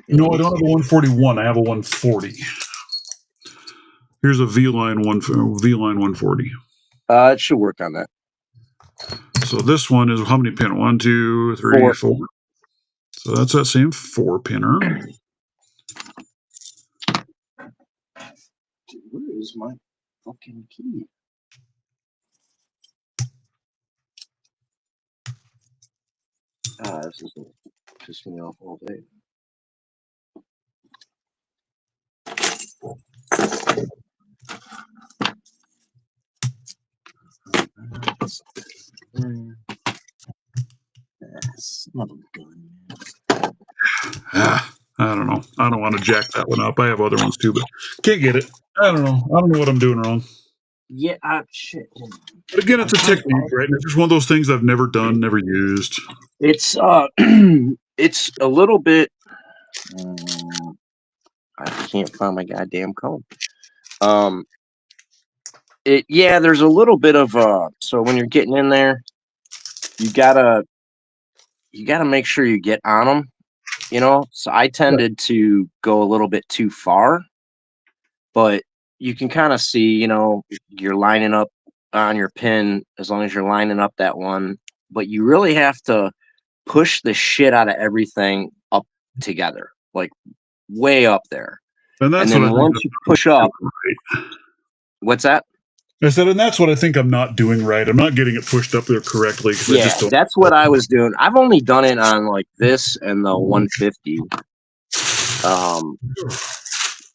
No, I don't have a 141. I have a 140. Here's a V-line 140. It should work on that. So this one is how many pin? 1, 2, 3, 4. So that's that same 4-pinner. Where is my fucking key? This is gonna piss me off all day. I don't know. I don't want to jack that one up. I have other ones too, but can't get it. I don't know. I don't know what I'm doing wrong. Yeah, shit. But again, it's a technique, right? It's just one of those things I've never done, never used. It's it's a little bit. I can't find my goddamn comb. There's a little bit of so when you're getting in there, you gotta make sure you get on them, so I tended to go a little bit too far, but you can kind of see, you're lining up on your pin as long as you're lining up that one, but you really have to push the shit out of everything up together, like way up there. And then once you push up, what's that? I said, and that's what I think I'm not doing right. I'm not getting it pushed up there correctly. Yeah, that's what I was doing. I've only done it on like this and the 150.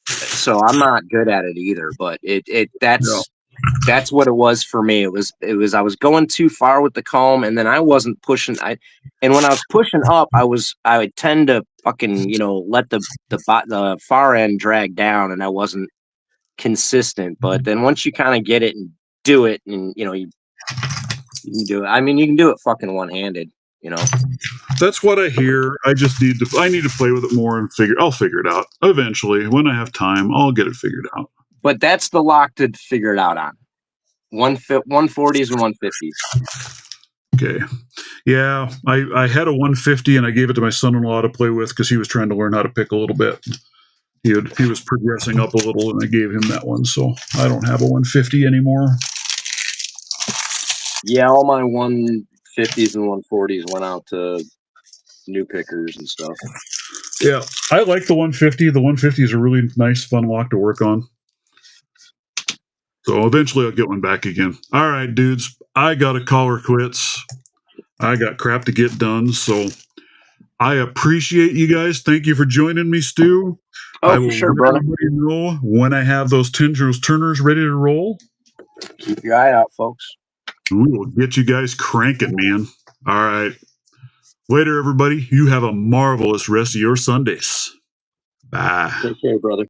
So I'm not good at it either, but that's what it was for me. It was I was going too far with the comb, and then I wasn't pushing. And when I was pushing up, I would tend to fucking let the far end drag down, and I wasn't consistent. But then once you kind of get it and do it, and you can do it. I mean, you can do it fucking one-handed. That's what I hear. I need to play with it more and I'll figure it out eventually. When I have time, I'll get it figured out. But that's the lock to figure it out on. 140s and 150s. Okay. Yeah, I had a 150 and I gave it to my son-in-law to play with because he was trying to learn how to pick a little bit. He was progressing up a little, and I gave him that one. So I don't have a 150 anymore. Yeah, all my 150s and 140s went out to new pickers and stuff. Yeah, I like the 150. The 150 is a really nice, fun lock to work on. So eventually I'll get one back again. All right, dudes, I got to call her quits. I got crap to get done. So I appreciate you guys. Thank you for joining me, Stu. Oh, I will for sure, let brother. everybody know when I have those Tendrils Turners ready to roll. Keep your eye out, folks. We will get you guys cranking, man. All right. Later, everybody. You have a marvelous rest of your Sundays. Bye. Take care, brother.